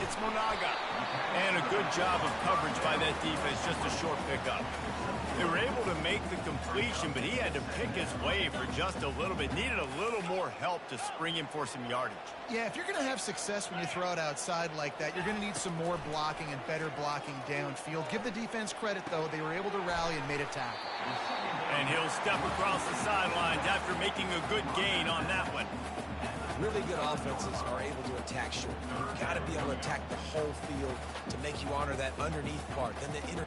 It's Ncaa. And a good job of coverage by that defense, just a short pickup. They were able to make the completion, but he had to pick his way for just a little bit. Needed a little more help to spring him for some yardage. Yeah, if you're going to have success when you throw it outside like that, you're going to need some more blocking and better blocking downfield. Give the defense credit, though. They were able to rally and made a tackle. And he'll step across the sidelines after making a good gain on that one. Really good offenses are able to attack short. You've got to be able to attack the whole field to make you honor that underneath part, then the inner.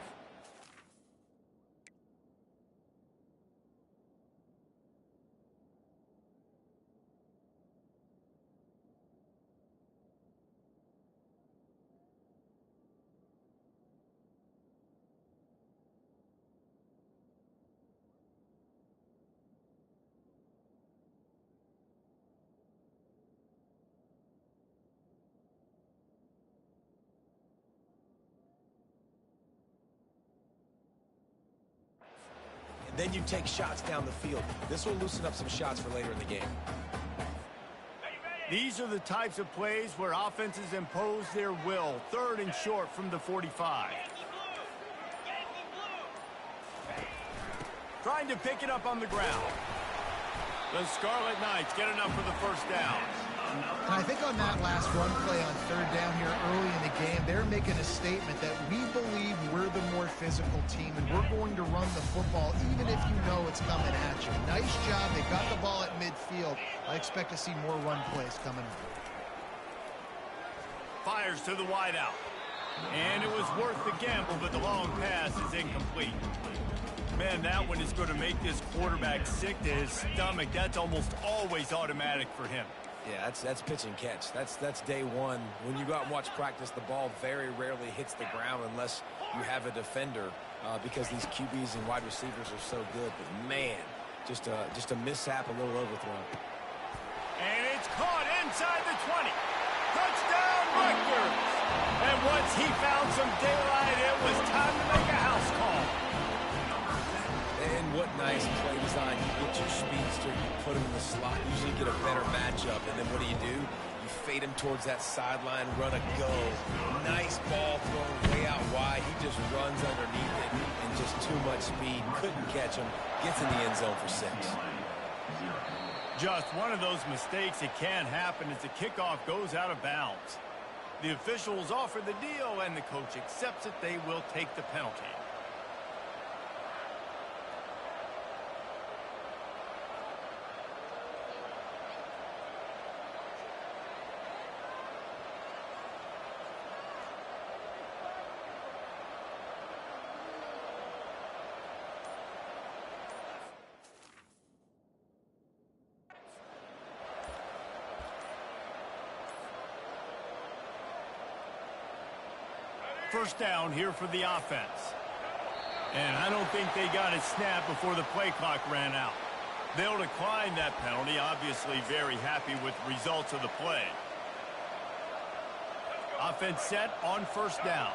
Then you take shots down the field. This will loosen up some shots for later in the game. These are the types of plays where offenses impose their will. 3rd and short from the 45. Trying to pick it up on the ground. The Scarlet Knights get enough for the first down. And I think on that last run play on 3rd down here early in the game, they're making a statement that we believe we're the more physical team and we're going to run the football even if you know it's coming at you. Nice job. They got the ball at midfield. I expect to see more run plays coming up. Fires to the wideout. And it was worth the gamble, but the long pass is incomplete. Man, that one is going to make this quarterback sick to his stomach. That's almost always automatic for him. Yeah, that's pitch and catch. That's day one. When you go out and watch practice, the ball very rarely hits the ground unless you have a defender because these QBs and wide receivers are so good. But man, just a mishap, a little overthrow. And it's caught inside the 20. Touchdown, Rutgers! And once he found some daylight, it was time to make a house call. And what nice play design. You get your speedster, you put him in the slot, usually get a better matchup, and then what do? You fade him towards that sideline, run a go. Nice ball thrown way out wide. He just runs underneath it and just too much speed. Couldn't catch him. Gets in the end zone for 6. Just one of those mistakes that can happen as the kickoff goes out of bounds. The officials offer the deal, and the coach accepts it. They will take the penalty. First down here for the offense. And I don't think they got it snapped before the play clock ran out. They'll decline that penalty, obviously very happy with the results of the play. Offense set on first down.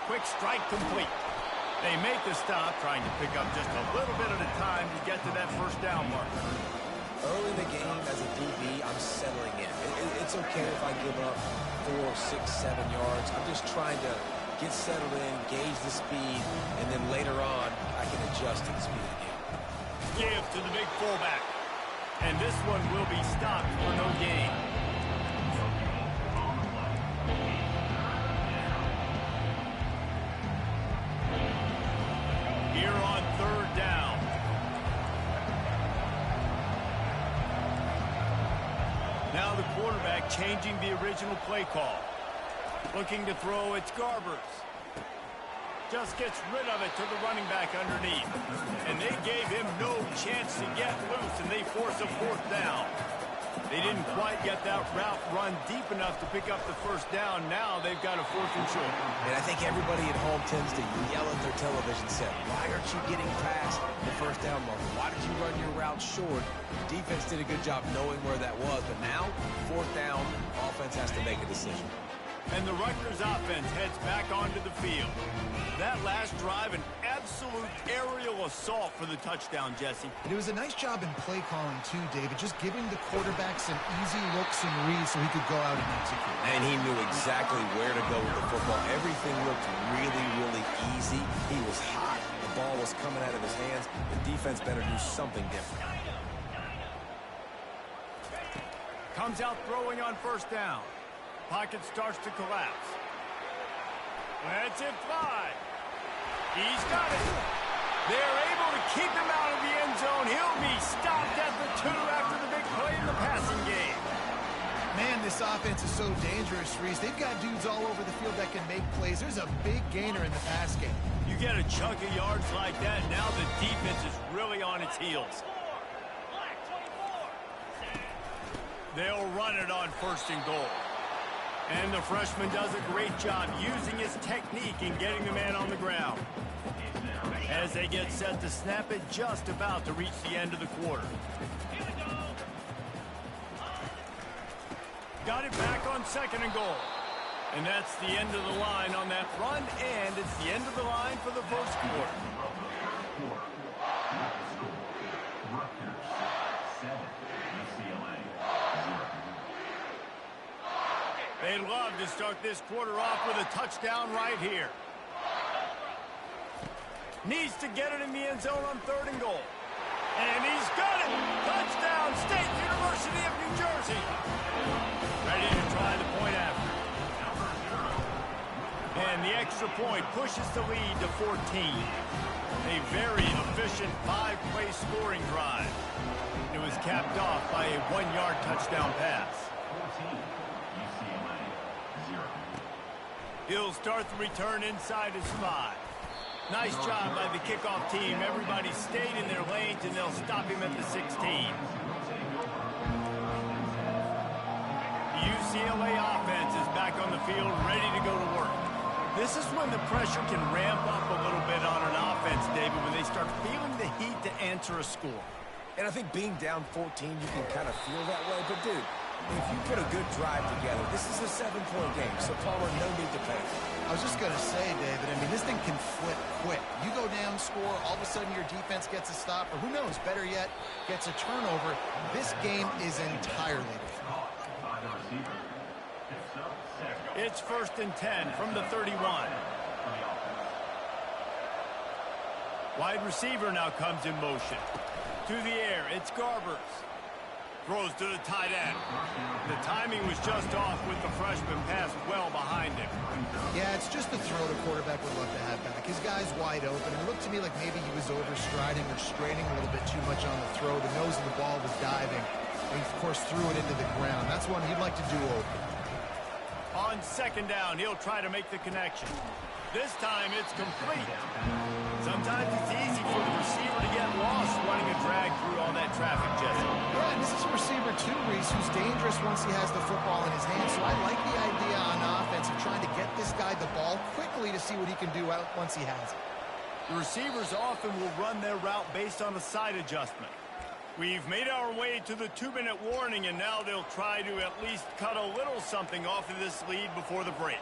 Quick strike complete. They make the stop, trying to pick up just a little bit at a time to get to that first down mark. Early in the game, as a DB, I'm settling in. It's okay if I give up 4, 6, 7 yards. I'm just trying to get settled in, gauge the speed, and then later on, I can adjust to the speed of the game. Give to the big fullback. And this one will be stopped for no gain. Here on 3rd down. Now the quarterback changing the original play call. Looking to throw, it's Garbers. Just gets rid of it to the running back underneath. And they gave him no chance to get loose, and they force a 4th down. They didn't quite get that route run deep enough to pick up the first down. Now they've got a 4th and short. And I think everybody at home tends to yell at their television set. Why aren't you getting past the first down marker? Why did you run your route short? The defense did a good job knowing where that was. But now, 4th down, offense has to make a decision. And the Rutgers offense heads back onto the field. That last drive, an absolute aerial assault for the touchdown, Jesse. And it was a nice job in play calling, too, David, just giving the quarterback some easy looks and reads so he could go out and execute. And he knew exactly where to go with the football. Everything looked really, really easy. He was hot. The ball was coming out of his hands. The defense better do something different. Comes out throwing on first down. Pocket starts to collapse. Lets it fly. He's got it. They're able to keep him out of the end zone. He'll be stopped at the 2 after the big play in the passing game. Man, this offense is so dangerous, Reese. They've got dudes all over the field that can make plays. There's a big gainer in the pass game. You get a chunk of yards like that, now the defense is really on its heels. They'll run it on first and goal. And the freshman does a great job using his technique in getting the man on the ground. As they get set to snap it, just about to reach the end of the quarter. Got it back on second and goal. And that's the end of the line on that run, and it's the end of the line for the first quarter. They'd love to start this quarter off with a touchdown right here. Needs to get it in the end zone on third and goal. And he's got it! Touchdown, State University of New Jersey. Ready to try the point after. And the extra point pushes the lead to 14. A very efficient 5-play scoring drive. It was capped off by a 1-yard touchdown pass. He'll start the return inside his 5. Nice job by the kickoff team. Everybody stayed in their lanes, and they'll stop him at the 16. The UCLA offense is back on the field, ready to go to work. This is when the pressure can ramp up a little bit on an offense, David, when they start feeling the heat to answer a score. And I think being down 14, you can kind of feel that way. But, dude, if you put a good drive together, this is a 7-point game, so Palmer, no need to panic. I was just going to say, David, I mean, this thing can flip quick. You go down, score, all of a sudden your defense gets a stop, or who knows, better yet, gets a turnover. This game is entirely different. It's first and 10 from the 31. Wide receiver now comes in motion. To the air, it's Garbers. Throws to the tight end. The timing was just off with the freshman pass well behind him. Yeah, it's just the throw the quarterback would love to have back. His guy's wide open. It looked to me like maybe he was overstriding or straining a little bit too much on the throw. The nose of the ball was diving. And he, of course, threw it into the ground. That's one he'd like to do over. On second down, he'll try to make the connection. This time, it's complete. Sometimes it's easy for the receiver to get lost running a drag through all that traffic, Jesse. Yeah, and this is a receiver too, Reese, who's dangerous once he has the football in his hands. So I like the idea on offense of trying to get this guy the ball quickly to see what he can do out once he has it. The receivers often will run their route based on a side adjustment. We've made our way to the 2-minute warning, and now they'll try to at least cut a little something off of this lead before the break.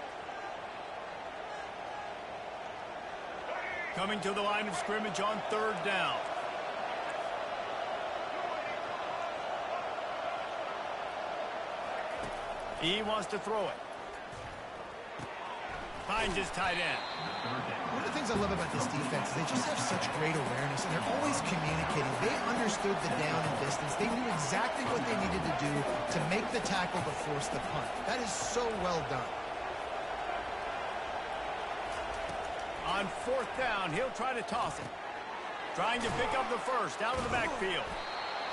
Coming to the line of scrimmage on third down. He wants to throw it. Finds his tight end. One of the things I love about this defense is they just have such great awareness, and they're always communicating. They understood the down and distance. They knew exactly what they needed to do to make the tackle to force the punt. That is so well done. On fourth down, he'll try to toss it. Trying to pick up the first out of the backfield.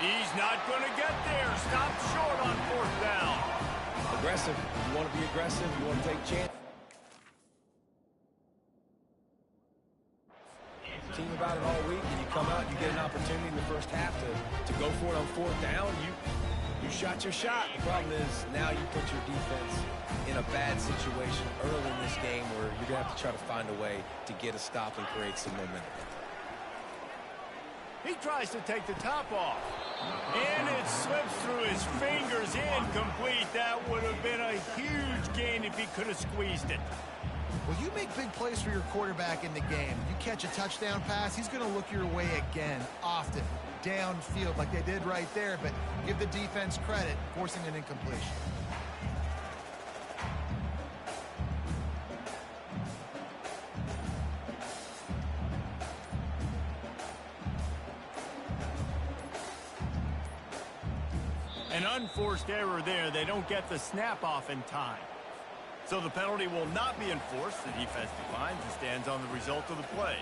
He's not going to get there. Stopped short on fourth down. Aggressive. You want to be aggressive. You want to take chances. Team about it all week, and you come out, you get an opportunity in the first half to go for it on fourth down. You shot your shot. The problem is now you put your defense in a bad situation early in this game where you're going to have to try to find a way to get a stop and create some momentum. He tries to take the top off. And it slips through his fingers, incomplete. That would have been a huge gain if he could have squeezed it. Well, you make big plays for your quarterback in the game. You catch a touchdown pass, he's going to look your way again, often, downfield like they did right there, but give the defense credit, forcing an incompletion. An unforced error there. They don't get the snap off in time. So the penalty will not be enforced. The defense declines and stands on the result of the play.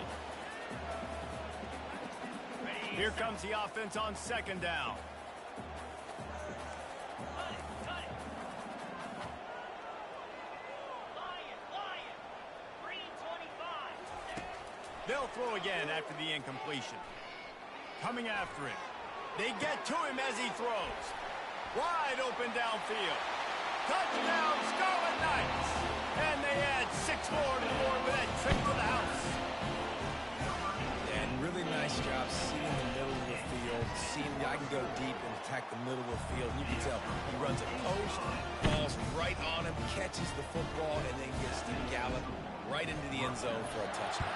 Here comes the offense on second down. They'll throw again after the incompletion. Coming after him. They get to him as he throws. Wide open downfield. Touchdown, Scarlet Knights. And they add 6 more to the board with that trip to the house. And really nice job seeing the middle of the field. Seeing I can go deep and attack the middle of the field. You can tell he runs a post, falls right on him, catches the football, and then gets to gallop right into the end zone for a touchdown.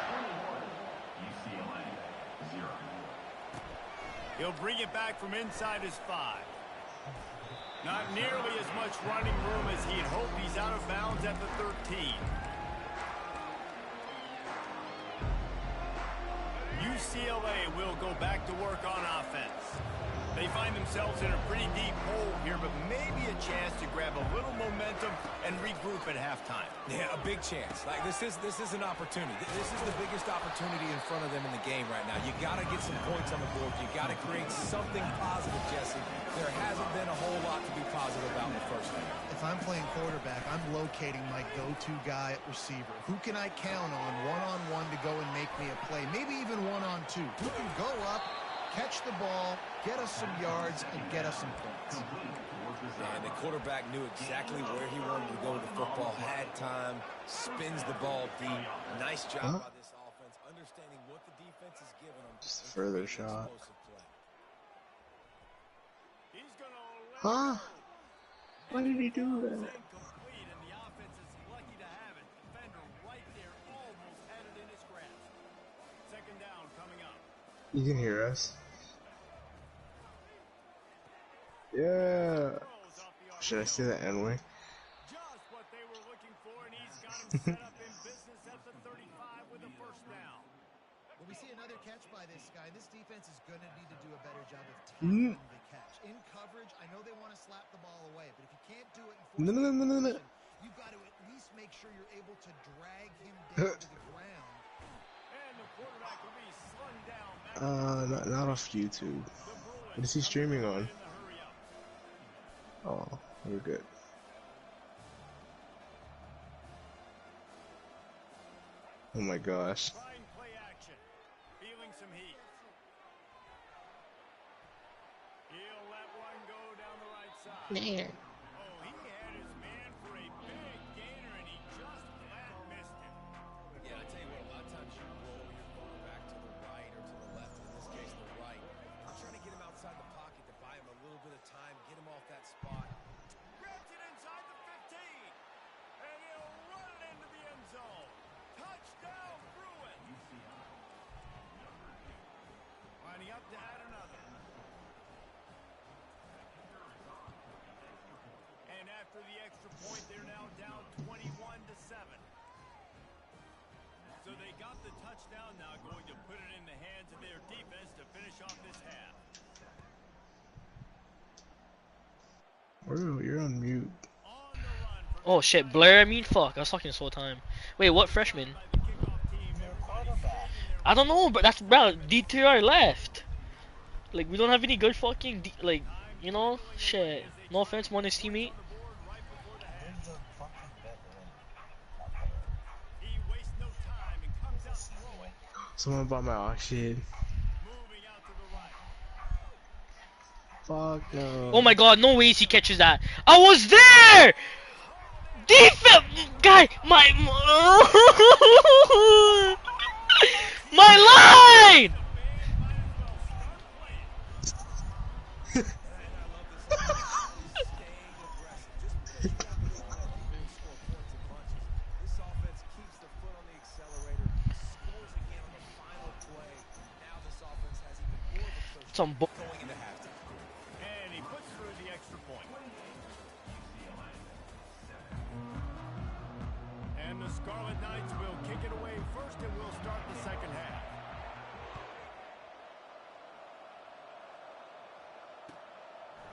He'll bring it back from inside his 5. Not nearly as much running room as he'd hoped. He's out of bounds at the 13. UCLA will go back to work on offense. They find themselves in a pretty deep hole here, but maybe a chance to grab a little momentum and regroup at halftime. Yeah, a big chance. Like this is an opportunity. This is the biggest opportunity in front of them in the game right now. You got to get some points on the board. You got to create something positive, Jesse. There hasn't been a whole lot to be positive about in the first half. If I'm playing quarterback, I'm locating my go-to guy at receiver. Who can I count on one-on-one to go and make me a play? Maybe even one-on-two. Who can go up, catch the ball, get us some yards, and get us some points. And the quarterback knew exactly where he wanted to go with the football, had time, spins the ball deep. Nice job by this offense, understanding what the defense is giving them. Just a further shot. Huh? Why did he do that? You can hear us. Yeah. Should I say the N-way? Just what they were looking for, and he's got him set up in business at the 35 with a first down. Well, we see another catch by this guy. This defense is going to need to do a better job of tackling the catch. In coverage, I know they want to slap the ball away, but if you can't do it in No. you've got to at least make sure you're able to drag him down to the ground. And the quarterback will be slung down. Not off YouTube. What is he streaming on? Oh, we're good. Oh my gosh. Fine play action. Feeling some heat. He'll let one go down the right side. Man. Oh, he had his man for a big gainer, and he just flat missed him. Yeah, I tell you what, a lot of times you roll your quarterback to the right or to the left, in this case the right. I'm trying to get him outside the pocket to buy him a little bit of time, get him off that spot. Grabs it inside the 15, and he'll run it into the end zone. Touchdown, Bruins. Lining up to add another. And after the extra point, they're now down 21-7. So they got the touchdown, now going to put it in the hands of their defense to finish off this half. You're on mute. Oh shit, Blair, I mean fuck, I was talking this whole time. Wait, what freshman? I don't know, but that's bro, DTR left. Like, we don't have any good fucking like, you know, shit. No offense, one his teammate. Someone bought my ox shit. Fuck no. Oh my god, no ways he catches that. I was there! Defense guy, my my line! Staying aggressive. Just because you got the ball, you won't score points and bunches. This offense keeps the foot on the accelerator, scores again on the final play. Now this offense has even more of a push Some going into halftime. And he puts through the extra point. And the Scarlet Knights will kick it away first, and we'll start the second half.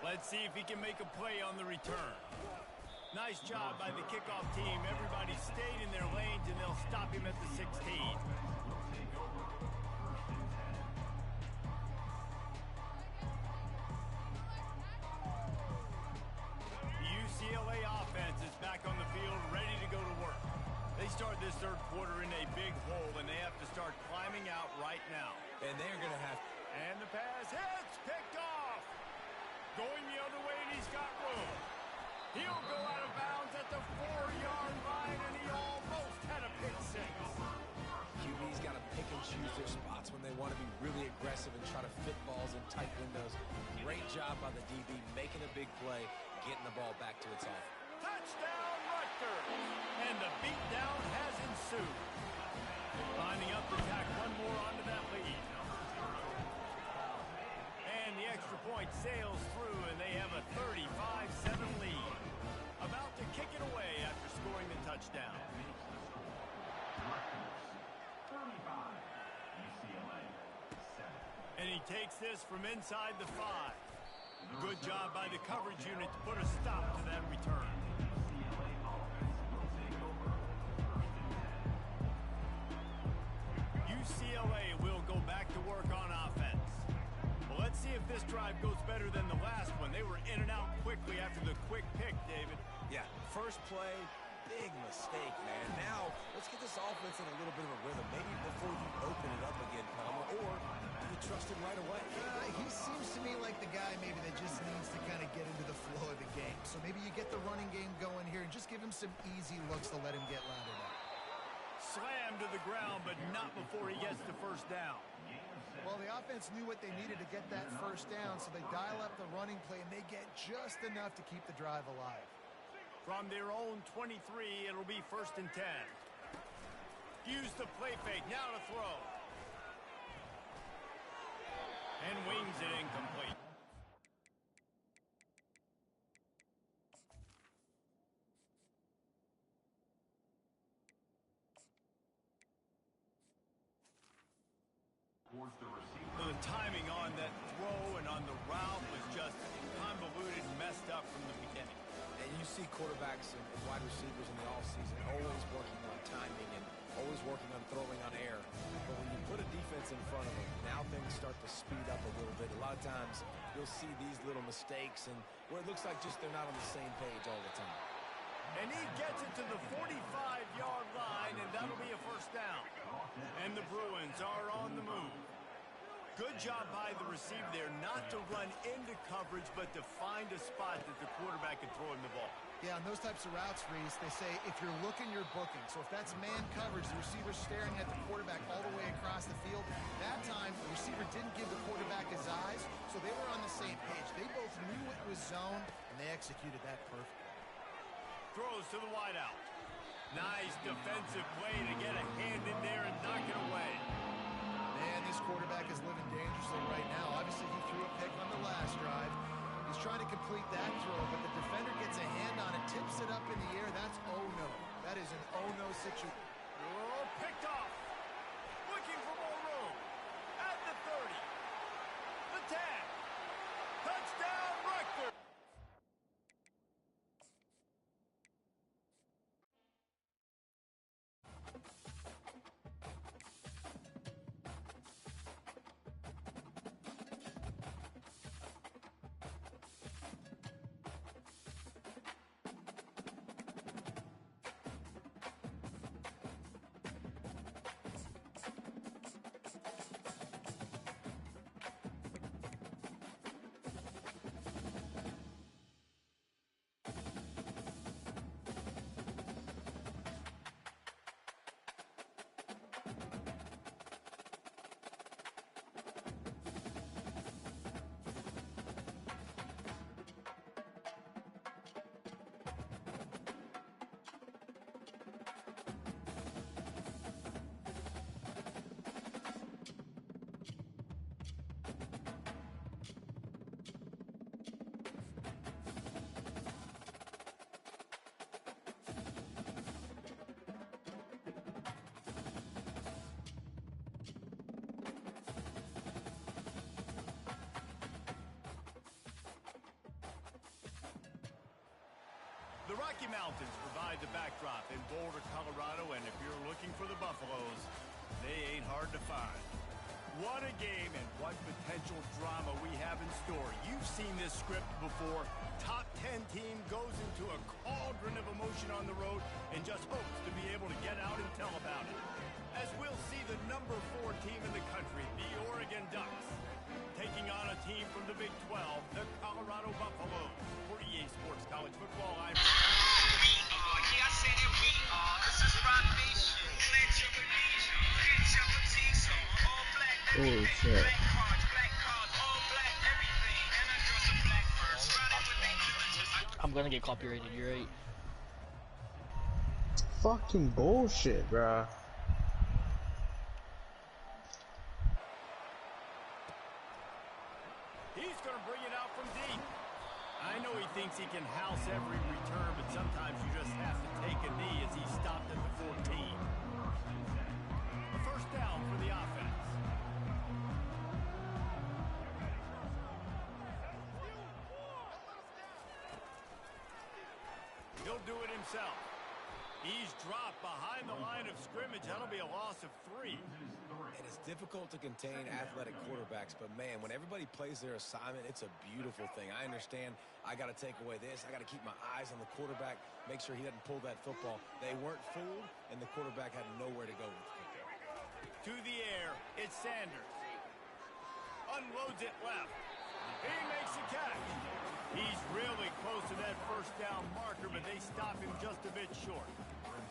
Let's see if he can make a play on the return. Nice job by the kickoff team. Everybody stayed in their lanes, and they'll stop him at the 16. The UCLA offense is back on the field, ready to go to work. They start this third quarter in a big hole, and they have to start climbing out right now. And they're going to have... And the pass hits, picked off. Going the other way, and he's got room. He'll go out of bounds at the 4-yard line, and he almost had a pick six. QB's got to pick and choose their spots when they want to be really aggressive and try to fit balls in tight windows. Great job by the DB making a big play, getting the ball back to its off. Touchdown, Rutgers! And the beatdown has ensued. Lining up to tack one more onto that lead. And the extra point sails through, and they have a 35-7 lead. About to kick it away after scoring the touchdown. And he takes this from inside the 5. Good job by the coverage unit to put a stop to that return. UCLA will go back to work on offense. Well, let's see if this drive goes better than the last one. They were in and out quickly after the quick pick, David. Yeah, first play, big mistake, man. Now, let's get this offense in a little bit of a rhythm. Maybe before you open it up again, Palmer, or do you trust him right away? He seems to me like the guy maybe that just needs to kind of get into the flow of the game. So maybe you get the running game going here and just give him some easy looks to let him get lathered up. Slammed to the ground, but not before he gets the first down. Well, the offense knew what they needed to get that first down, so they dial up the running play, and they get just enough to keep the drive alive. From their own 23, it'll be 1st and 10. Use the play fake, now to throw. And wings it incomplete. The timing on that throw and on the route was just convoluted and messed up from the beginning. And you see quarterbacks and wide receivers in the offseason always working on timing and always working on throwing on air. But when you put a defense in front of them, now things start to speed up a little bit. A lot of times you'll see these little mistakes and where it looks like just they're not on the same page all the time. And he gets it to the 45-yard line, and that'll be a first down. And the Bruins are on the move. Good job by the receiver there, not to run into coverage, but to find a spot that the quarterback can throw him the ball. Yeah, on those types of routes, Reese, they say if you're looking, you're booking. So if that's man coverage, the receiver's staring at the quarterback all the way across the field. That time, the receiver didn't give the quarterback his eyes, so they were on the same page. They both knew it was zone, and they executed that perfectly. Throws to the wideout. Nice defensive play to get a hand in there and knock it away. Man, this quarterback is living dangerously right now. Obviously, he threw a pick on the last drive. He's trying to complete that throw, but the defender gets a hand on it, tips it up in the air. That's oh-no. That is an oh-no situation. Oh, picked off. Looking for more room. At the 30. The 10. Touchdown, Rutgers. Rocky Mountains provide the backdrop in Boulder, Colorado, and if you're looking for the Buffaloes, they ain't hard to find. What a game and what potential drama we have in store. You've seen this script before. Top 10 team goes into a cauldron of emotion on the road and just hopes to be able to get out and tell about it. As we'll see the number 4 team in the country, the Oregon Ducks, taking on a team from the Big 12, the Colorado Buffaloes. For EA Sports College Football, I'm... Yeah, I said it, we are. This is Rock Nation. Pledge your allegiance. Get your fatigues on. All black, everything. shit. Black cards, all black, everything. And I dress a black first. Riding with the diligence. I'm gonna get copyrighted, you're right. Fucking bullshit, bruh. He's going to bring it out from deep. I know he thinks he can house every return, but sometimes you just have to take a knee as he stopped at the 14. A first down for the offense. He'll do it himself. He's dropped behind the line of scrimmage. That'll be a loss of 3. And it's difficult to contain athletic quarterbacks, but man, when everybody plays their assignment, it's a beautiful thing. I understand I got to take away this. I got to keep my eyes on the quarterback, make sure he doesn't pull that football. They weren't fooled, and the quarterback had nowhere to go with the football. To the air, it's Sanders. Unloads it left. He makes the catch. He's really close to that first down marker, but they stop him just a bit short.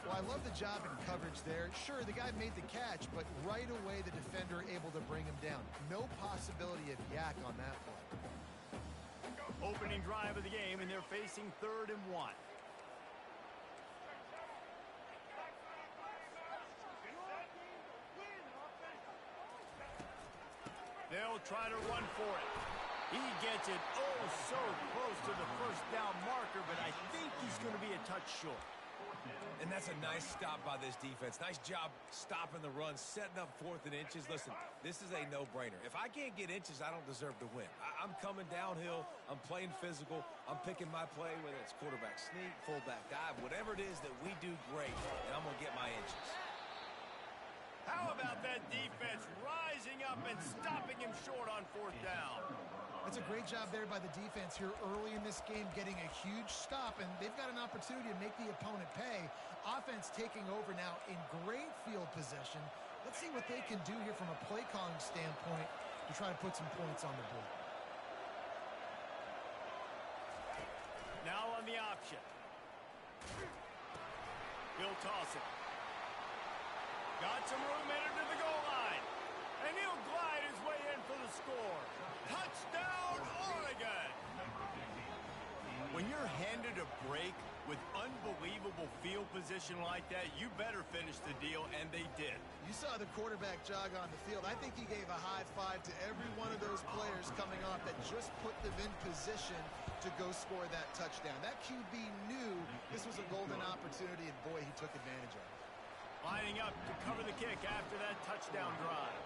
Well, I love the job in coverage there. Sure, the guy made the catch, but right away the defender able to bring him down. No possibility of yak on that play. Opening drive of the game, and they're facing 3rd and 1. They'll try to run for it. He gets it oh so close to the first down marker, but I think he's going to be a touch short. And that's a nice stop by this defense. Nice job stopping the run, setting up 4th and inches. Listen, this is a no-brainer. If I can't get inches, I don't deserve to win. I'm coming downhill. I'm playing physical. I'm picking my play, whether it's quarterback sneak, fullback dive, whatever it is that we do great, and I'm going to get my inches. How about that defense rising up and stopping him short on 4th down? That's a great job there by the defense here early in this game, getting a huge stop, and they've got an opportunity to make the opponent pay. Offense taking over now in great field possession. Let's see what they can do here from a play calling standpoint to try to put some points on the board. Now on the option. He'll toss it. Got some room headed to the goal line. And he'll glide his way in for the score. Touchdown, Oregon! When you're handed a break with unbelievable field position like that, you better finish the deal, and they did. You saw the quarterback jog on the field. I think he gave a high five to every one of those players coming off that just put them in position to go score that touchdown. That QB knew this was a golden opportunity, and boy, he took advantage of it. Lining up to cover the kick after that touchdown drive.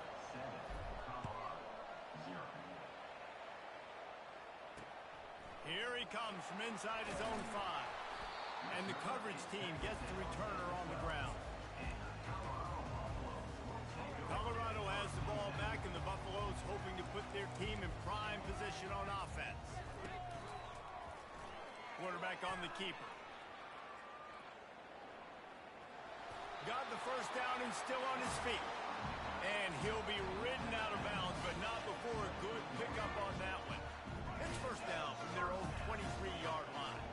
Here he comes from inside his own 5. And the coverage team gets the returner on the ground. Colorado has the ball back, and the Buffaloes hoping to put their team in prime position on offense. Quarterback on the keeper. Got the first down and still on his feet. And he'll be ridden out of bounds, but not before a good pickup on that one. It's first down from their own 23-yard line.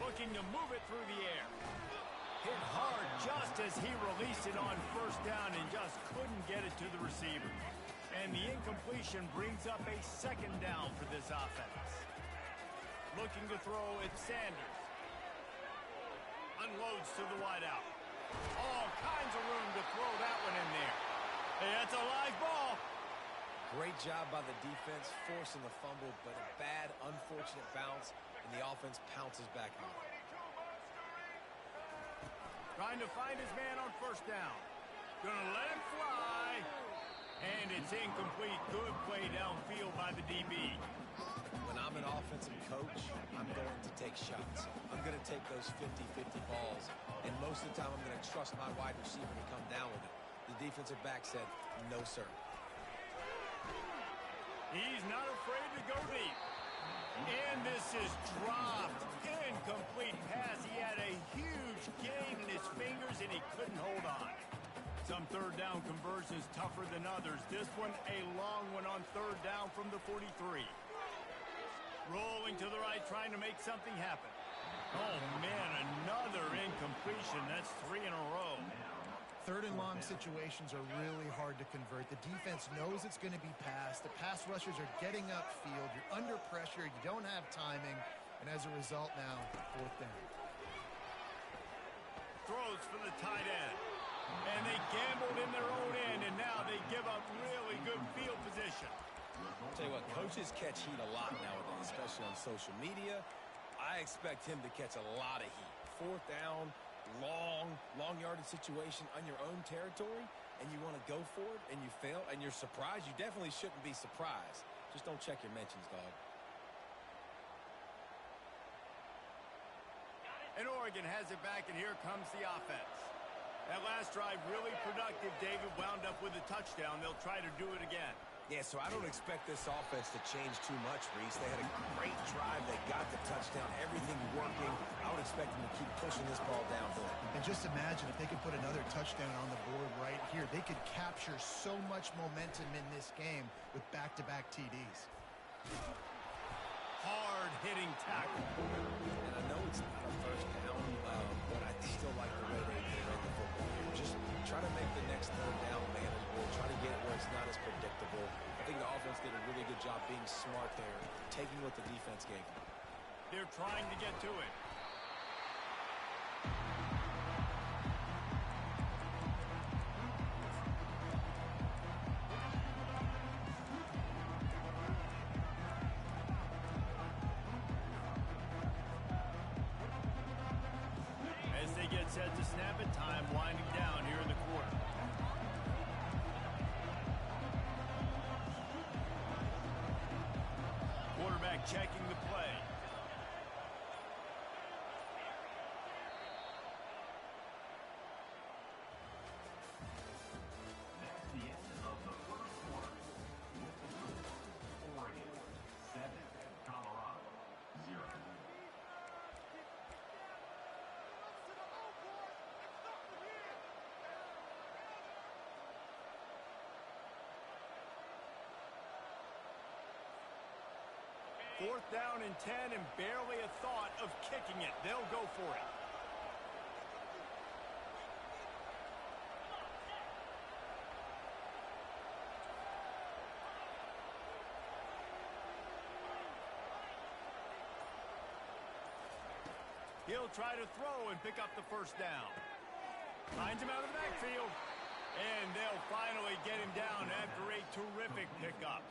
Looking to move it through the air. Hit hard just as he released it on first down and just couldn't get it to the receiver. And the incompletion brings up a 2nd down for this offense. Looking to throw, it's Sanders. Unloads to the wideout. All kinds of room to throw that one in there. Hey, that's a live ball. Great job by the defense, forcing the fumble, but a bad, unfortunate bounce, and the offense pounces back on it. Trying to find his man on first down. Gonna let it fly. And it's incomplete. Good play downfield by the DB. When I'm an offense, defensive coach, I'm going to take shots. I'm going to take those 50-50 balls, and most of the time I'm going to trust my wide receiver to come down with it. The defensive back said, no, sir. He's not afraid to go deep. And this is dropped. Incomplete pass. He had a huge gain in his fingers, and he couldn't hold on. Some third down conversions tougher than others. This one, a long one on third down from the 43. Rolling to the right, trying to make something happen. Oh, man, another incompletion. That's 3 in a row. Third and long situations are really hard to convert. The defense knows it's going to be passed. The pass rushers are getting upfield. You're under pressure. You don't have timing. And as a result now, fourth down. Throws for the tight end. And they gambled in their own end, and now they give up really good field position. I'll tell you what, coaches catch heat a lot nowadays, especially on social media. I expect him to catch a lot of heat. Fourth down, long yardage situation on your own territory, and you want to go for it, and you fail, and you're surprised. You definitely shouldn't be surprised. Just don't check your mentions, dog. And Oregon has it back, and here comes the offense. That last drive really productive. David wound up with a touchdown. They'll try to do it again. Yeah, so I don't expect this offense to change too much, Reese. They had a great drive. They got the touchdown. Everything working. I would expect them to keep pushing this ball downhill. And just imagine if they could put another touchdown on the board right here. They could capture so much momentum in this game with back-to-back TDs. Hard-hitting tackle. And I know it's not a first down, but I still like the way they run the football here. Just try to make the next third down manageable. Try to get it where it's not as predictable. I think the offense did a really good job being smart there, taking what the defense gave them. They're trying to get to it. Set to snap it, time winding down here in the quarter. Quarterback checking the play. That's the end of the first quarter. Oregon 7, Colorado 0. Fourth down and 10, and barely a thought of kicking it. They'll go for it. He'll try to throw and pick up the first down. Finds him out of the backfield. And they'll finally get him down after a terrific pickup.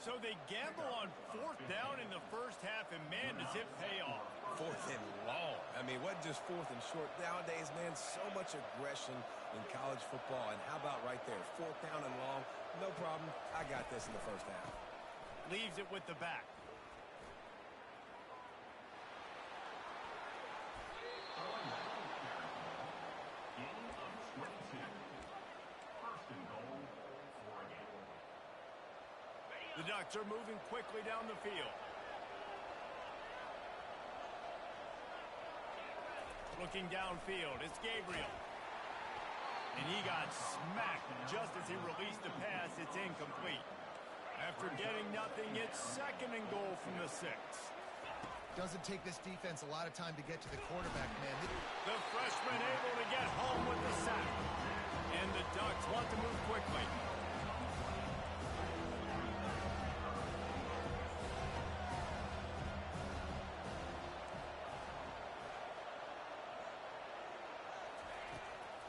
So they gamble on fourth down in the first half, and man, does it pay off. Fourth and long. I mean, what just fourth and short? Nowadays, man, so much aggression in college football. And how about right there? Fourth down and long. No problem. I got this in the first half. Leaves it with the back. Gain of 22. First and goal, Oregon. The Ducks are moving quickly down the field. Looking downfield, it's Gabriel. And he got smacked just as he released the pass. It's incomplete. After getting nothing, it's second and goal from the 6. Doesn't take this defense a lot of time to get to the quarterback, man. The freshman able to get home with the sack. And the Ducks want to move quickly.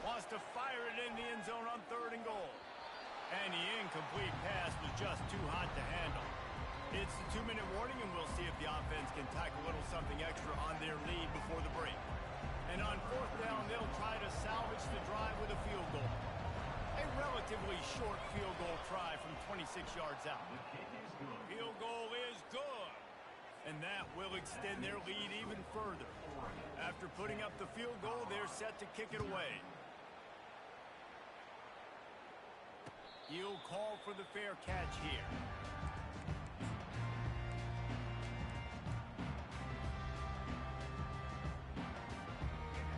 Wants to fire it in the end zone on third and goal. And the incomplete pass was just too hot to handle. It's the 2-minute warning, and we'll see if the offense can tack a little something extra on their lead before the break. And on fourth down, they'll try to salvage the drive with a field goal. A relatively short field goal try from 26 yards out. Field goal is good. And that will extend their lead even further. After putting up the field goal, they're set to kick it away. He'll call for the fair catch here.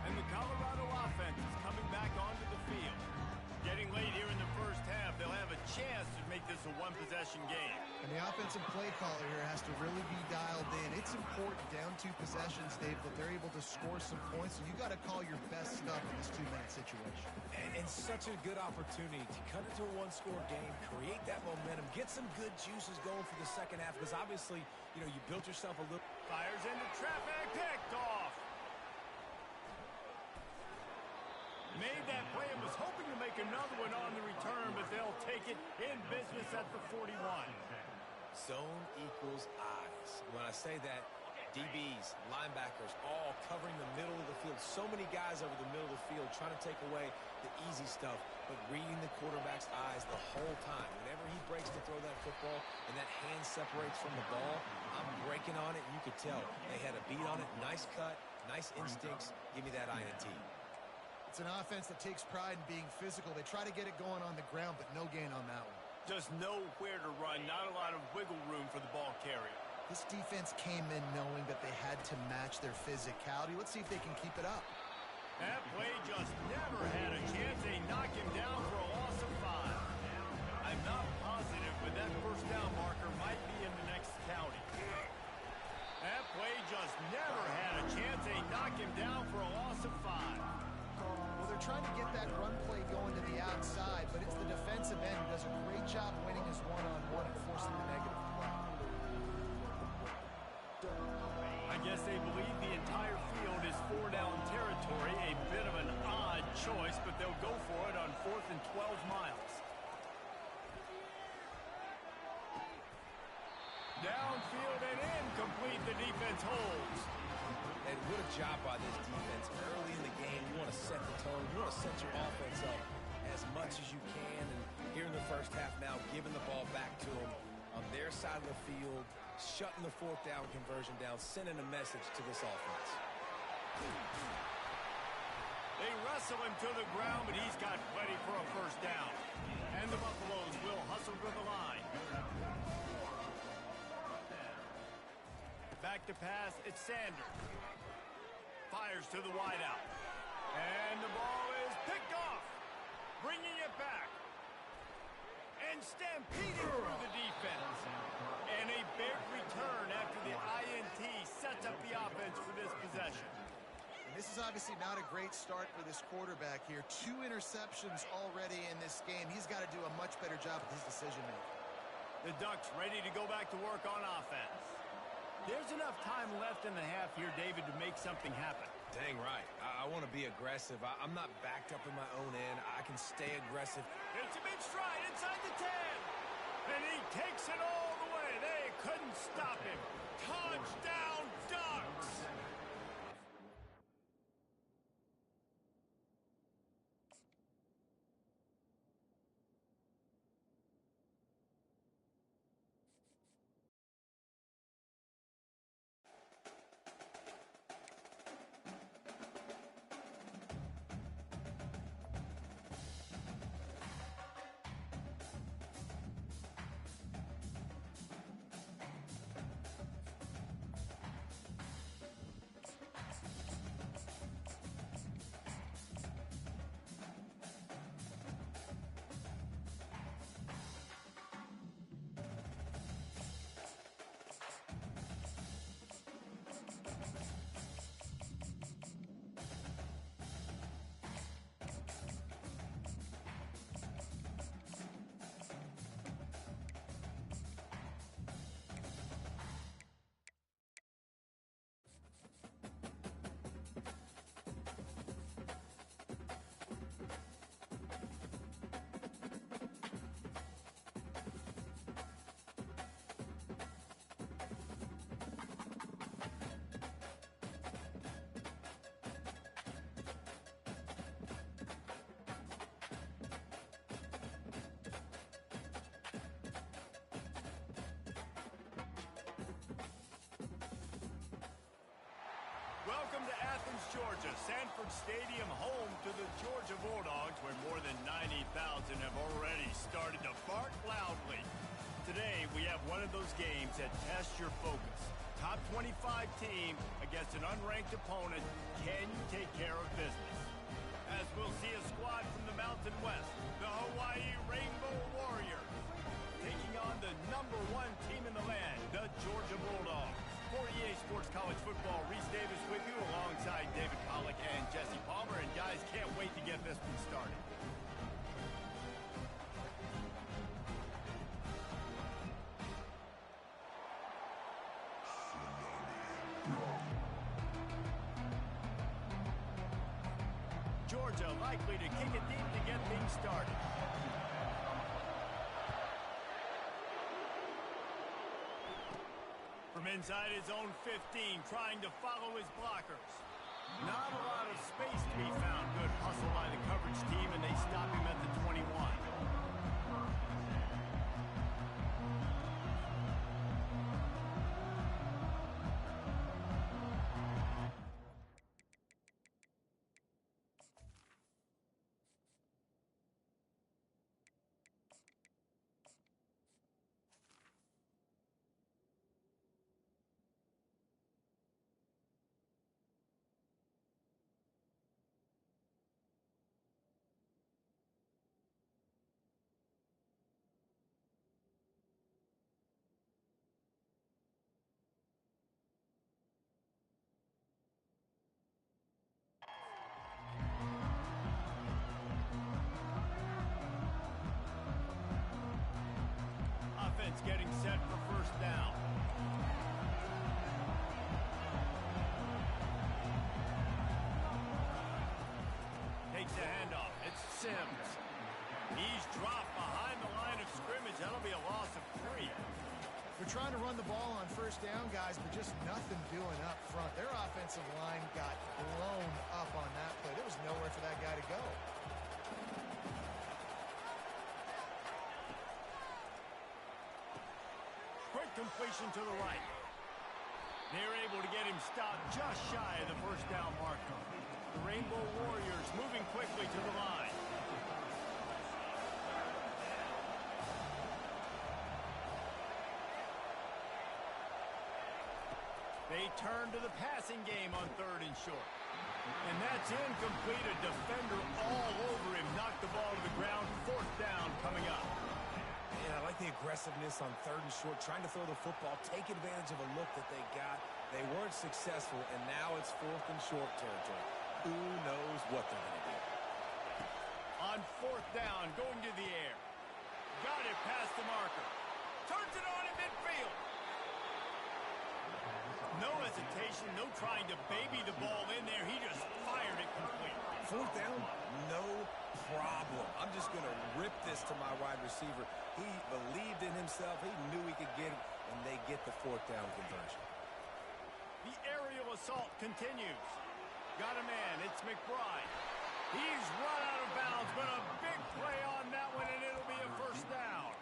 And the Colorado offense is coming back onto the field. Getting late here in the first half, they'll have a chance to make this a one-possession game. And the offensive play caller here has to really be dialed in. It's important down 2 possessions, Dave, that they're able to score some points, and you got to call your best stuff in this 2-minute situation. And such a good opportunity to cut into a one-score game, create that momentum, get some good juices going for the second half, because obviously, you know, you built yourself a little... Fires into traffic, picked off. Made that play and was hoping to make another one on the return, but they'll take it in business at the 41. Zone equals eyes. When I say that, DBs, linebackers, all covering the middle of the field. So many guys over the middle of the field trying to take away the easy stuff, but reading the quarterback's eyes the whole time. Whenever he breaks to throw that football and that hand separates from the ball, I'm breaking on it, and you could tell they had a beat on it. Nice cut, nice instincts. Give me that INT. It's an offense that takes pride in being physical. They try to get it going on the ground, but no gain on that one. Just nowhere to run, not a lot of wiggle room for the ball carrier. This defense came in knowing that they had to match their physicality. Let's see if they can keep it up. That play just never had a chance. They knock him down for a loss of 5. I'm not positive, but that first down marker might be in the next county. That play just never had a chance. They knock him down for a loss of 5. Well, they're trying to get that run play going to the outside, but it's the defensive end who does a great job winning his one-on-one and forcing the negative play. I guess they believe the entire field is 4-down territory. A bit of an odd choice, but they'll go for it on 4th and 12 miles. Downfield and incomplete. The defense holds. And what a job by this defense. Early in the game, you want to set the tone. You want to set your offense up as much as you can. And here in the first half now, giving the ball back to them on their side of the field, shutting the 4th down conversion down, sending a message to this offense. They wrestle him to the ground, but he's got plenty for a first down. And the Buffaloes will hustle to the line. Back to pass, it's Sanders. Fires to the wideout. And the ball is picked off. Bringing it back. And stampeding through the defense. And a big return after the INT sets up the offense for this possession. And this is obviously not a great start for this quarterback here. 2 interceptions already in this game. He's got to do a much better job with his decision-making. The Ducks ready to go back to work on offense. There's enough time left in the half here, David, to make something happen. Dang right. I want to be aggressive. I'm not backed up in my own end. I can stay aggressive. It's a big stride inside the 10. And he takes it all the way. They couldn't stop him. Touchdown, Ducks! Athens, Georgia. Sanford Stadium, home to the Georgia Bulldogs, where more than 90,000 have already started to bark loudly. Today, we have one of those games that tests your focus. Top 25 team against an unranked opponent. Can you take care of business? As we'll see a squad from the Mountain West, the Hawaii Rainbow Warriors, taking on the #1 team in the land, the Georgia Bulldogs. For EA Sports College Football, Reese Davis with you alongside David Pollack and Jesse Palmer. And guys, can't wait to get this one started. Georgia likely to kick it deep to get things started. From inside his own 15, trying to follow his blockers. Not a lot of space to be found. Good hustle by the coverage team, and they stop him at the 21. Offense getting set for first down. Takes the handoff. It's Sims. He's dropped behind the line of scrimmage. That'll be a loss of 3. They're trying to run the ball on first down, guys, but just nothing doing up front. Their offensive line got blown up on that play. There was nowhere for that guy to go. Quick completion to the right. They're able to get him stopped just shy of the first down marker. The Rainbow Warriors moving quickly to the line. They turn to the passing game on 3rd and short. And that's incomplete. A defender all over him. Knocked the ball to the ground. 4th down coming up. Yeah, I like the aggressiveness on 3rd and short, trying to throw the football, take advantage of a look that they got. They weren't successful, and now it's 4th and short territory. Who knows what they're going to do? On 4th down, going to the air. Got it past the marker. Turns it on in midfield. No hesitation, no trying to baby the ball in there. He just fired it complete. 4th down, no problem. I'm just going to rip this to my wide receiver. He believed in himself. He knew he could get it, and they get the 4th down conversion. The aerial assault continues. Got a man. It's McBride. He's run out of bounds, but a big play on that one, and it'll be a first down.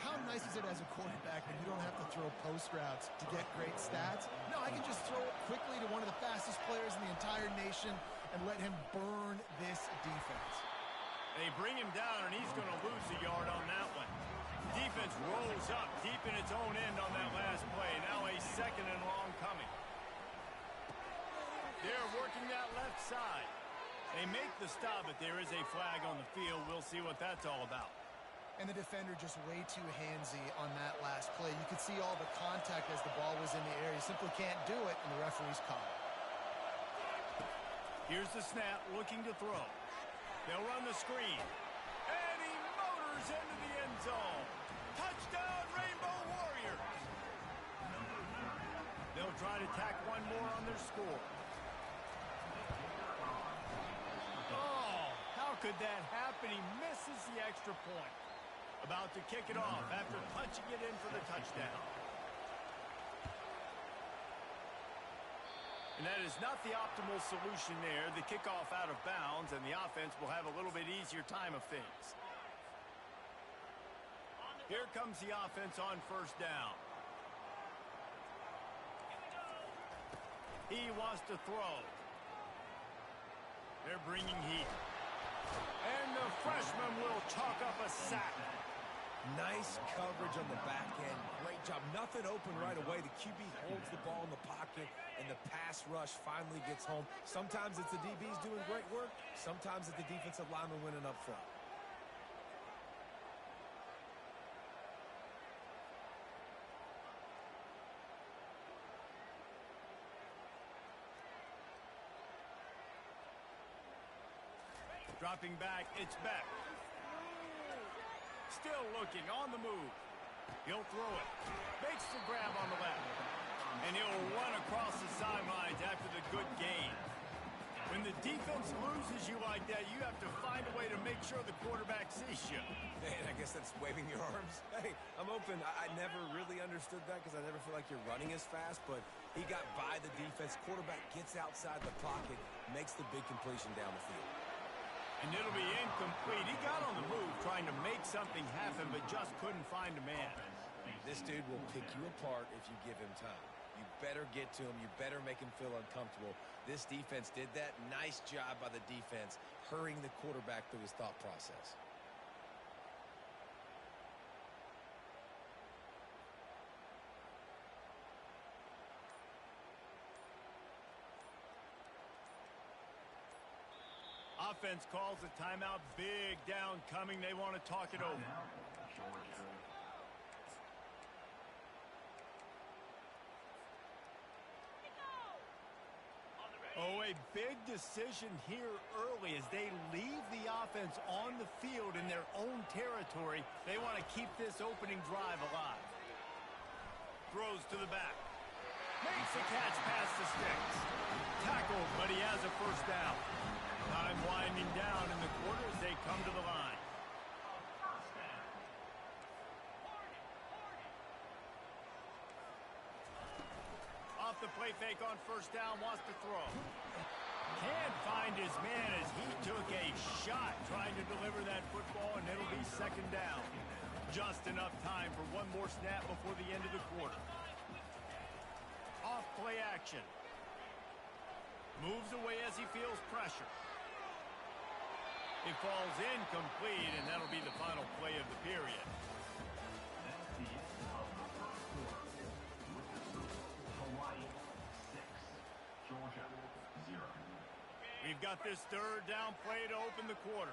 How nice is it as a quarterback when you don't have to throw post routes to get great stats? No, I can just throw it quickly to one of the fastest players in the entire nation and let him burn this defense. They bring him down, and he's going to lose a yard on that one. Defense rolls up deep in its own end on that last play. Now a 2nd and long coming. They're working that left side. They make the stop, but there is a flag on the field. We'll see what that's all about. And the defender just way too handsy on that last play. You could see all the contact as the ball was in the air. You simply can't do it, and the referee's caught it. Here's the snap, looking to throw. They'll run the screen. And he motors into the end zone. Touchdown, Rainbow Warriors. They'll try to tack one more on their score. Oh, how could that happen? He misses the extra point. About to kick it off after punching it in for the touchdown. And that is not the optimal solution there. The kickoff out of bounds, and the offense will have a little bit easier time of things. Here comes the offense on first down. He wants to throw. They're bringing heat. And the freshman will chalk up a sack. Nice coverage on the back end. Great job. Nothing open right away. The QB holds the ball in the pocket, and the pass rush finally gets home. Sometimes it's the DBs doing great work. Sometimes it's the defensive lineman winning up front. Dropping back, it's Beck. Still looking, on the move. He'll throw it. Makes the grab on the left. And he'll run across the sidelines after the good gain. When the defense loses you like that, you have to find a way to make sure the quarterback sees you. Man, I guess that's waving your arms. Hey, I'm open. I never really understood that because I never feel like you're running as fast, but he got by the defense. Quarterback gets outside the pocket, makes the big completion down the field. And it'll be incomplete. He got on the move trying to make something happen, but just couldn't find a man. This dude will pick you apart if you give him time. You better get to him. You better make him feel uncomfortable. This defense did that. Nice job by the defense, hurrying the quarterback through his thought process. Offense calls a timeout. Big down coming. They want to talk it over. Oh, a big decision here early as they leave the offense on the field in their own territory. They want to keep this opening drive alive. Throws to the back. Makes the catch past the sticks. Tackled, but he has a first down. Time winding down in the quarter as they come to the line. Off the play fake on first down, wants to throw. Can't find his man as he took a shot trying to deliver that football, and it'll be second down. Just enough time for one more snap before the end of the quarter. Off play action. Moves away as he feels pressure. It falls incomplete, and that'll be the final play of the period. That's the end of the first quarter. With the score, Hawaii 6, Georgia 0. We've got this third down play to open the quarter.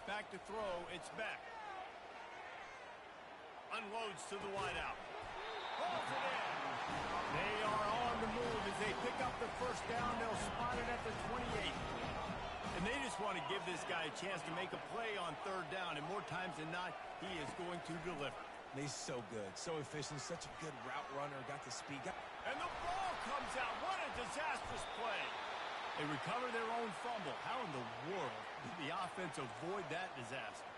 Back to throw, it's Beck. Unloads to the wideout. Holds it in. They are on the move as they pick up the first down. They'll spot it at the 28. And they just want to give this guy a chance to make a play on third down. And more times than not, he is going to deliver. He's so good, so efficient, such a good route runner, got the speed. And the ball comes out. What a disastrous play. They recover their own fumble. How in the world did the offense avoid that disaster?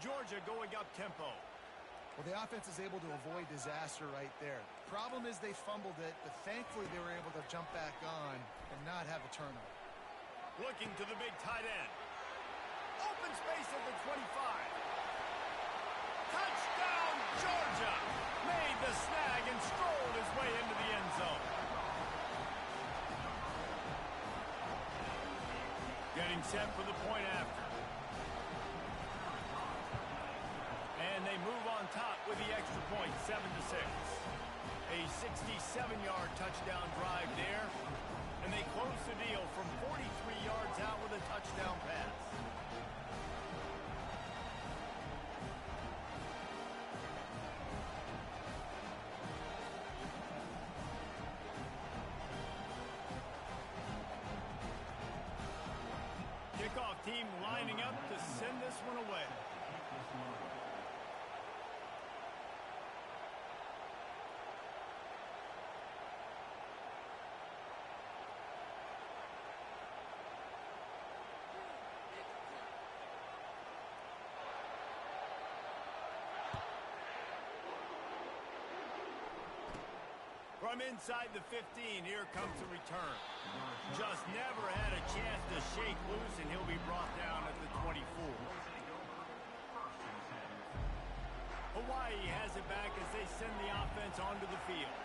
Georgia going up tempo. Well, the offense is able to avoid disaster right there. Problem is they fumbled it, but thankfully they were able to jump back on and not have a turnover. Looking to the big tight end. Open space at the 25. Touchdown, Georgia! Made the snag and strolled his way into the end zone. Getting set for the point after. And they move on top with the extra point, 7-6. A 67-yard touchdown drive there. And they close the deal from 43 yards out with a touchdown pass. Kickoff team lining up to send this one away. From inside the 15, here comes the return. Just never had a chance to shake loose, and he'll be brought down at the 24. Hawaii has it back as they send the offense onto the field.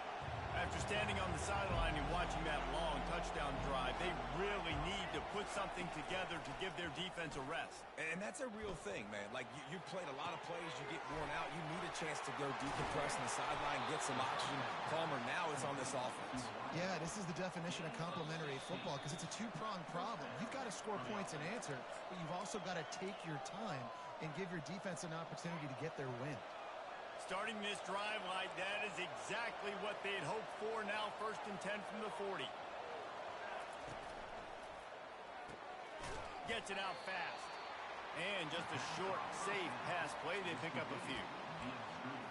After standing on the sideline and watching that long touchdown drive, they really need to put something together to give their defense a rest. And that's a real thing, man. Like, you played a lot of plays, you get worn out. You need a chance to go decompress on the sideline, get some oxygen. Palmer now is on this offense. Yeah, this is the definition of complementary football because it's a two-pronged problem. You've got to score points and answer, but you've also got to take your time and give your defense an opportunity to get their win. Starting this drive like that is exactly what they had hoped for. Now 1st and 10 from the 40. Gets it out fast. And just a short, safe pass play. They pick up a few.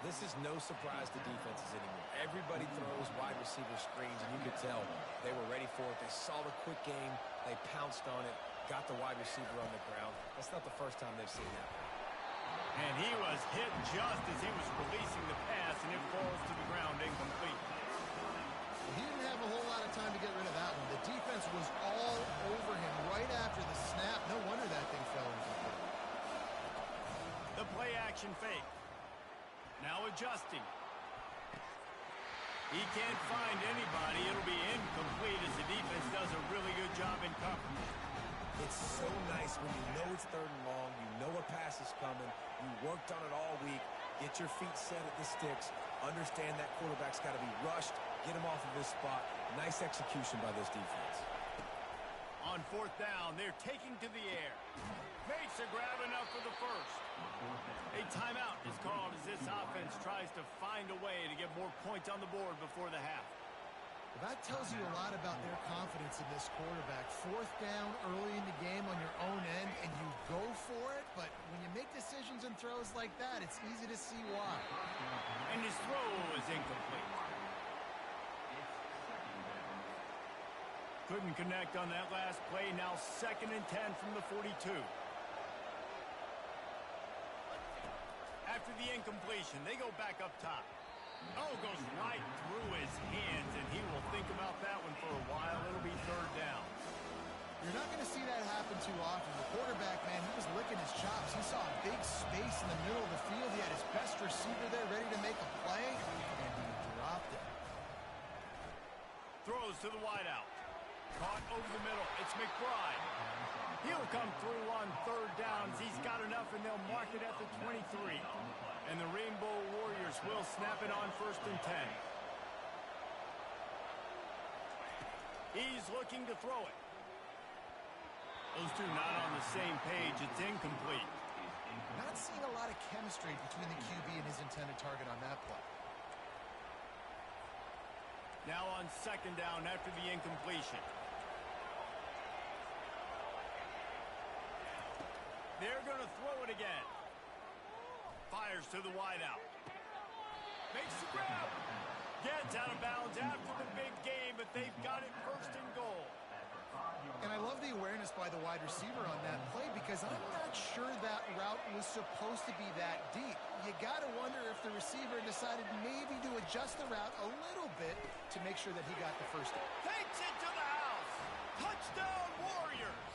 This is no surprise to defenses anymore. Everybody throws wide receiver screens, and you could tell they were ready for it. They saw the quick game. They pounced on it, got the wide receiver on the ground. That's not the first time they've seen that. And he was hit just as he was releasing the pass, and it falls to the ground incomplete. He didn't have a whole lot of time to get rid of that one. The defense was all over him right after the snap. No wonder that thing fell incomplete. The play action fake. Now adjusting. He can't find anybody. It'll be incomplete as the defense does a really good job in coverage. It's so nice when you know it's 3rd and long, you know a pass is coming, you worked on it all week, get your feet set at the sticks, understand that quarterback's got to be rushed, get him off of his spot. Nice execution by this defense. On 4th down, they're taking to the air. Makes a grab enough for the first. A timeout is called as this offense tries to find a way to get more points on the board before the half. Well, that tells you a lot about their confidence in this quarterback. 4th down early in the game on your own end, and you go for it, but when you make decisions and throws like that, it's easy to see why. And his throw is incomplete. Couldn't connect on that last play. Now 2nd and 10 from the 42. After the incompletion, they go back up top. Oh, goes right through his hands, and he will think about that one for a while. It'll be 3rd down. You're not going to see that happen too often. The quarterback, man, he was licking his chops. He saw a big space in the middle of the field. He had his best receiver there ready to make a play, and he dropped it. Throws to the wideout. Caught over the middle. It's McBride. He'll come through on 3rd down. He's got enough, and they'll mark it at the 23. And the Rainbow Warriors will snap it on 1st and 10. He's looking to throw it. Those two not on the same page. It's incomplete. Not seeing a lot of chemistry between the QB and his intended target on that play. Now on 2nd down after the incompletion. They're going to throw it again. Fires to the wideout. Makes the grab. Gets out of bounds after the big game, but they've got it 1st and goal. And I love the awareness by the wide receiver on that play because I'm not sure that route was supposed to be that deep. You got to wonder if the receiver decided maybe to adjust the route a little bit to make sure that he got the first down. Takes it to the house. Touchdown, Warriors.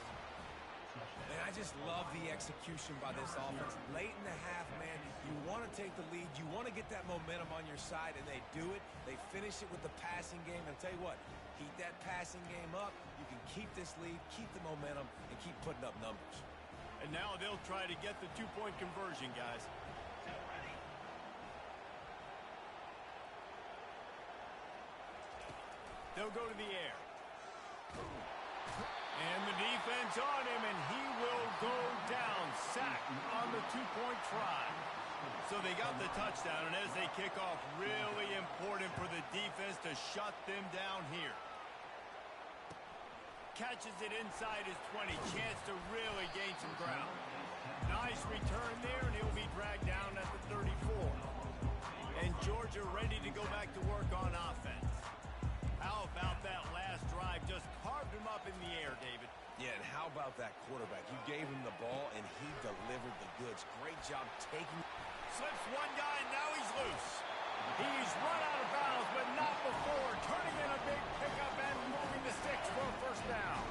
And I just love the execution by this offense. Late in the half, man, you want to take the lead. You want to get that momentum on your side, and they do it. They finish it with the passing game. And I'll tell you what, keep that passing game up. You can keep this lead, keep the momentum, and keep putting up numbers. And now they'll try to get the 2-point conversion, guys. They'll go to the air. And the defense on him, and he will go down. Sacked on the 2-point try. So they got the touchdown, and as they kick off, really important for the defense to shut them down here. Catches it inside his 20. Chance to really gain some ground. Nice return there, and he'll be dragged down at the 34. And Georgia ready to go back to work on offense. How about that last drive? Just carved him up in the air, David. Yeah, and how about that quarterback? You gave him the ball, and he delivered the goods. Great job taking. Slips one guy, and now he's loose. He's run out of bounds, but not before. Turning in a big pickup and moving the sticks for a 1st down.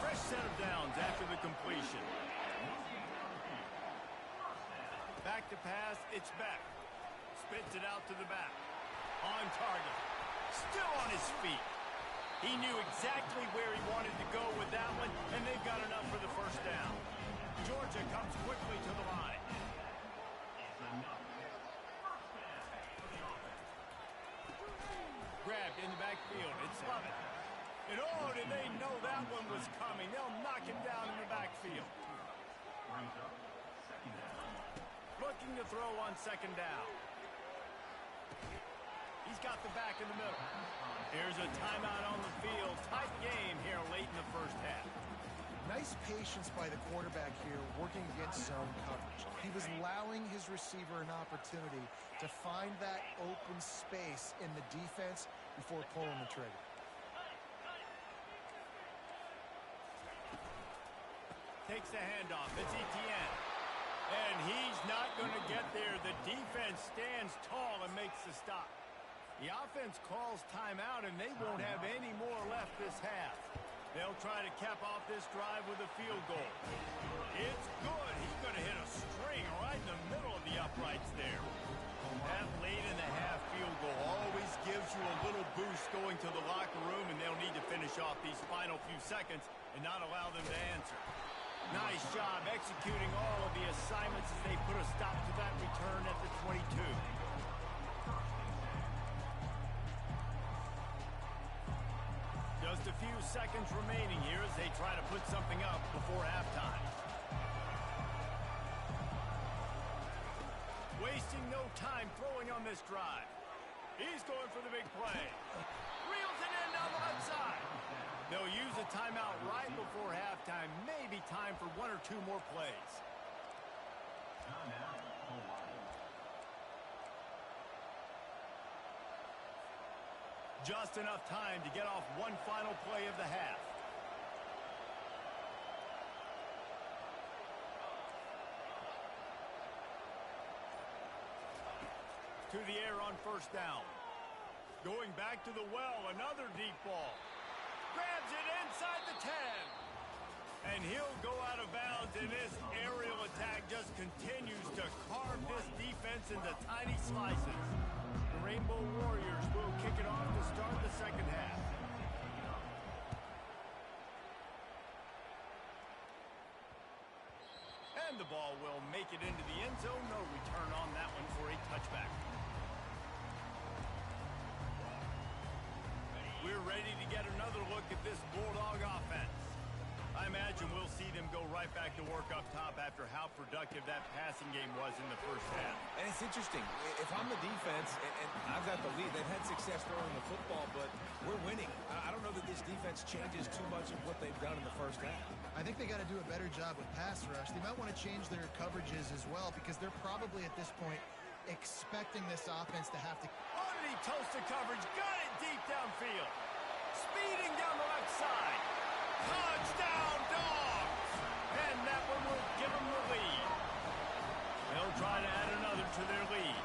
Fresh set of downs after the completion. Back to pass, it's Beck. spits it out to the back. On target. Still on his feet. He knew exactly where he wanted to go with that one, and they've got enough for the first down. Georgia comes quickly to the line. Grabbed in the backfield. It's Lovett. And oh, did they know that one was coming. They'll knock him down in the backfield. Looking to throw on second down. He's got the back in the middle. Here's a timeout on the field. Tight game here late in the first half. Nice patience by the quarterback here working against zone coverage. He was allowing his receiver an opportunity to find that open space in the defense before pulling the trigger. Takes the handoff. It's Etienne. And he's not going to get there. The defense stands tall and makes the stop. The offense calls timeout, and they won't have any more left this half. They'll try to cap off this drive with a field goal. It's good. He's going to hit a string right in the middle of the uprights there. That late in the half field goal always gives you a little boost going to the locker room, and they'll need to finish off these final few seconds and not allow them to answer. Nice job executing all of the assignments as they put a stop to that return at the 22. Just a few seconds remaining here as they try to put something up before halftime. Wasting no time throwing on this drive. He's going for the big play. Reels it in down the left side. They'll use a timeout right before halftime. Maybe time for one or two more plays. Just enough time to get off one final play of the half. To the air on first down. Going back to the well, another deep ball. Grabs it inside the 10. And he'll go out of bounds, and this aerial attack just continues to carve this defense into tiny slices. The Rainbow Warriors will kick it off to start the second half. And the ball will make it into the end zone. No return on that one for a touchback. We're ready to get another look at this Bulldog offense. I imagine we'll see them go right back to work up top after how productive that passing game was in the first half. And it's interesting. If I'm the defense and I've got the lead, they've had success throwing the football, but we're winning. I don't know that this defense changes too much of what they've done in the first half. I think they got to do a better job with pass rush. They might want to change their coverages as well because they're probably at this point expecting this offense to have to... Underneath toasted coverage, got it deep downfield. Speeding down the left side. Touchdown, Dogs! And that one will give them the lead. They'll try to add another to their lead.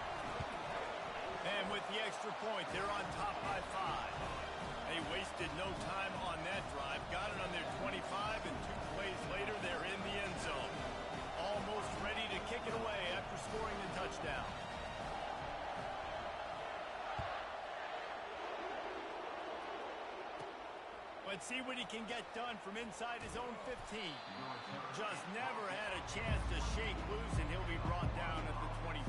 And with the extra point, they're on top by 5. They wasted no time on that drive. Got it on their 25, and 2 plays later, they're in the end zone. Almost ready to kick it away after scoring the touchdown. Let's see what he can get done from inside his own 15. Just never had a chance to shake loose, and he'll be brought down at the 24.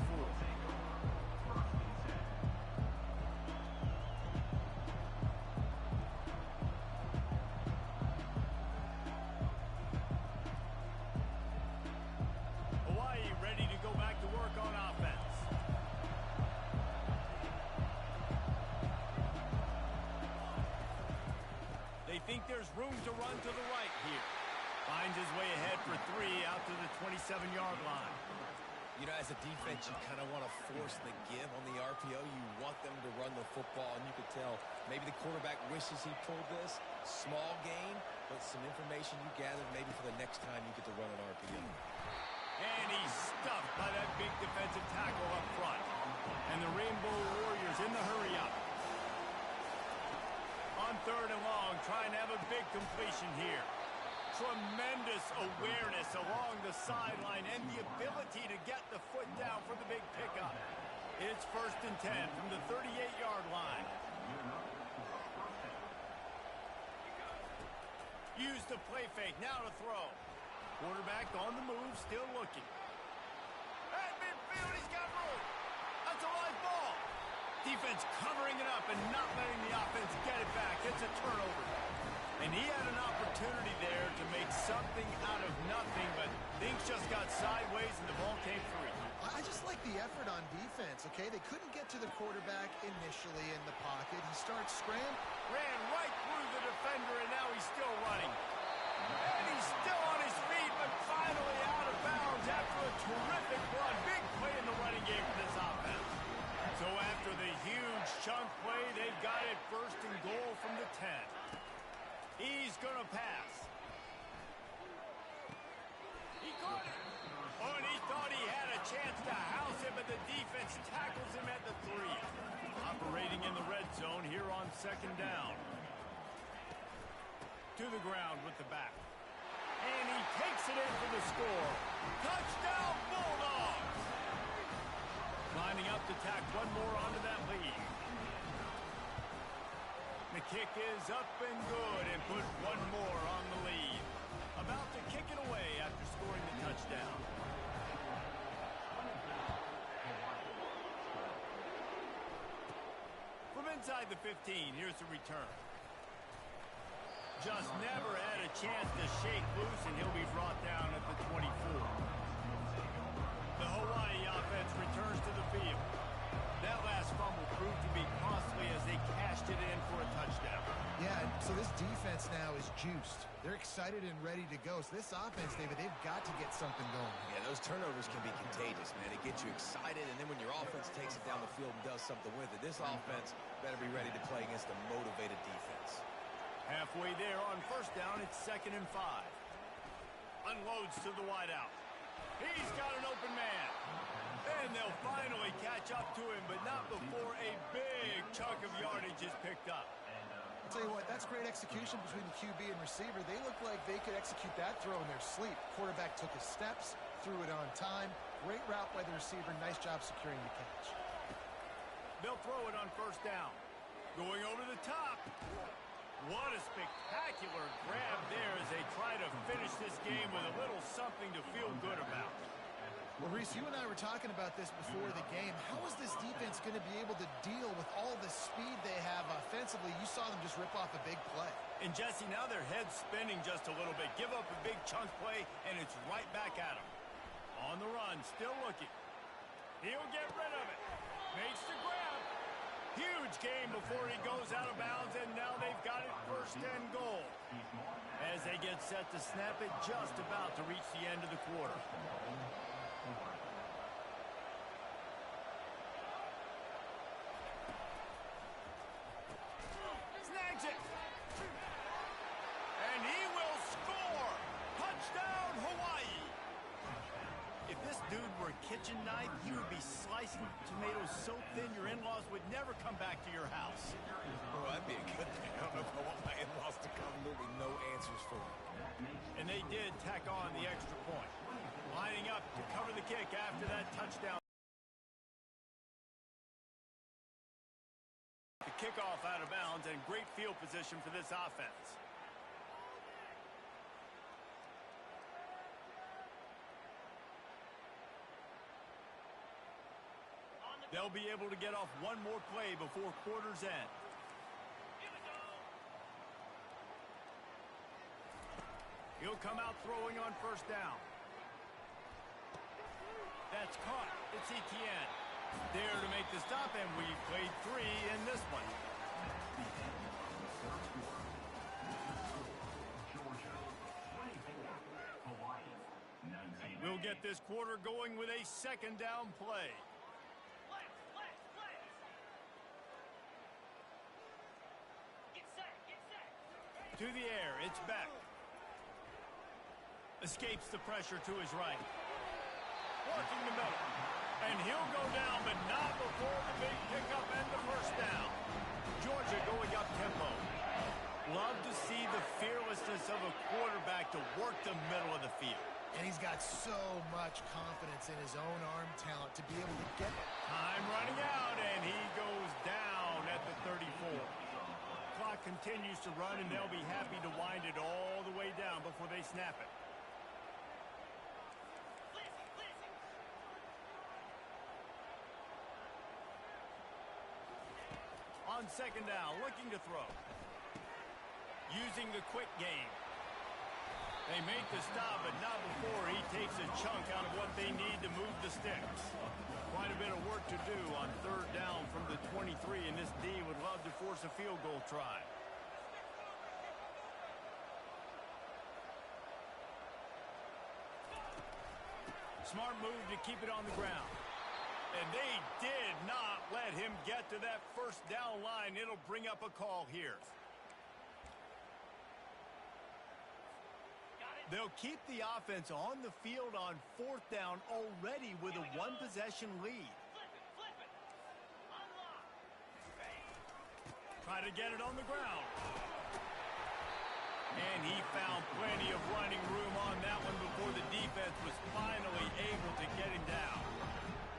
Hawaii ready to go back to work on offense. They think there's room to run to the right here. Finds his way ahead for 3 out to the 27-yard line. You know, as a defense, you kind of want to force the give on the RPO. You want them to run the football, and you could tell maybe the quarterback wishes he pulled this. Small gain, but some information you gathered maybe for the next time you get to run an RPO. And he's stuffed by that big defensive tackle up front. And the Rainbow Warriors in the hurry-up. On 3rd and long, trying to have a big completion here. Tremendous awareness along the sideline and the ability to get the foot down for the big pickup. It's 1st and 10 from the 38-yard line. Use the play fake. Now to throw. Quarterback on the move, still looking. At midfield, he's got room. That's a live ball. Defense covering it up and not letting the offense get it back. It's a turnover. And he had an opportunity there to make something out of nothing, but things just got sideways and the ball came free. I just like the effort on defense, okay? They couldn't get to the quarterback initially in the pocket. He starts scrambling. Ran right through the defender, and now he's still running. And he's still on his feet, but finally out of bounds after a terrific run. Big play in the running game for this offense. So after the huge chunk play, they've got it 1st and goal from the 10. He's going to pass. He caught it. Oh, and he thought he had a chance to house it, but the defense tackles him at the 3. Operating in the red zone here on 2nd down. To the ground with the back. And he takes it in for the score. Touchdown, Bulldogs! Lining up to tack one more onto that lead. The kick is up and good and put one more on the lead. About to kick it away after scoring the touchdown. From inside the 15, here's the return. Just never had a chance to shake loose, and he'll be brought down at the 24. The Hawaii offense returns to the field. That last fumble proved to be costly as they cashed it in for a touchdown. Yeah, so this defense now is juiced. They're excited and ready to go. So this offense, David, they've got to get something going. Yeah, those turnovers can be contagious, man. It gets you excited, and then when your offense takes it down the field and does something with it, this offense better be ready to play against a motivated defense. Halfway there on 1st down, it's 2nd and 5. Unloads to the wideout. He's got an open man. And they'll finally catch up to him, but not before a big chunk of yardage is picked up. I'll tell you what, that's great execution between the QB and receiver. They look like they could execute that throw in their sleep. Quarterback took his steps, threw it on time. Great route by the receiver. Nice job securing the catch. They'll throw it on 1st down. Going over the top. What a spectacular grab there as they try to finish this game with a little something to feel good about. Well, Reese, you and I were talking about this before the game. How is this defense going to be able to deal with all the speed they have offensively? You saw them just rip off a big play. And, Jesse, now their head's spinning just a little bit. Give up a big chunk play, and it's right back at them. On the run, still looking. He'll get rid of it. Makes the grab. Huge game before he goes out of bounds, and now they've got it 1st and goal. As they get set to snap it, just about to reach the end of the quarter. Snags it. And he will score. Touchdown, Hawaii. If this dude were a kitchen knife, he would be slicing tomatoes so thin your in-laws would never come back to your house. Oh, that'd be a good thing. I don't know if I want my in-laws to come. There'll be no answers for them. And they did tack on the extra point. Lining up to cover the kick after that touchdown. The kickoff out of bounds and great field position for this offense. They'll be able to get off one more play before quarter's end. He'll come out throwing on 1st down. That's caught. It's Ncaa. There to make the stop, and we've played 3 in this one. We'll get this quarter going with a 2nd down play. To the air, it's back. Escapes the pressure to his right. Working the middle. And he'll go down, but not before the big pickup and the 1st down. Georgia going up tempo. Love to see the fearlessness of a quarterback to work the middle of the field. And he's got so much confidence in his own arm talent to be able to get... Time running out, and he goes down at the 34. Clock continues to run, and they'll be happy to wind it all the way down before they snap it. On second down, looking to throw. Using the quick game. They make the stop, but not before he takes a chunk out of what they need to move the sticks. Quite a bit of work to do on third down from the 23, and this D would love to force a field goal try. Smart move to keep it on the ground. And they did not let him get to that first down line. It'll bring up a call here. They'll keep the offense on the field on fourth down already with a one-possession lead. Try to get it on the ground. And he found plenty of running room on that one before the defense was finally able to get him down.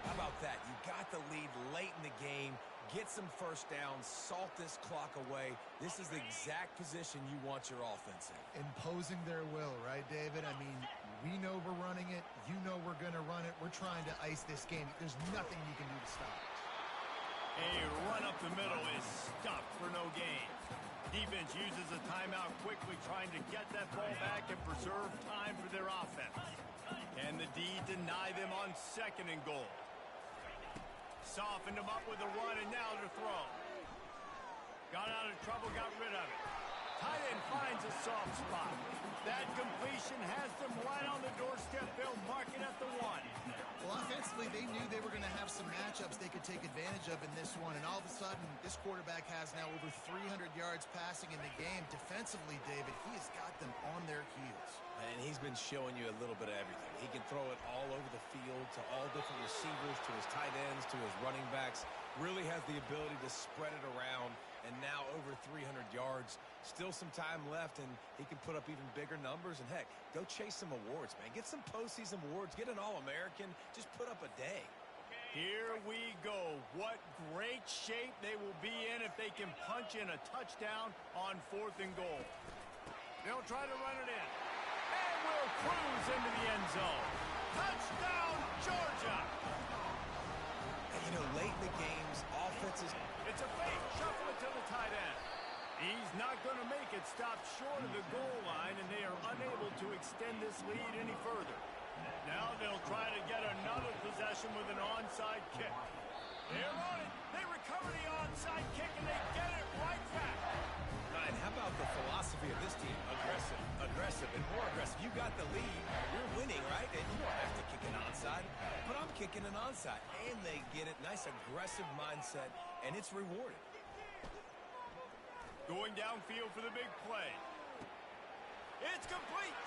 How about that? You got the lead late in the game. Get some first downs, salt this clock away. This is the exact position you want your offense in. Imposing their will, right, David? I mean, we know we're running it. You know we're going to run it. We're trying to ice this game. There's nothing you can do to stop it. A run up the middle is stopped for no gain. Defense uses a timeout quickly, trying to get that ball back and preserve time for their offense. Can the D deny them on second and goal? Softened him up with a run, and now to throw. Got out of trouble, got rid of it. Tight end finds a soft spot. That completion has them right on the doorstep. They'll mark it at the 1. Well, offensively, they knew they were going to have some matchups they could take advantage of in this one, and all of a sudden, this quarterback has now over 300 yards passing in the game. Defensively, David, he has got them on their heels. And he's been showing you a little bit of everything. He can throw it all over the field to all different receivers, to his tight ends, to his running backs. Really has the ability to spread it around, and now over 300 yards. Still some time left, and he can put up even bigger numbers. And, heck, go chase some awards, man. Get some postseason awards. Get an All-American. Just put up a day. Here we go. What great shape they will be in if they can punch in a touchdown on fourth and goal. They'll try to run it in. And will cruise into the end zone. Touchdown, Georgia! And, you know, late in the game's offenses. It's a fake. Shuffle it to the tight end. He's not going to make it. Stopped short of the goal line, and they are unable to extend this lead any further. Now they'll try to get another possession with an onside kick. They're on it. They recover the onside kick, and they get it right back. And how about the philosophy of this team? Aggressive, aggressive, and more aggressive. You got the lead. You're winning, right? And you don't have to kick an onside. But I'm kicking an onside. And they get it. Nice aggressive mindset, and it's rewarded. Going downfield for the big play. It's complete.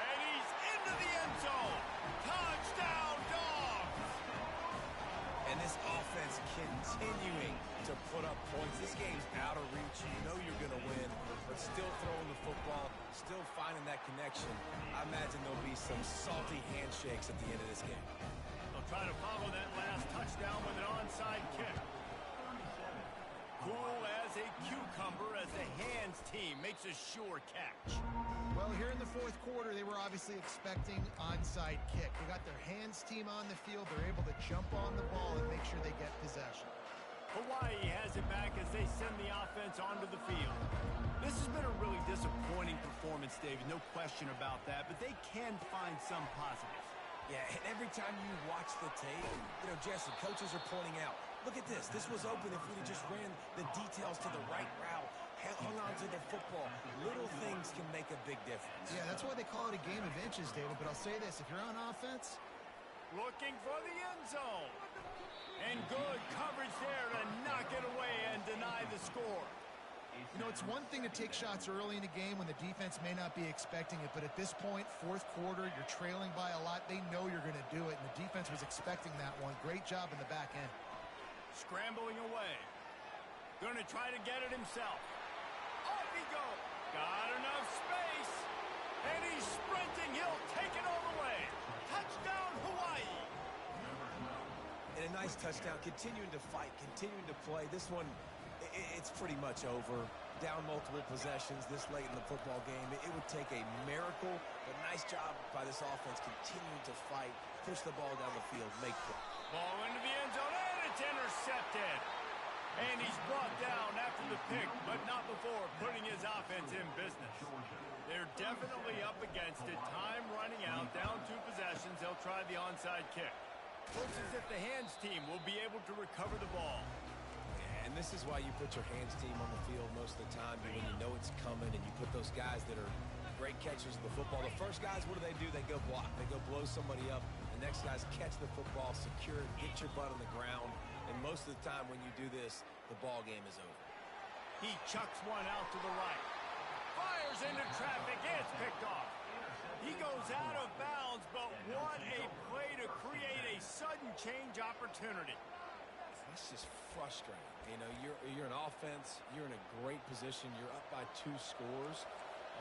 And he's into the end zone. Touchdown, Dogs! And this offense continuing to put up points. This game's out of reach. You know you're going to win, but still throwing the football, still finding that connection. I imagine there'll be some salty handshakes at the end of this game. They'll try to follow that last touchdown with an onside kick. Cool as a cucumber as the hands team makes a sure catch. Well, here in the fourth quarter, they were obviously expecting onside kick. They got their hands team on the field. They're able to jump on the ball and make sure they get possession. Hawaii has it back as they send the offense onto the field. This has been a really disappointing performance, David. No question about that, but they can find some positives. Yeah, and every time you watch the tape, you know, Jesse, coaches are pointing out, look at this. This was open if we'd have just ran the details to the right route, hung on to the football. Little things can make a big difference. Yeah, that's why they call it a game of inches, David. But I'll say this, if you're on offense... Looking for the end zone. And good coverage there to knock it away and deny the score. You know, it's one thing to take shots early in the game when the defense may not be expecting it, but at this point, fourth quarter, you're trailing by a lot. They know you're going to do it, and the defense was expecting that one. Great job in the back end. Scrambling away. Going to try to get it himself. Off he goes. Got enough space. And he's sprinting. He'll take it all the way. nice touchdown. Continuing to fight, continuing to play. This one, it's pretty much over. Down multiple possessions this late in the football game. It would take a miracle, but nice job by this offense continuing to fight, push the ball down the field, make play. Ball into the end zone, and it's intercepted. And he's brought down after the pick, but not before putting his offense in business. They're definitely up against it. Time running out, down 2 possessions. They'll try the onside kick. Looks as if the hands team will be able to recover the ball. And this is why you put your hands team on the field most of the time, when you know it's coming, and you put those guys that are great catchers of the football. The first guys, what do? They go block. They go blow somebody up. The next guys catch the football, secure it, get your butt on the ground. And most of the time when you do this, the ball game is over. He chucks one out to the right. Fires into traffic. It's picked off. He goes out of bounds, but what a play to create a sudden change opportunity. That's just frustrating. You know, you're an offense. You're in a great position. You're up by 2 scores.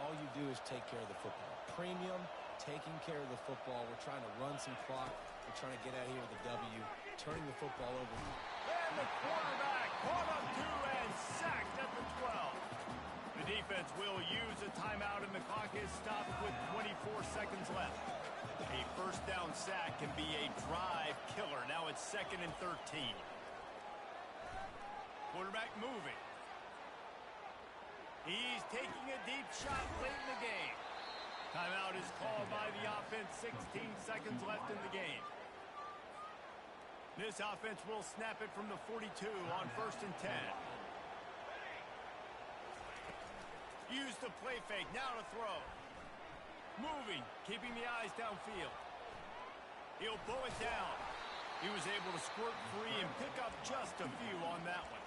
All you do is take care of the football. Premium, taking care of the football. We're trying to run some clock. We're trying to get out of here with a W. Turning the football over. And the quarterback caught up 2 and sacked at the 12. The defense will use a timeout, and the clock is stopped with 24 seconds left. A first down sack can be a drive killer. Now it's 2nd and 13. Quarterback moving. He's taking a deep shot late in the game. Timeout is called by the offense. 16 seconds left in the game. This offense will snap it from the 42 on 1st and 10. Use the play fake. Now to throw. Moving, keeping the eyes downfield. He'll pull it down. He was able to squirt free and pick up just a few on that one.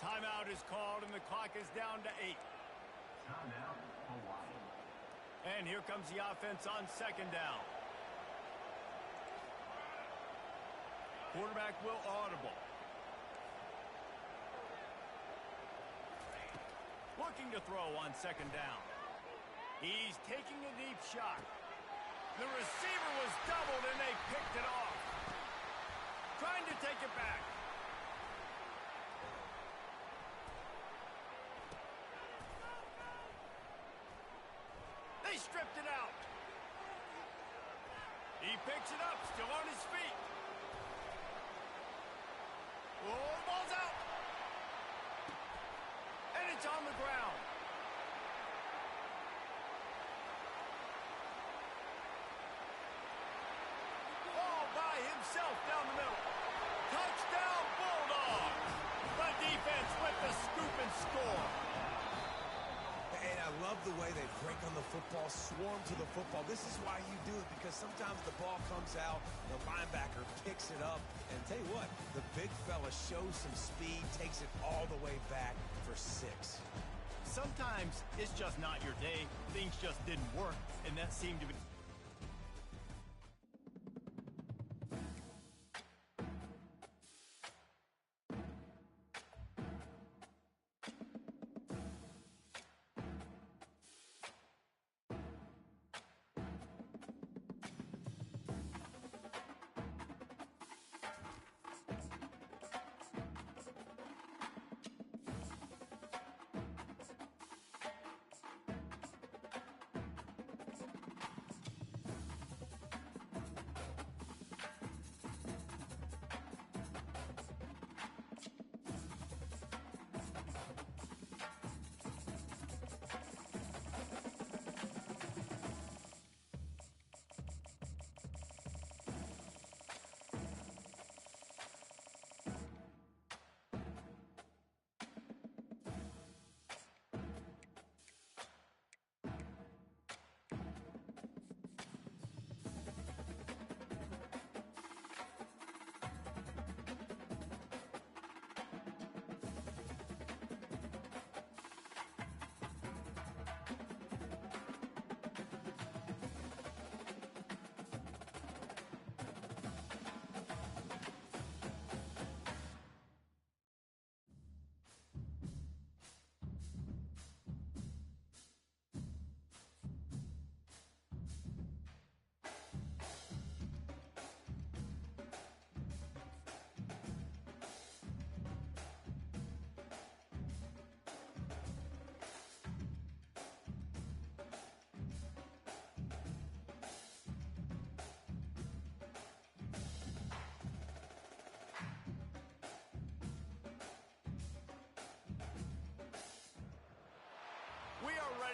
Timeout is called, and the clock is down to 8. Timeout, Hawaii. And here comes the offense on 2nd down. Quarterback will audible. Looking to throw on 2nd down. He's taking a deep shot. The receiver was doubled, and they picked it off. Trying to take it back. They stripped it out. He picks it up, still on his feet. Oh, the ball's out. And it's on the ground. Ball by himself down the middle. Touchdown, Bulldogs. The defense with the scoop and score. And I love the way they break on the football, swarm to the football. This is why you do it, because sometimes the ball comes out, the linebacker picks it up, and tell you what, the big fella shows some speed, takes it all the way back for 6. Sometimes it's just not your day. Things just didn't work, and that seemed to be...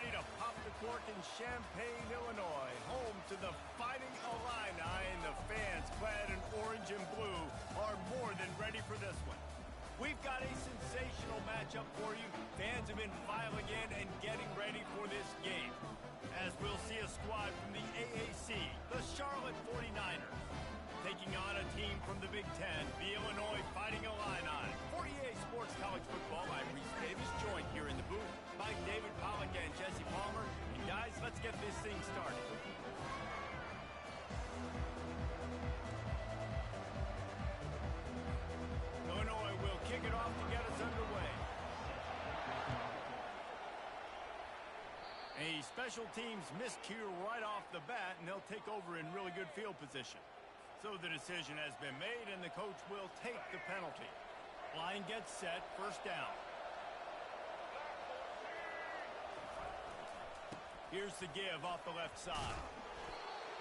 ready to pop the cork in Champaign, Illinois, home to the Fighting Illini, and the fans clad in orange and blue are more than ready for this one. We've got a sensational matchup for you. Fans have been filing in and getting ready for this game, as we'll see a squad from the AAC, the Charlotte 49ers, taking on a team from the Big Ten, the Illinois Fighting Illini. 48 Sports College Football, I'm Reese Davis, joined here in the booth by David Pollack and Jesse Palmer. And guys, let's get this thing started. Illinois will kick it off to get us underway. A special teams miscue right off the bat, and they'll take over in really good field position. So the decision has been made, and the coach will take the penalty. Line gets set, first down. Here's the give off the left side.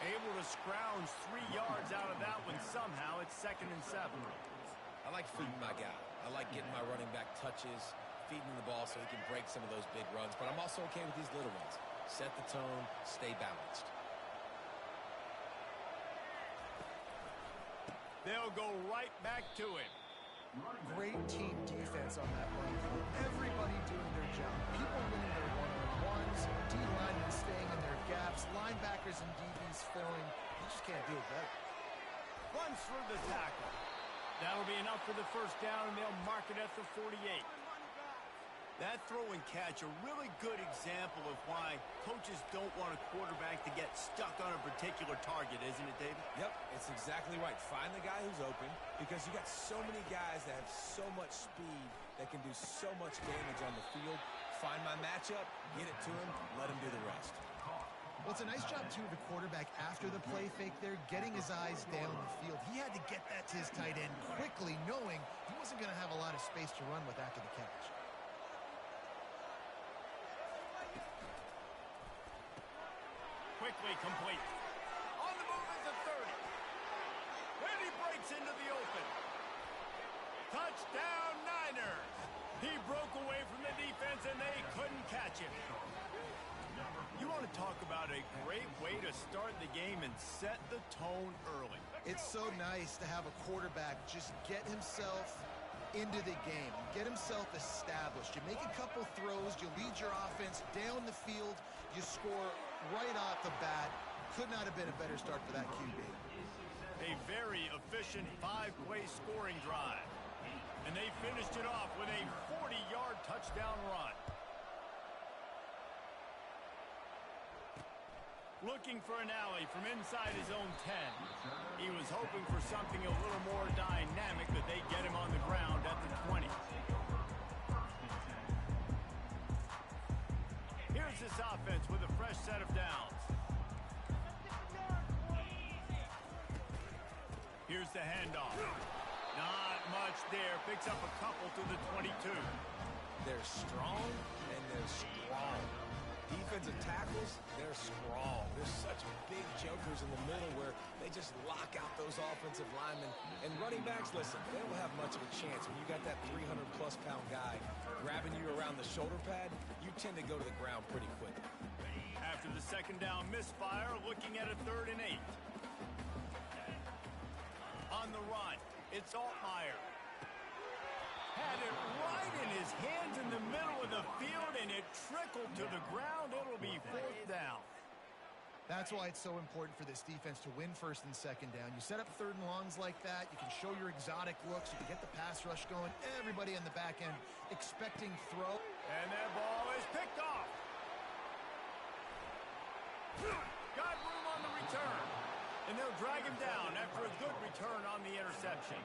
Able to scrounge 3 yards out of that one somehow. It's 2nd and 7. I like feeding my guy. I like getting my running back touches, feeding the ball so he can break some of those big runs. But I'm also okay with these little ones. Set the tone, stay balanced. They'll go right back to him. Great team defense on that run. Everybody doing their job. People winning their one-on-ones, D-linemen staying in their gaps, linebackers and DBs filling. You just can't do it better. Runs through the tackle. That'll be enough for the first down, and they'll mark it at the 48. That throw and catch, a really good example of why coaches don't want a quarterback to get stuck on a particular target, isn't it, David? Yep, it's exactly right. Find the guy who's open, because you got so many guys that have so much speed that can do so much damage on the field. Find my matchup, get it to him, let him do the rest. Well, it's a nice job, too, of the quarterback after the play fake there, getting his eyes down the field. He had to get that to his tight end quickly, knowing he wasn't going to have a lot of space to run with after the catch. Quickly complete. On the move is a 30. And he breaks into the open. Touchdown, Niners. He broke away from the defense, and they couldn't catch him. You want to talk about a great way to start the game and set the tone early. It's so nice to have a quarterback just get himself into the game, get himself established. You make a couple throws, you lead your offense down the field, you score right off the bat. Could not have been a better start for that QB. A very efficient 5-play scoring drive. And they finished it off with a 40-yard touchdown run. Looking for an alley from inside his own 10. He was hoping for something a little more dynamic, but they get him on the ground at the 20. Here's this offense with a fresh set of downs. Here's the handoff. Not much there. Picks up a couple to the 22. They're strong, and they're strong. Defensive tackles, they're strong. There's such big jokers in the middle where they just lock out those offensive linemen. And running backs, listen, they don't have much of a chance. When you got that 300-plus pound guy grabbing you around the shoulder pad, you tend to go to the ground pretty quickly. After the second down misfire, looking at a 3rd and 8. On the run, it's Altmaier. Had it right in his hands in the middle of the field, and it trickled to the ground. It'll be 4th down. That's why it's so important for this defense to win 1st and 2nd down. You set up 3rd and longs like that. You can show your exotic looks. You can get the pass rush going. Everybody on the back end expecting throw. And that ball is picked off. Got room on the return. And they'll drag him down after a good return on the interception.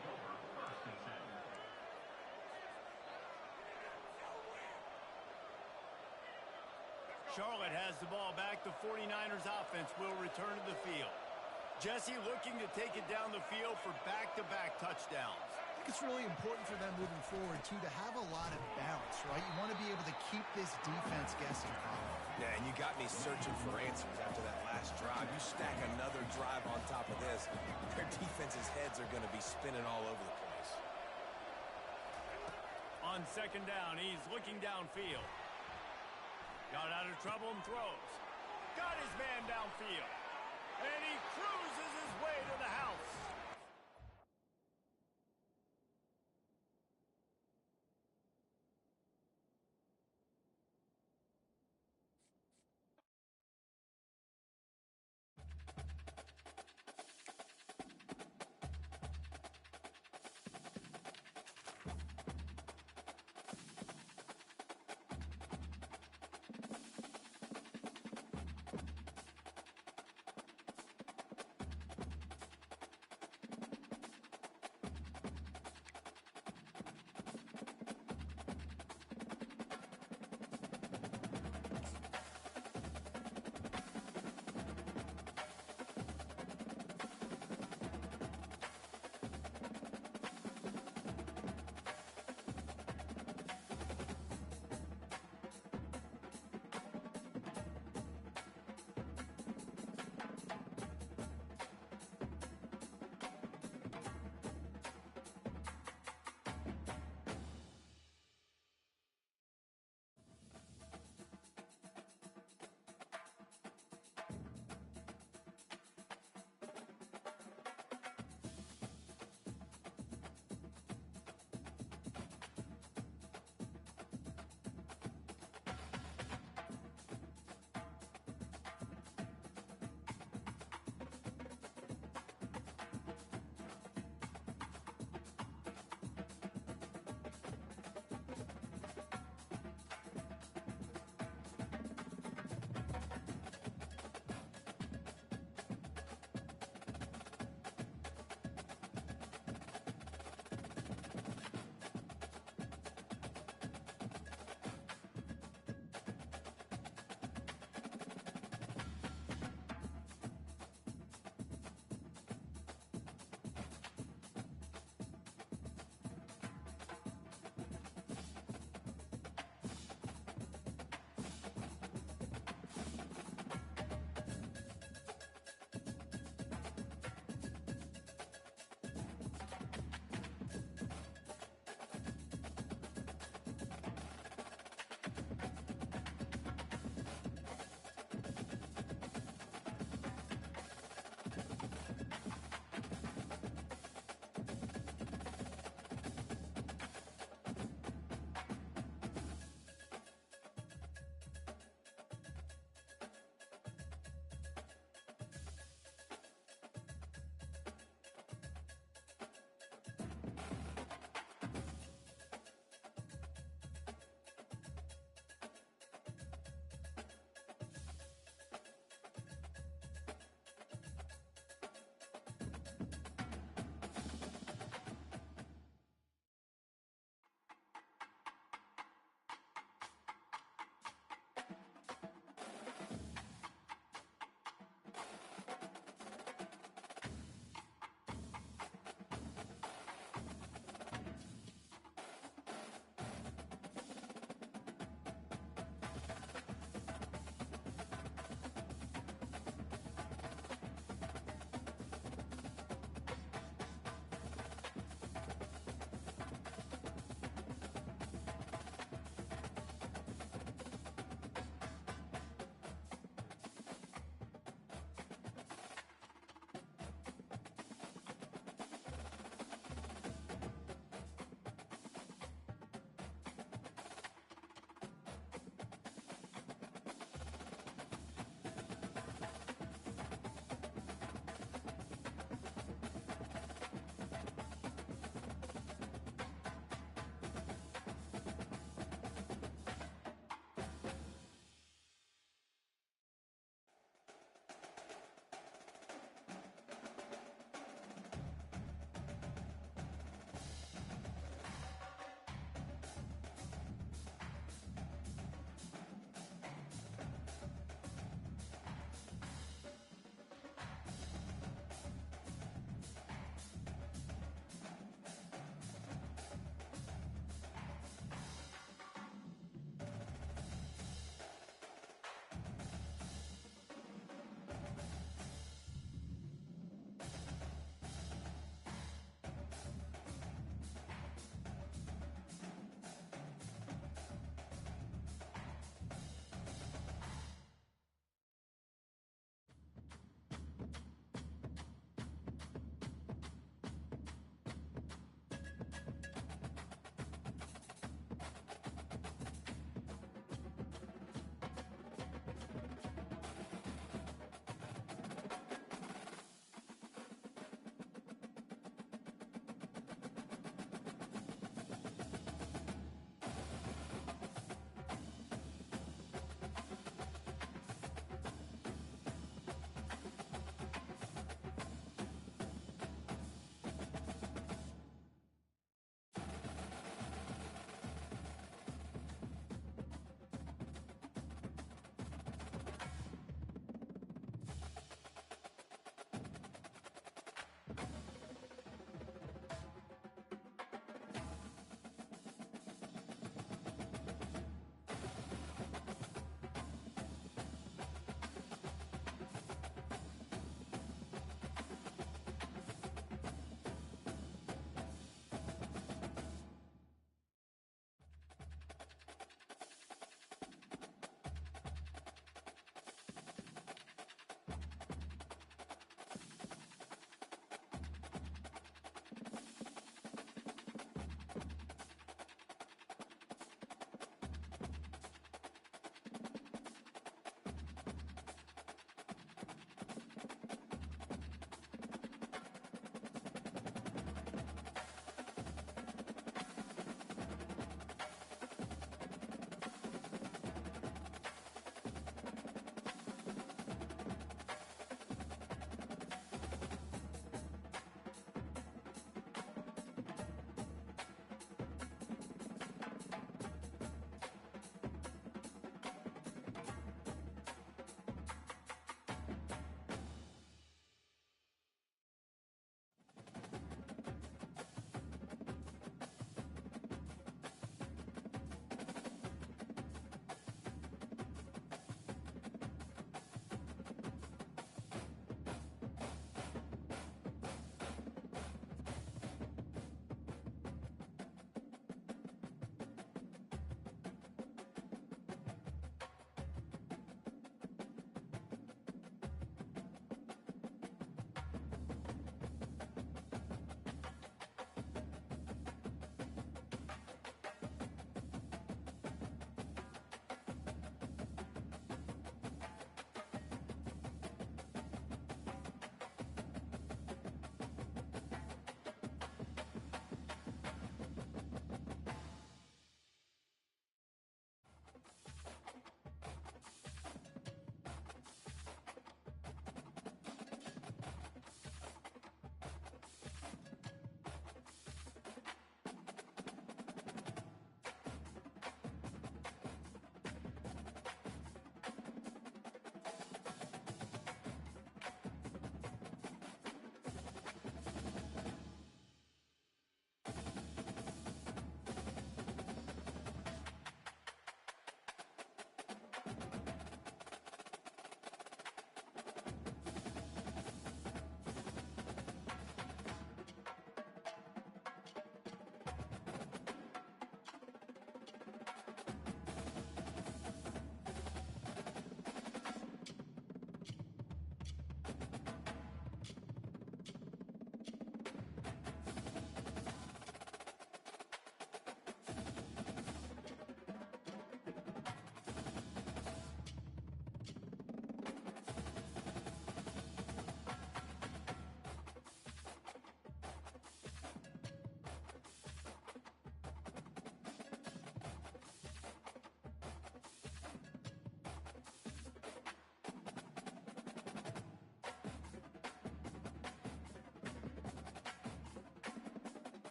Charlotte has the ball back. The 49ers offense will return to the field. Jesse looking to take it down the field for back-to-back touchdowns. I think it's really important for them moving forward, too, to have a lot of balance, right? You want to be able to keep this defense guessing. Yeah, and you got me searching for answers after that last drive. You stack another drive on top of this, their defense's heads are going to be spinning all over the place. On 2nd down, he's looking downfield. Got out of trouble and throws. Got his man downfield. And he cruises his way to the house.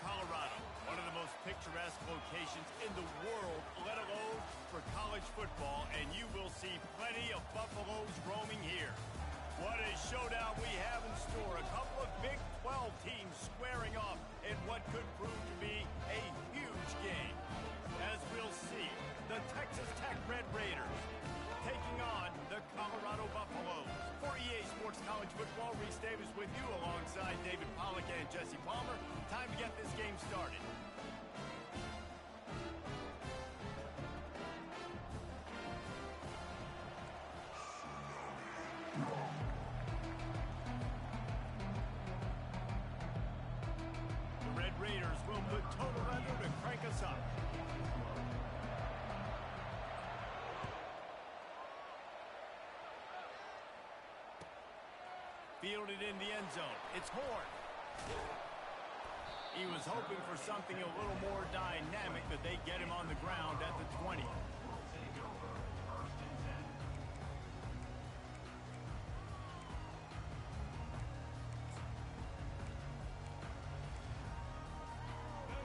Colorado, one of the most picturesque locations in the world, let alone for college football, and you will see plenty of Buffaloes roaming here. What a showdown we have in store. A couple of Big 12 teams squaring off in what could prove to be a huge game. As we'll see, the Texas Tech Red Raiders taking on the Colorado Buffaloes. For EA Sports College Football, Reese Davis with you alongside David Pollack and Jesse Palmer. Time to get this game started. The Red Raiders will put total leather to crank us up. Fielded in the end zone. It's Horn. He was hoping for something a little more dynamic, but they get him on the ground at the 20.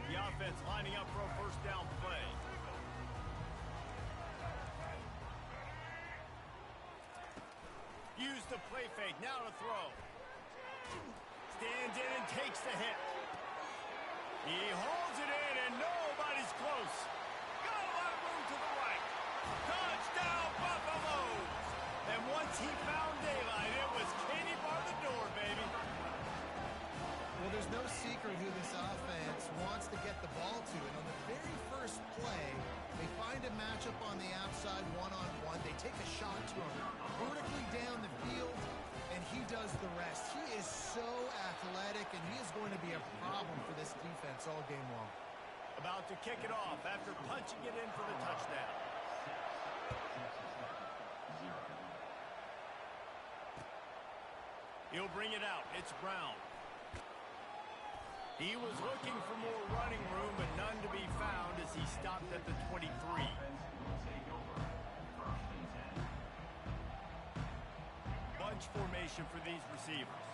The offense lining up for a first down play. Use the play fake, now to throw. Stands in and takes the hit. He holds it in and nobody's close. Got a lot of room to the right. Touchdown Buffaloes! And once he found daylight, it was Katie bar the door, baby. Well, there's no secret who this offense wants to get the ball to. And on the very first play, they find a matchup on the outside one-on-one. They take a shot to him vertically down the field, and he does the rest. He is so athletic, and he is going to be a problem for this defense all game long. About to kick it off after punching it in for the touchdown. He'll bring it out. It's Brown. He was looking for more running room, but none to be found as he stopped at the 23. Bunch formation for these receivers.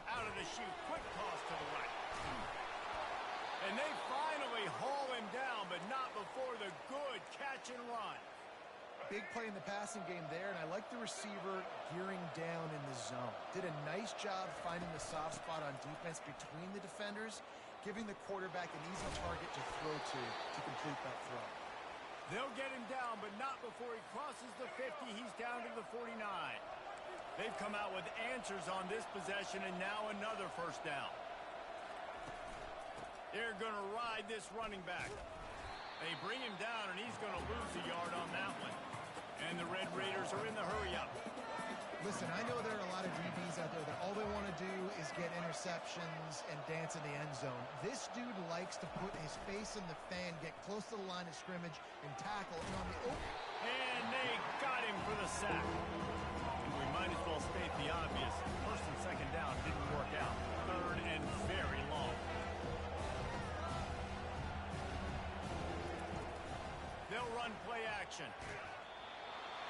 Out of the chute, quick toss to the right. And they finally haul him down, but not before the good catch and run. Big play in the passing game there, and I like the receiver gearing down in the zone. Did a nice job finding the soft spot on defense between the defenders, giving the quarterback an easy target to throw to complete that throw. They'll get him down, but not before he crosses the 50. He's down to the 49. They've come out with answers on this possession, and now another first down. They're going to ride this running back. They bring him down, and he's going to lose a yard on that one. And the Red Raiders are in the hurry-up. Listen, I know there are a lot of DBs out there that all they want to do is get interceptions and dance in the end zone. This dude likes to put his face in the fan, get close to the line of scrimmage, and tackle. And on the And they got him for the sack. And we might as well state the obvious. First and second down didn't work out. Third and very long. They'll run play action.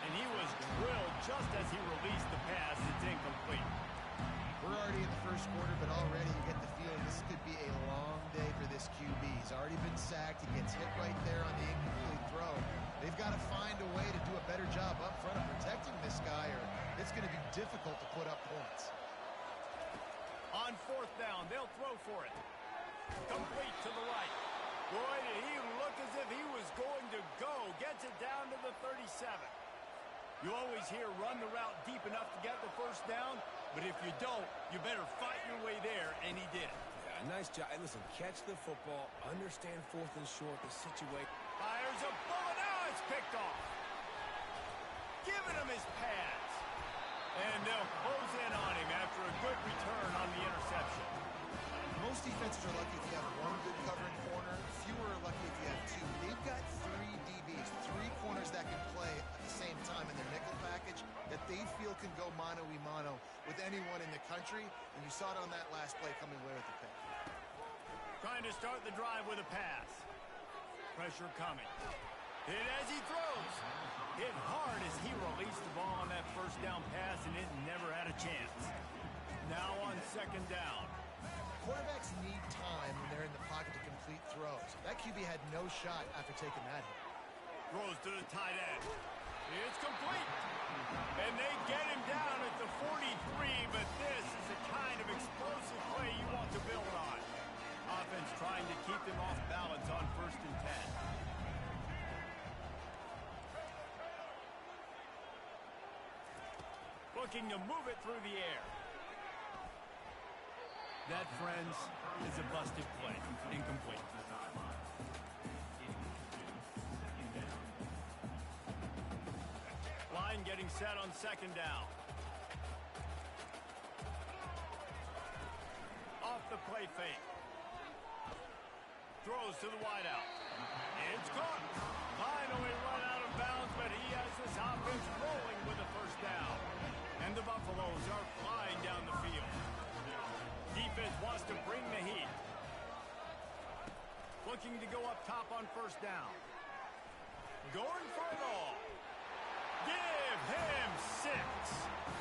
And he was drilled just as he released the pass. It's incomplete. We're already in the first quarter, but already you get the feeling this could be a long day for this QB. He's already been sacked. He gets hit right there on the incomplete throw. They've got to find a way to do a better job up front of protecting this guy, or it's going to be difficult to put up points. On fourth down, they'll throw for it. Complete to the right. Boy, did he look as if he was going to go. Gets it down to the 37. You always hear run the route deep enough to get the first down, but if you don't, you better fight your way there, and he did it. Yeah, nice job. And listen, catch the football, understand fourth and short, the situation. Fires a bullet. Now it's picked off. Giving him his pads. And they'll close in on him after a good return on the interception. Most defenses are lucky if you have one good covering corner. Fewer are lucky if you have two. They've got three DBs, three corners that can play at the same time in their nickel package that they feel can go mano-a-mano with anyone in the country. And you saw it on that last play coming away with the pick. Trying to start the drive with a pass. Pressure coming. Hit as he throws. Hit hard as he released the ball on that first down pass, and it never had a chance. Now on second down. Quarterbacks need time when they're in the pocket to complete throws. That QB had no shot after taking that hit. Throws to the tight end. It's complete. And they get him down at the 43, but this is the kind of explosive play you want to build on. Offense trying to keep them off balance on 1st and 10. Looking to move it through the air. That, friends, is a busted play. Incomplete. Line getting set on second down. Off the play fake. Throws to the wideout. It's caught. Finally run out of bounds, but he has this offense rolling with a first down. And the Buffaloes are flying down the field. Defense wants to bring the heat. Looking to go up top on first down. Going for it all. Give him 6.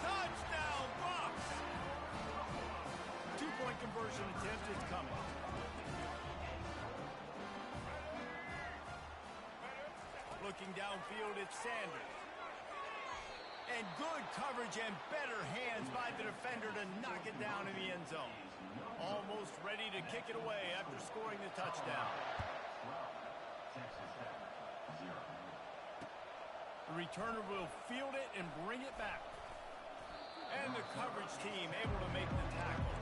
Touchdown, Bucks! 2-point conversion attempt is coming. Looking downfield, it's Sanders. And good coverage and better hands by the defender to knock it down in the end zone. Almost ready to kick it away after scoring the touchdown. The returner will field it and bring it back. And the coverage team able to make the tackle.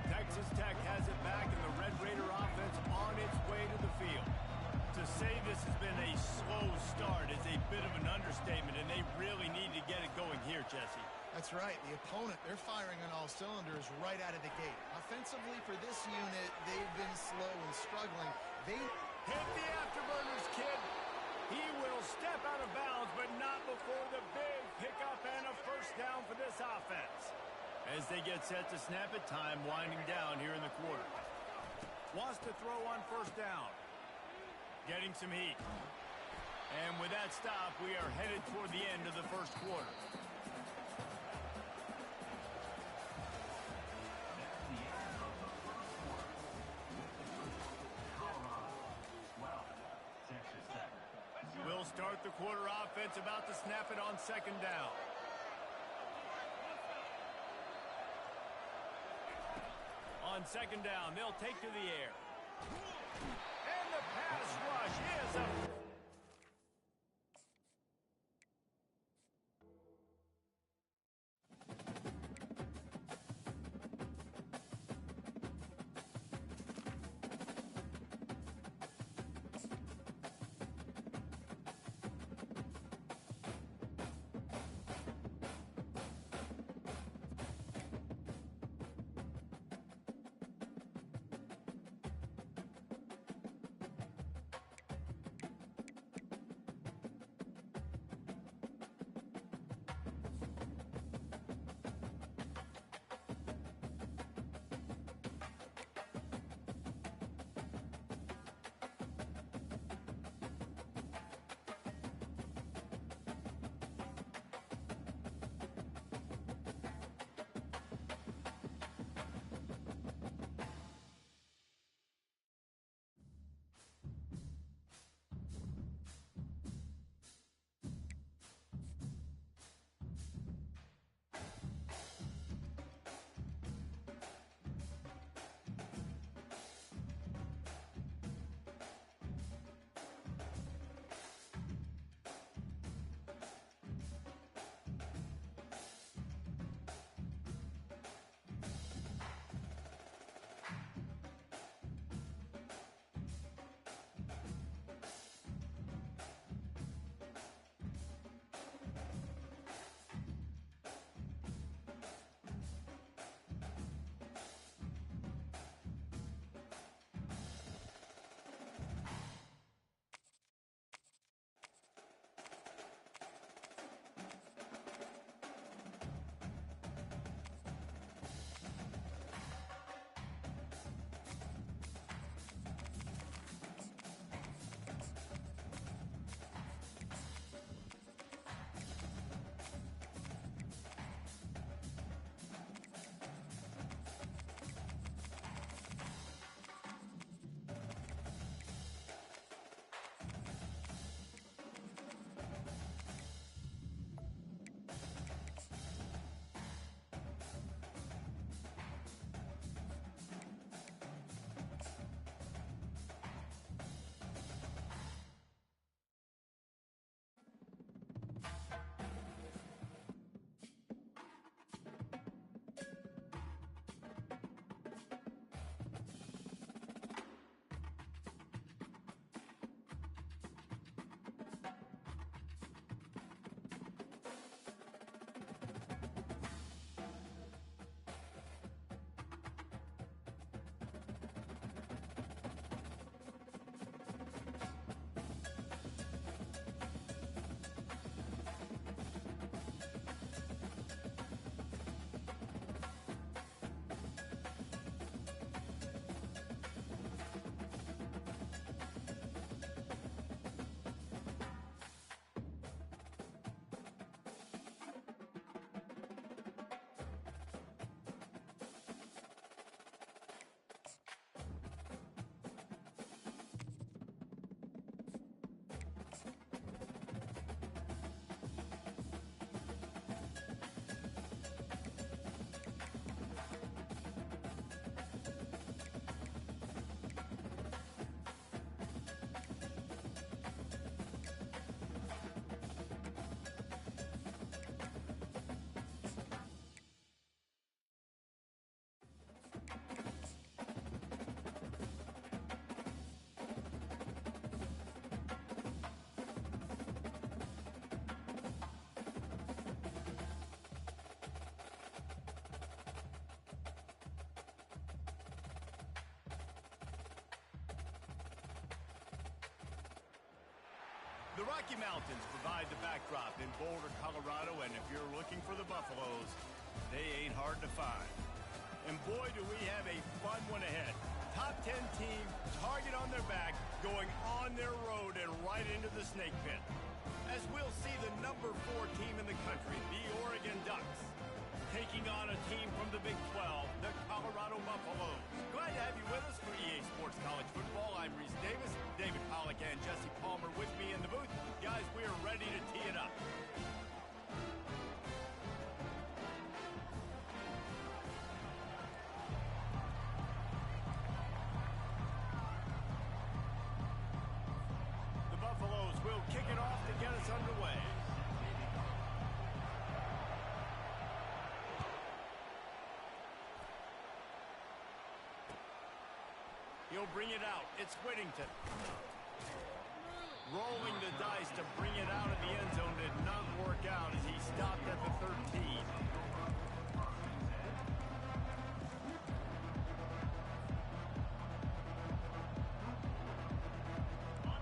Texas Tech has it back, and the Red Raider offense on its way to the field. To say this has been a slow start is a bit of an understatement, and they really need to get it going here, Jesse. That's right. The opponent, they're firing on all cylinders right out of the gate. Offensively, for this unit, they've been slow and struggling. They hit the afterburners, kid. He will step out of bounds, but not before the big pickup and a first down for this offense. As they get set to snap it, time winding down here in the quarter. Wants to throw on first down. Getting some heat. And with that stop, we are headed toward the end of the first quarter. We'll start the quarter offense, about to snap it on second down. On second down, they'll take to the air. And the pass rush is a... Rocky Mountains provide the backdrop in Boulder, Colorado, and if you're looking for the Buffaloes, they ain't hard to find. And boy, do we have a fun one ahead. Top 10 team, target on their back, going on their road and right into the snake pit. As we'll see the number 4 team in the country, the Oregon Ducks, taking on a team from the Big 12, the Colorado Buffaloes. Glad to have you with us for EA Sports College Football. I'm Reese Davis, David Pollack and Jesse Palmer with me in the booth. Guys, we are ready to tee it up. The Buffaloes will kick it off to get us underway. He'll bring it out. It's Whittington. Rolling the dice to bring it out of the end zone did not work out as he stopped at the 13.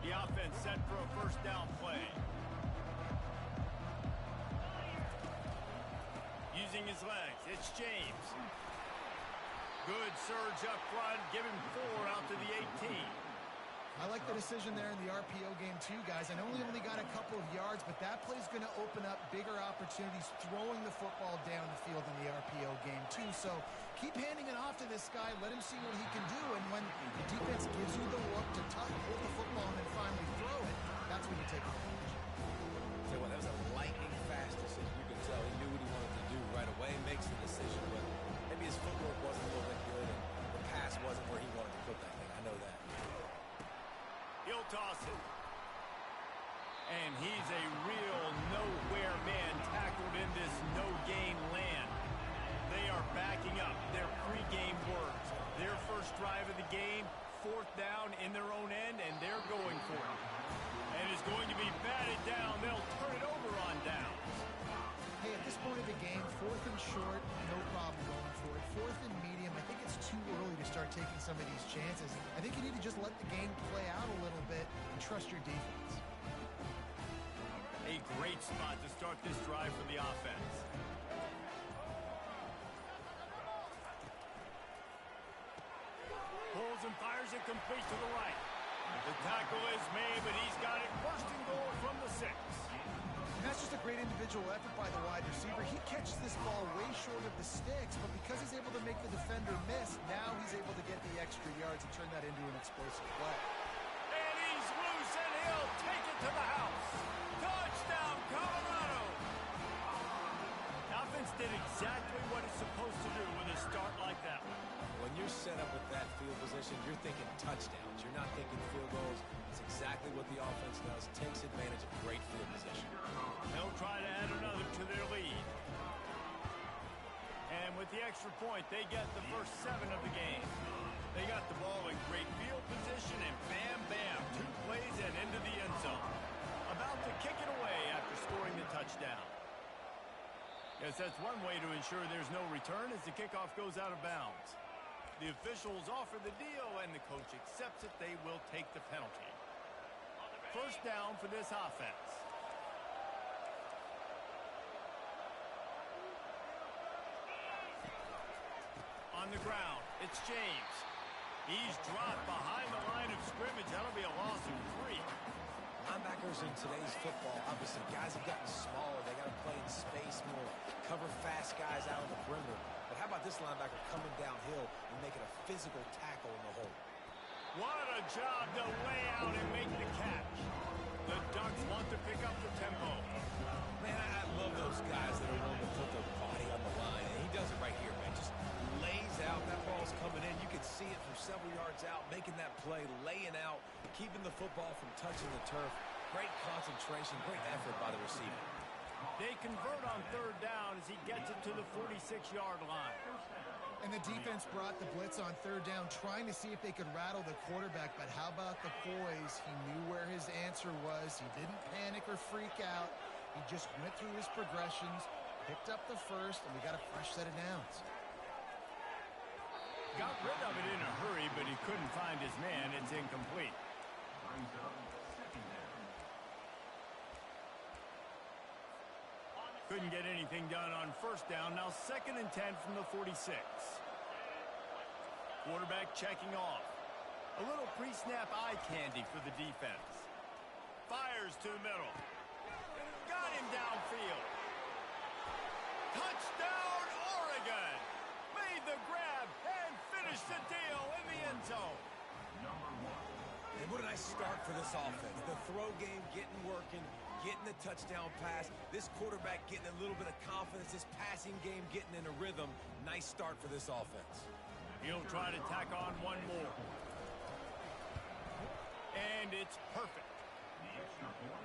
The offense set for a first down play. Using his legs, it's James. Good surge up front, give him 4 out to the 18. I like the decision there in the RPO game too, guys. I know he only got a couple of yards, but that play's going to open up bigger opportunities throwing the football down the field in the RPO game too. So keep handing it off to this guy. Let him see what he can do. And when the defense gives you the look to hold the football and then finally throw it, that's when you take advantage. Tell you what, that was a lightning fast decision. You could tell he knew what he wanted to do right away, makes the decision, but maybe his footwork wasn't a little bit good and the pass wasn't where he wanted to put that thing. I know that. He'll toss it. And he's a real nowhere man tackled in this no-gain land. They are backing up their pre-game words. Their first drive of the game, 4th down in their own end, and they're going for it. And it's going to be batted down. They'll turn it over on downs. Hey, at this point of the game, 4th and short, no problem going for it. 4th and medium, I think it's too early to start taking some of these chances. I think you need to just let the game play out a little bit and trust your defense. A great spot to start this drive for the offense. Pulls and fires it complete to the right. The tackle is made, but he's got it first and goal from the 6. And that's just a great individual effort by the wide receiver. He catches this ball way short of the sticks, but because he's able to make the defender miss, now he's able to get the extra yards and turn that into an explosive play. And he's loose, and he'll take it to the house. Touchdown, Colorado! The offense did exactly what it's supposed to do with a start like that one. When you're set up with that field position, you're thinking touchdowns. You're not thinking field goals. It's exactly what the offense does. Takes advantage of great field position. They'll try to add another to their lead. And with the extra point, they get the first 7 of the game. They got the ball in great field position, and bam, bam, 2 plays and into the end zone. About to kick it away after scoring the touchdown. Yes, that's one way to ensure there's no return as the kickoff goes out of bounds. The officials offer the deal, and the coach accepts it. They will take the penalty. First down for this offense. On the ground, it's James. He's dropped behind the line of scrimmage. That'll be a loss of 3. Linebackers in today's football, obviously, guys have gotten smaller. They got to play in space more, cover fast guys out on the perimeter. But how about this linebacker coming downhill and making a physical tackle in the hole? What a job to lay out and make the catch. The Ducks want to pick up the tempo. Man, I love those guys that are willing to put their body on the line. And he does it right here, man. Just lays out. That ball's coming in. You can see it from several yards out, making that play, laying out, keeping the football from touching the turf. Great concentration, great effort by the receiver. They convert on 3rd down as he gets it to the 46-yard line. And the defense brought the blitz on 3rd down, trying to see if they could rattle the quarterback. But how about the poise? He knew where his answer was. He didn't panic or freak out. He just went through his progressions, picked up the first, and we got a fresh set of downs. Got rid of it in a hurry, but he couldn't find his man. It's incomplete. Couldn't get anything done on first down. Now 2nd and 10 from the 46. Quarterback checking off. A little pre-snap eye candy for the defense. Fires to the middle. Got him downfield. Touchdown, Oregon! Made the grab and finished the deal in the end zone. And what a nice start for this offense. The throw game getting working, getting the touchdown pass. This quarterback getting a little bit of confidence. This passing game getting in a rhythm. Nice start for this offense. He'll try to tack on one more. And it's perfect.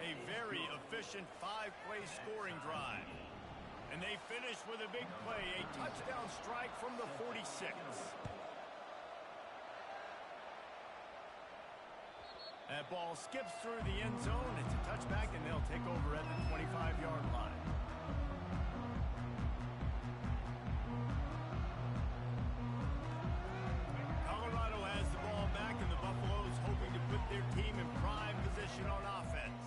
A very efficient 5-play scoring drive. And they finish with a big play, a touchdown strike from the 46. That ball skips through the end zone. It's a touchback, and they'll take over at the 25-yard line. Colorado has the ball back, and the Buffaloes hoping to put their team in prime position on offense.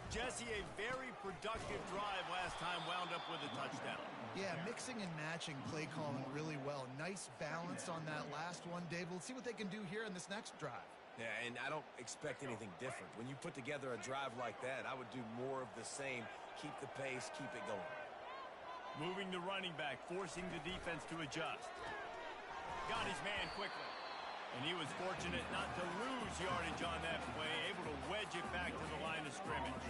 Jesse, a very productive drive last time wound up with a touchdown. Yeah, mixing and matching play calling really well. Nice balance on that last one, Dave. Let's see what they can do here in this next drive. Yeah, and I don't expect anything different. When you put together a drive like that, I would do more of the same. Keep the pace, keep it going. Moving the running back, forcing the defense to adjust. Got his man quickly. And he was fortunate not to lose yardage on that play, able to wedge it back to the line of scrimmage.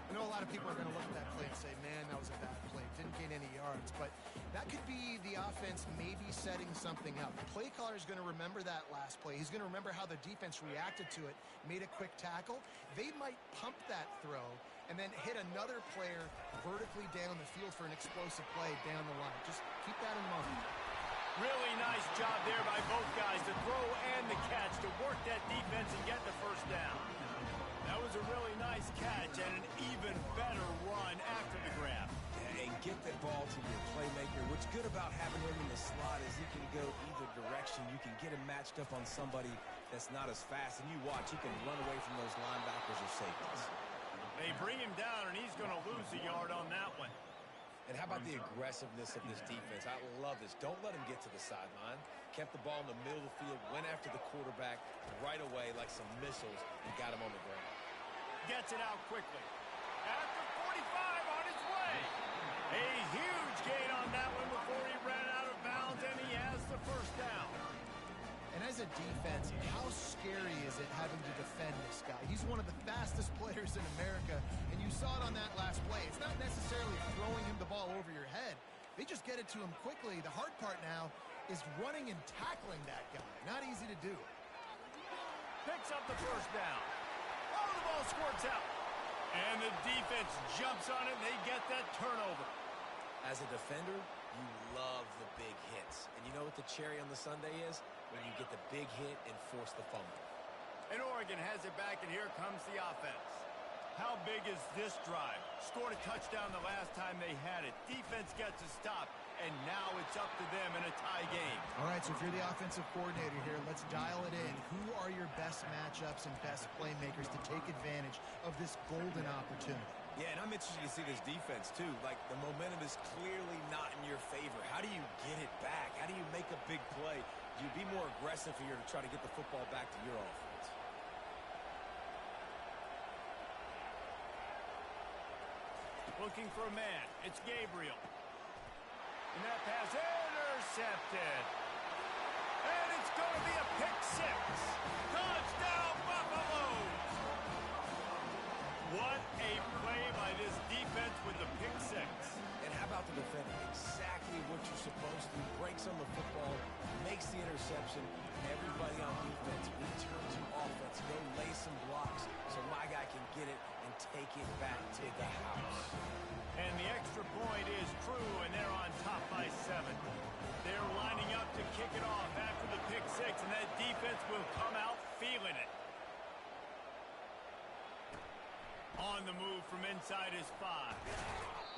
I know a lot of people are going to look at that play and say, man, that was a bad play. Didn't gain any yards. But that could be the offense maybe setting something up. The play caller is going to remember that last play. He's going to remember how the defense reacted to it, made a quick tackle. They might pump that throw and then hit another player vertically down the field for an explosive play down the line. Just keep that in mind. Really nice job there by both guys, the throw and the catch, to work that defense and get the first down. That was a really nice catch and an even better run after the grab. And get that ball to your playmaker. What's good about having him in the slot is he can go either direction. You can get him matched up on somebody that's not as fast, and you watch, he can run away from those linebackers or safeties. They bring him down, and he's going to lose a yard on that one. And how about the aggressiveness of this defense? I love this. Don't let him get to the sideline. Kept the ball in the middle of the field, went after the quarterback right away like some missiles, and got him on the ground. Gets it out quickly. After 45 on his way. A huge gain on that one before he ran out of bounds, and he has the first down. And as a defense, how scary is it having to defend this guy? He's one of the fastest players in America, and you saw it on that last play. It's not necessarily throwing him the ball over your head. They just get it to him quickly. The hard part now is running and tackling that guy. Not easy to do. Picks up the first down. Oh, the ball squirts out. And the defense jumps on it, and they get that turnover. As a defender, you love the big hits. And you know what the cherry on the sundae is? When you get the big hit and force the fumble. And Oregon has it back, and here comes the offense. How big is this drive? Scored a touchdown the last time they had it. Defense gets a stop, and now it's up to them in a tie game. All right, so if you're the offensive coordinator here, let's dial it in. Who are your best matchups and best playmakers to take advantage of this golden opportunity? Yeah, and I'm interested to see this defense, too. Like, the momentum is clearly not in your favor. How do you get it back? How do you make a big play? Do you be more aggressive here to try to get the football back to your offense? Looking for a man. It's Gabriel. And that pass intercepted. And it's going to be a pick six. Touchdown, Buffaloes! What a play by this defense with the pick six. And how about the defender? Exactly what you're supposed to. Breaks on the football, makes the interception. Everybody on defense returns to offense. Go lay some blocks so my guy can get it and take it back to the house. And the extra point is true, and they're on top by 7. They're lining up to kick it off after the pick six, and that defense will come out feeling it. On the move from inside his 5.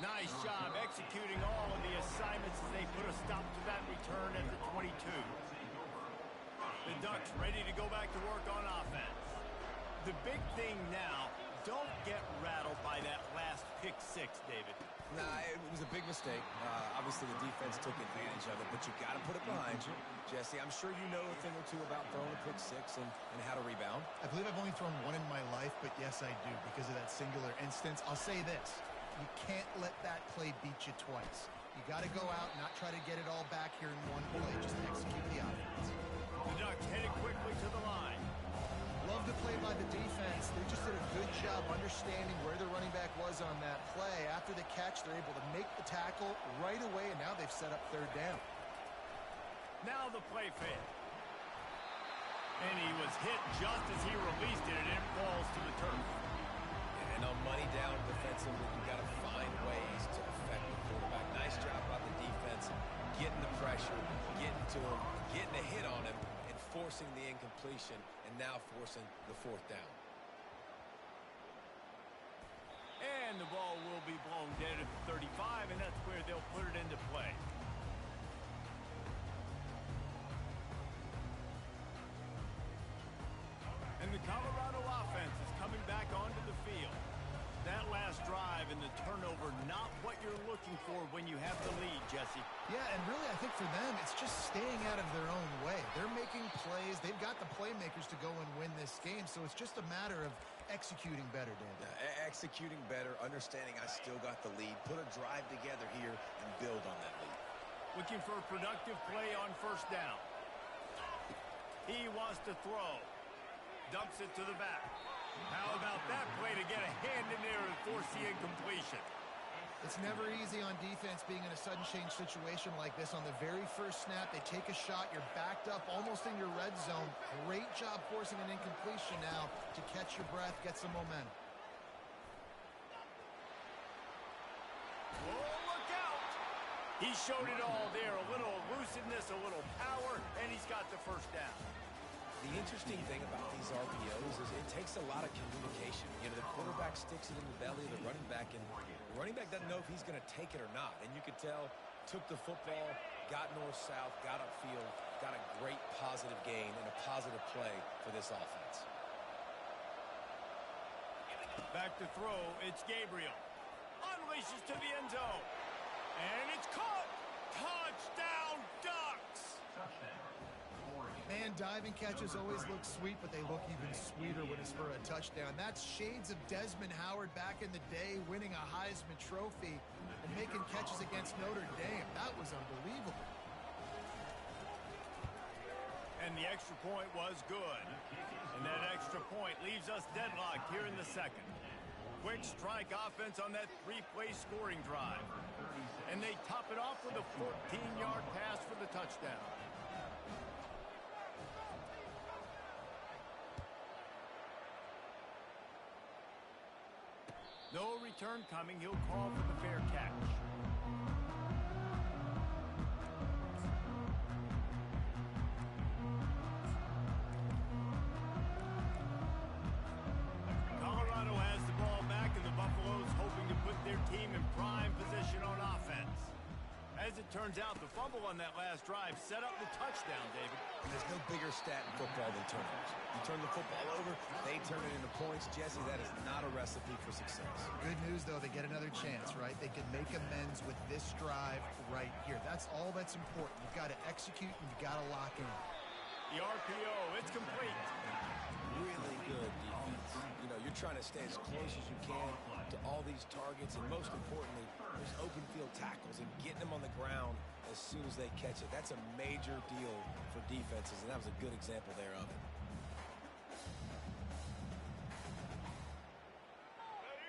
Nice job executing all of the assignments as they put a stop to that return at the 22. The Ducks ready to go back to work on offense. The big thing now, don't get rattled by that last pick six, David. Nah, it was a big mistake. Obviously, the defense took advantage of it, but you got to put it behind you. Jesse, I'm sure you know a thing or two about throwing a pick six and how to rebound. I believe I've only thrown one in my life, but yes, I do because of that singular instance. I'll say this. You can't let that play beat you twice. You got to go out and not try to get it all back here in one play. Just execute the offense. The Ducks headed quickly to the line. Love the play by the defense. They just did a good job understanding where the running back was on that play. After the catch, they're able to make the tackle right away, and now they've set up third down. Now the play fake. And he was hit just as he released it, and it falls to the turf. And on money down defensively, you got to find ways to affect the quarterback. Nice job by the defense, getting the pressure, getting to him, getting a hit on him, and forcing the incompletion, and now forcing the fourth down. And the ball will be blown dead at the 35, and that's where they'll put it into play. And the Colorado offense is coming back onto the field. That last drive and the turnover, not what you're looking for when you have the lead, Jesse. Yeah, and really I think for them, it's just staying out of their own way. They're making plays. They've got the playmakers to go and win this game, so it's just a matter of executing better, David. Executing better, understanding I still got the lead, put a drive together here and build on that lead. Looking for a productive play on first down. He wants to throw. Dumps it to the back. How about that play to get a hand in there and force the incompletion? It's never easy on defense being in a sudden change situation like this. On the very first snap, they take a shot. You're backed up almost in your red zone. Great job forcing an incompletion now to catch your breath, get some momentum. Oh, look out! He showed it all there. A little elusiveness, a little power, and he's got the first down. The interesting thing about these RPOs is it takes a lot of communication. You know, the quarterback sticks it in the belly of the running back, and the running back doesn't know if he's going to take it or not. And you could tell, took the football, got north-south, got upfield, got a great positive gain and a positive play for this offense. Back to throw, it's Gabriel. Unleashes to the end zone. And it's caught! Touchdown, Ducks! Man, diving catches always look sweet, but they look even sweeter when it's for a touchdown. That's shades of Desmond Howard back in the day, winning a Heisman Trophy and making catches against Notre Dame. That was unbelievable. And the extra point was good. And that extra point leaves us deadlocked here in the second. Quick strike offense on that three-play scoring drive. And they top it off with a 14-yard pass for the touchdown. No return coming. He'll call for the fair catch. Colorado has the ball back, and the Buffaloes hoping to put their team in prime position on offense. As it turns out, the fumble on that last drive set up the touchdown, David. And there's no bigger stat in football than turnovers. You turn the football over, they turn it into points. Jesse, that is not a recipe for success. Good news, though, they get another chance, right? They can make amends with this drive right here. That's all that's important. You've got to execute, and you've got to lock in. The RPO, it's complete. Really good defense. You know, you're trying to stay as close as you can to all these targets, and most importantly, there's open field tackles and getting them on the ground as soon as they catch it. That's a major deal for defenses, and that was a good example there of it.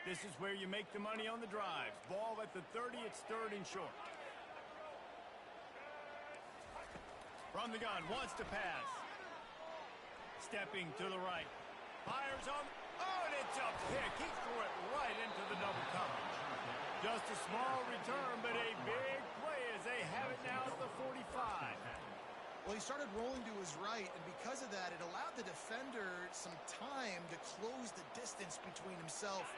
This is where you make the money on the drives. Ball at the 30, it's third and short. From the gun, wants to pass. Stepping to the right. Fires on. Oh, and it's a pick. He threw it right into the double coverage. Just a small return, but a big play as they have it now at the 45. Well, he started rolling to his right, and because of that, it allowed the defender some time to close the distance between himself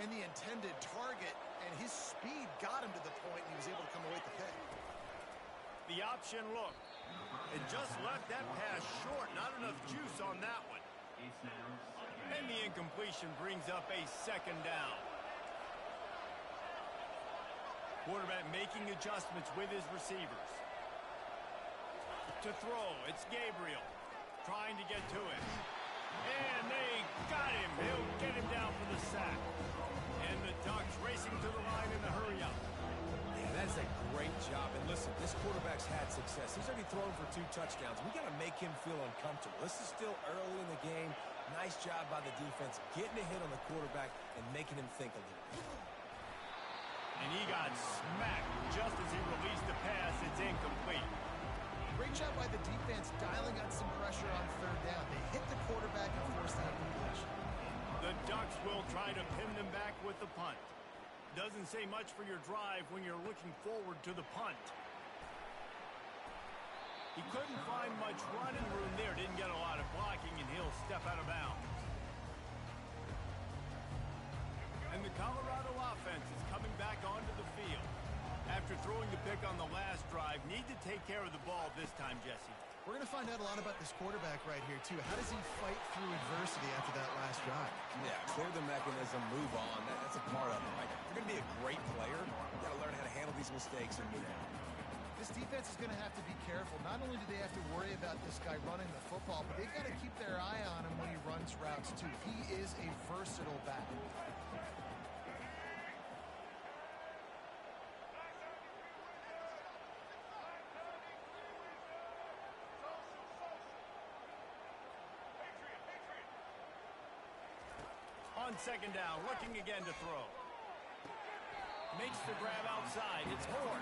and the intended target, and his speed got him to the point, and he was able to come away with the pick. The option look. It just left that pass short. Not enough juice on that one. And the incompletion brings up a second down. Quarterback making adjustments with his receivers. To throw, it's Gabriel trying to get to him. And they got him. He'll get him down for the sack. And the Ducks racing to the line in the hurry-up. Yeah, that's a great job. And listen, this quarterback's had success. He's already thrown for 2 touchdowns. We got to make him feel uncomfortable. This is still early in the game. Nice job by the defense, getting a hit on the quarterback and making him think a little bit. And he got smacked just as he released the pass. It's incomplete. Great job by the defense dialing out some pressure on third down. They hit the quarterback and forced the incompletion. The Ducks will try to pin them back with the punt. Doesn't say much for your drive when you're looking forward to the punt. He couldn't find much running room there. Didn't get a lot of blocking, and he'll step out of bounds. And the Colorado offense is coming back onto the field. After throwing the pick on the last drive, need to take care of the ball this time, Jesse. We're going to find out a lot about this quarterback right here, too. How does he fight through adversity after that last drive? Yeah, clear the mechanism, move on. That's a part of it, right? If you're going to be a great player, you got to learn how to handle these mistakes and move on. This defense is going to have to be careful. Not only do they have to worry about this guy running the football, but they've got to keep their eye on him when he runs routes, too. He is a versatile back. On second down, looking again to throw. Makes the grab outside. It's Horn.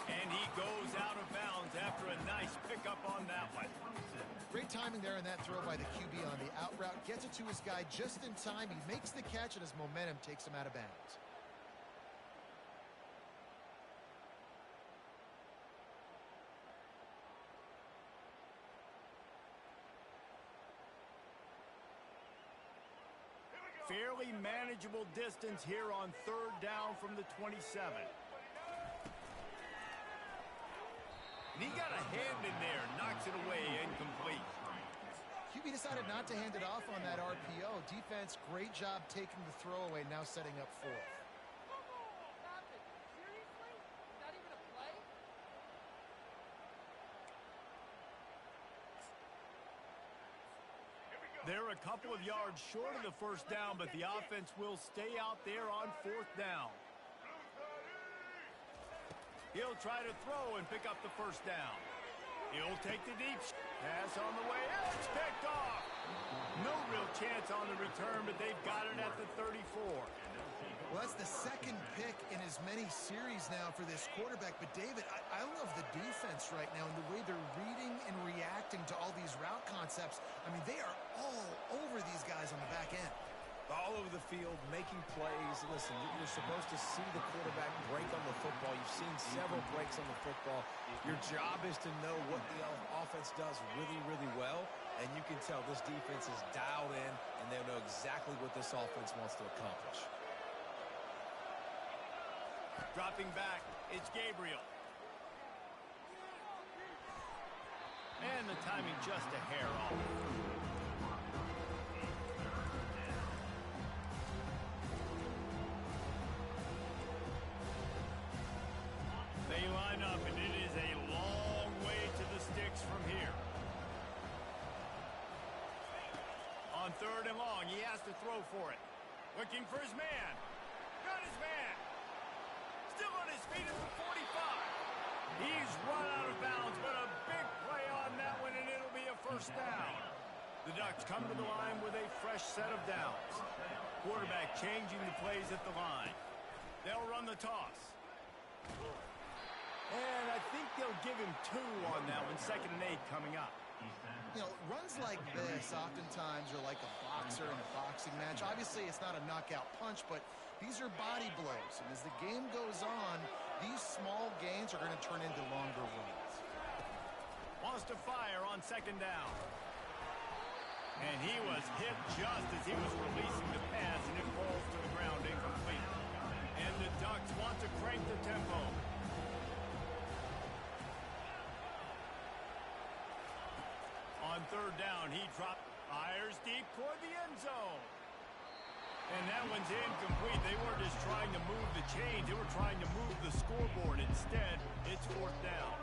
And he goes out of bounds after a nice pickup on that one. Great timing there in that throw by the QB on the out route. Gets it to his guy just in time. He makes the catch, and his momentum takes him out of bounds. Fairly manageable distance here on third down from the 27. And he got a hand in there, knocks it away, incomplete. QB decided not to hand it off on that RPO. Defense, great job taking the throwaway, now setting up fourth. They're a couple of yards short of the first down, but the offense will stay out there on fourth down. He'll try to throw and pick up the first down. He'll take the deep pass on the way. It's picked off. No real chance on the return, but they've got it at the 34. Well, that's the second pick in as many series now for this quarterback. But, David, I love the defense right now and the way they're reading and reacting to all these route concepts. I mean, they are all over these guys on the back end. All over the field, making plays. Listen, you're supposed to see the quarterback break on the football. You've seen several breaks on the football. Your job is to know what the offense does really, really well. And you can tell this defense is dialed in, and they know exactly what this offense wants to accomplish. Dropping back, it's Gabriel. And the timing just a hair off. They line up, and it is a long way to the sticks from here. On third and long, he has to throw for it. Looking for his man. Got his man. Still on his feet at the 45. He's run out of bounds, but a big play on that one, and it'll be a first down. The Ducks come to the line with a fresh set of downs. Quarterback changing the plays at the line. They'll run the toss. And I think they'll give him 2 on that one. 2nd and 8 coming up. You know, runs like this oftentimes are like a boxer in a boxing match. Obviously, it's not a knockout punch, but these are body blows. And as the game goes on, these small gains are going to turn into longer runs. Wants to fire on 2nd down. And he was hit just as he was releasing the pass, and it falls to the ground incomplete. And the Ducks want to crank the tempo. On third down, he dropped Fires deep toward the end zone. And that one's incomplete. They weren't just trying to move the chains. They were trying to move the scoreboard. Instead, it's 4th down.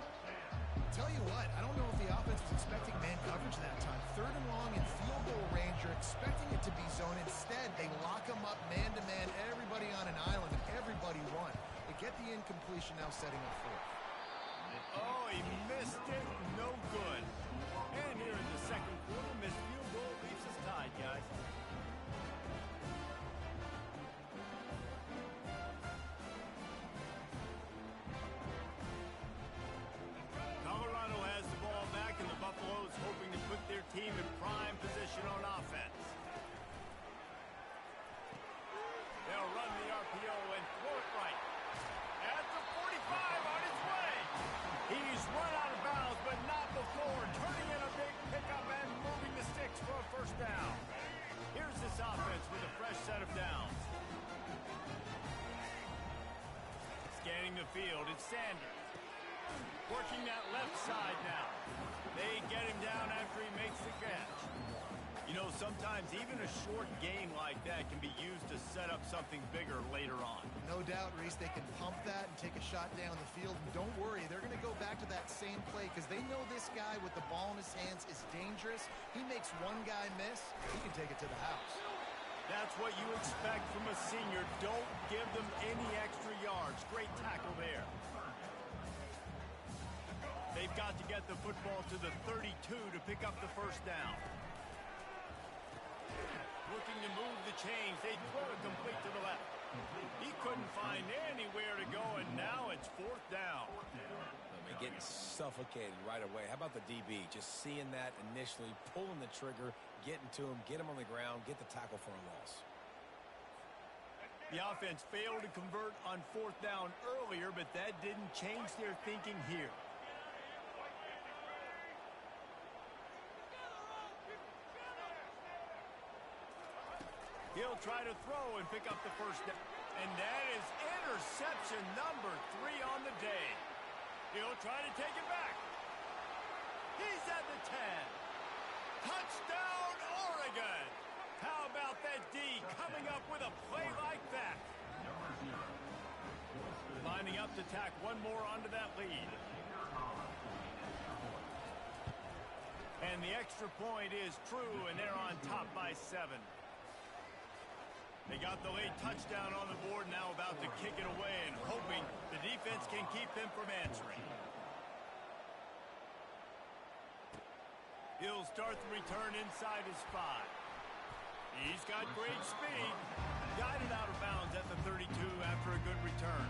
Tell you what, I don't know if the offense was expecting man coverage that time. 3rd and long in field goal range. You're expecting it to be zone. Instead, they lock them up man-to-man, everybody on an island, and everybody won. They get the incompletion, now setting up 4th. Oh, he missed it. No good. And here in the 2nd quarter, missed field goal leaves us tied, guys. Colorado has the ball back, and the Buffaloes hoping to put their team in prime position on offense. They'll run the RPO and throw it right. At the 45 on his way. He's run out of bounds, but not before turning in a big pickup and moving the sticks for a 1st down. Here's this offense with a fresh set of downs. Scanning the field, it's Sanders. Working that left side now. They get him down after he makes the catch. You know, sometimes even a short game like that can be used to set up something bigger later on. No doubt, Reese, they can pump that and take a shot down the field. And don't worry, they're going to go back to that same play because they know this guy with the ball in his hands is dangerous. He makes one guy miss, he can take it to the house. That's what you expect from a senior. Don't give them any extra yards. Great tackle there. They've got to get the football to the 32 to pick up the 1st down. Looking to move the chains. They throw it complete to the left. He couldn't find anywhere to go, and now it's 4th down. I mean, getting suffocated right away. How about the DB? Just seeing that initially, pulling the trigger, getting to him, get him on the ground, get the tackle for a loss. The offense failed to convert on 4th down earlier, but that didn't change their thinking here. He'll try to throw and pick up the 1st down. And that is interception number 3 on the day. He'll try to take it back. He's at the 10. Touchdown, Oregon. How about that D coming up with a play like that? Lining up to tack one more onto that lead. And the extra point is true, and they're on top by 7. They got the late touchdown on the board, now about to kick it away and hoping the defense can keep them from answering. He'll start the return inside his 5. He's got great speed. Guided out of bounds at the 32 after a good return.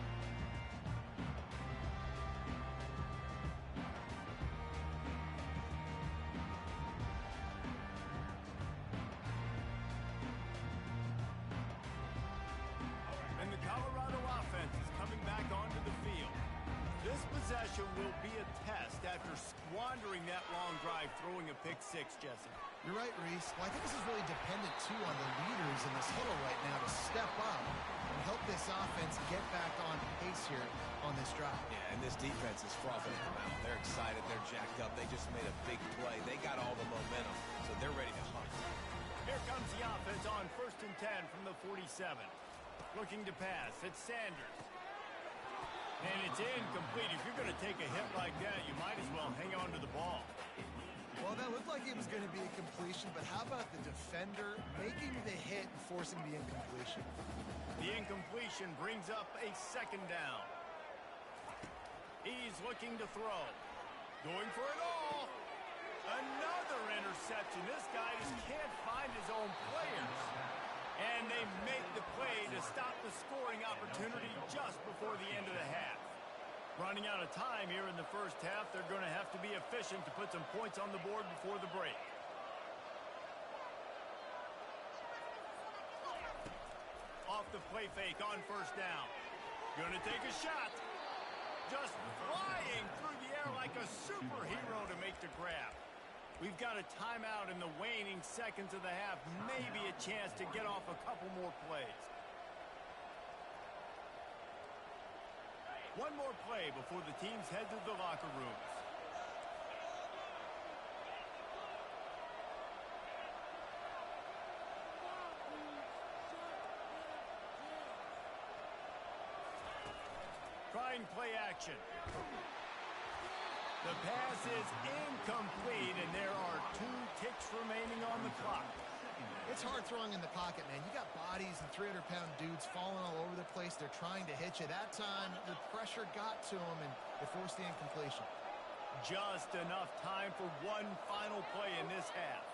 Possession will be a test after squandering that long drive, throwing a pick 6, Jesse. You're right, Reese. Well, I think this is really dependent, too, on the leaders in this huddle right now to step up and help this offense get back on pace here on this drive. Yeah, and this defense is frothing at the mouth. They're excited. They're jacked up. They just made a big play. They got all the momentum, so they're ready to hunt. Here comes the offense on 1st and 10 from the 47. Looking to pass. It's Sanders. And it's incomplete. If you're going to take a hit like that, you might as well hang on to the ball. Well, that looked like it was going to be a completion, but how about the defender making the hit and forcing the incompletion? The incompletion brings up a 2nd down. He's looking to throw. Going for it all. Another interception. This guy just can't find his own players. And they make the play to stop the scoring opportunity just before the end of the half. Running out of time here in the 1st half, they're going to have to be efficient to put some points on the board before the break. Off the play fake on 1st down. Going to take a shot. Just flying through the air like a superhero to make the grab. We've got a timeout in the waning seconds of the half. Maybe a chance to get off a couple more plays. One more play before the teams head to the locker rooms. running play action. The pass is incomplete, and there are 2 ticks remaining on the clock. It's hard throwing in the pocket, man. You got bodies and 300-pound dudes falling all over the place. They're trying to hit you. That time, the pressure got to them, and they forced the incompletion. Just enough time for one final play in this half.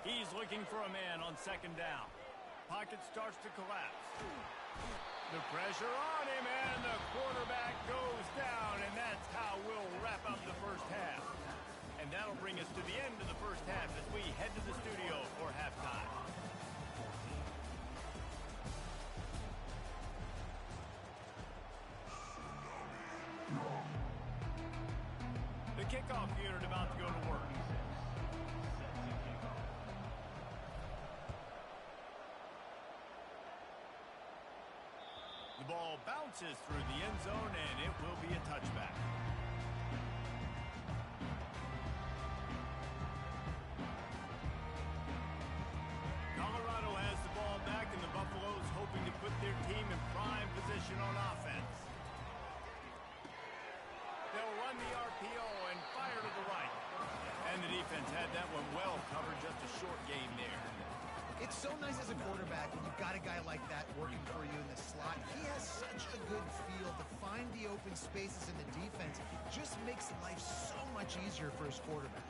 He's looking for a man on second down. Pocket starts to collapse. The pressure on him, and the quarterback goes down, and that's how we'll wrap up the first half. And that'll bring us to the end of the first half as we head to the studio for halftime. The kickoff unit about to go to work. The ball bounces through the end zone, and it will be a touchback. Colorado has the ball back, and the Buffaloes hoping to put their team in prime position on offense. They'll run the RPO and fire to the right. And the defense had that one well covered, just a short game there. It's so nice as a quarterback when you've got a guy like that working for you in the slot. He has such a good feel to find the open spaces in the defense. Just makes life so much easier for his quarterback.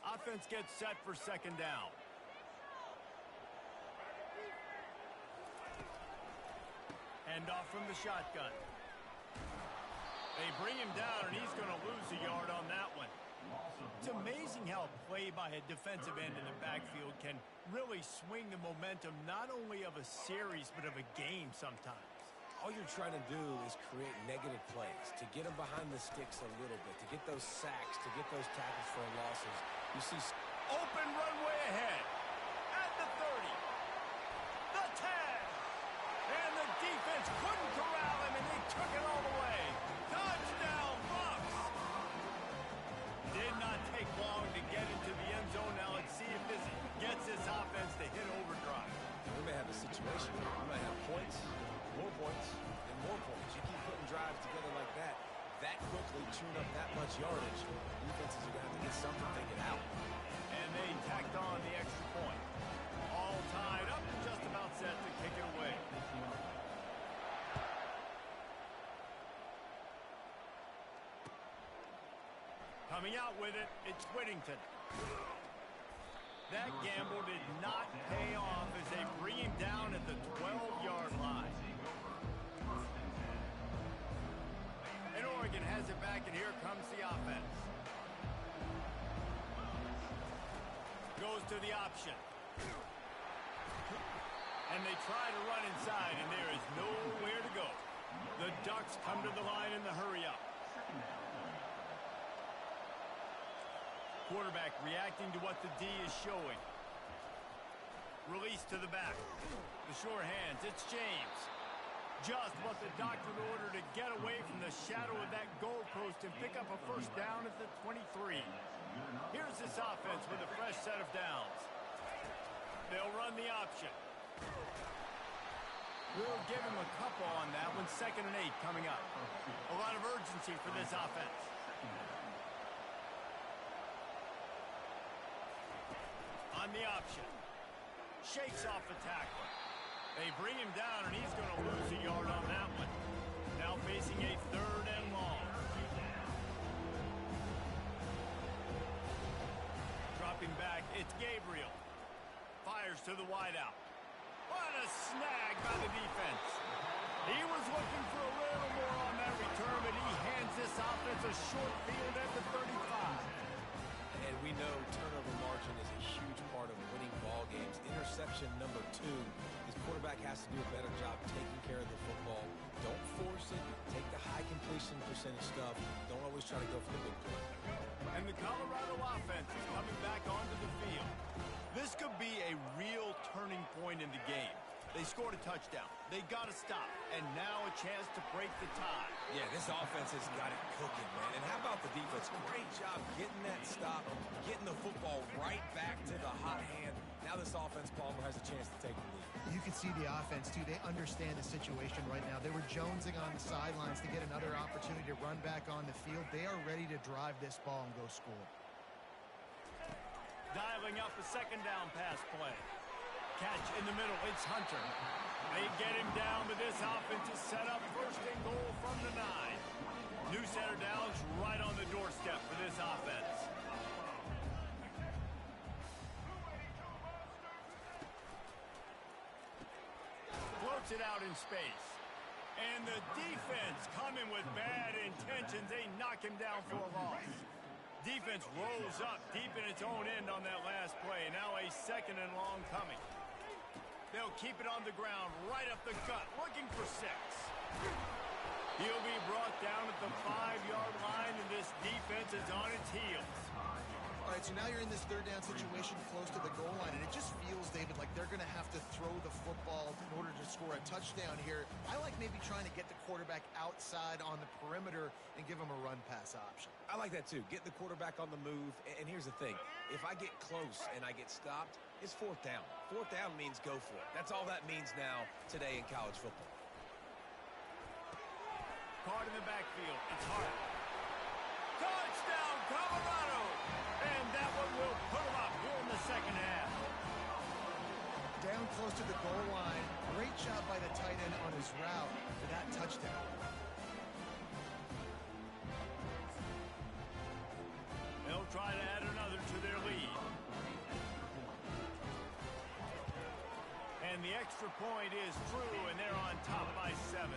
Offense gets set for second down. Hand off from the shotgun. They bring him down, and he's going to lose a yard on that one. It's amazing how a play by a defensive end in the backfield can really swing the momentum not only of a series but of a game sometimes. All you're trying to do is create negative plays, to get them behind the sticks a little bit, to get those sacks, to get those tackles for losses. You see open runway ahead at the 30, the 10, and the defense couldn't corral him, and they took it all the way. Touchdown, Bucs! Did not take long to get into the end zone. Now let's see if this gets this offense to hit overdrive. We may have a situation where we might have points, more points, and more points. You keep putting drives together like that quickly, tune up that much yardage, defenses are going to have to get something figured out. And they tacked on the extra point. All tied up and just about set to kick it away. Coming out with it, it's Whittington. That gamble did not pay off as they bring him down at the 12-yard line. And Oregon has it back, and here comes the offense. Goes to the option. And they try to run inside, and there is nowhere to go. The Ducks come to the line in the hurry-up. Quarterback reacting to what the D is showing. Release to the back. The sure hands, it's James. Just what the doctor ordered to get away from the shadow of that goalpost and pick up a first down at the 23. Here's this offense with a fresh set of downs. They'll run the option. We'll give him a couple on that one. 2nd and 8 coming up. A lot of urgency for this offense. On the option. Shakes off the tackler. They bring him down, and he's going to lose a yard on that one. Now facing a 3rd and long. Dropping back, it's Gabriel. Fires to the wideout. What a snag by the defense. He was looking for a little more on that return, but he hands this offense a short field at the 35. And we know turnover margin is a huge part of winning ball games. Interception number 2. This quarterback has to do a better job taking care of the football. Don't force it. Take the high completion percentage stuff. Don't always try to go for the big play. And the Colorado offense is coming back onto the field. This could be a real turning point in the game. They scored a touchdown. They got to stop. And now a chance to break the tie. Yeah, this offense has got it cooking, man. And how about the defense? Great job getting that stop, getting the football right back to the hot hand. Now this offense, Palmer, has a chance to take the lead. You can see the offense, too. They understand the situation right now. They were jonesing on the sidelines to get another opportunity to run back on the field. They are ready to drive this ball and go score. Dialing up the second down pass play. Catch in the middle. It's Hunter. They get him down, but this offense is set up first and goal from the 9. New center downs right on the doorstep for this offense. Floats it out in space. And the defense coming with bad intentions. They knock him down for a loss. Defense rolls up deep in its own end on that last play. Now a second and long coming. They'll keep it on the ground, right up the gut, looking for 6. He'll be brought down at the 5-yard line, and this defense is on its heels. All right, so now you're in this third down situation close to the goal line, and it just feels, David, like they're going to have to throw the football in order to score a touchdown here. I like maybe trying to get the quarterback outside on the perimeter and give him a run-pass option. I like that, too. Get the quarterback on the move. And here's the thing. If I get close and I get stopped, it's 4th down. 4th down means go for it. That's all that means now today in college football. Caught in the backfield. It's Hart. Touchdown, Colorado! And that one will put them up here in the second half. Down close to the goal line. Great job by the tight end on his route for that touchdown. They'll try to add another to their lead. And the extra point is true, and they're on top by 7.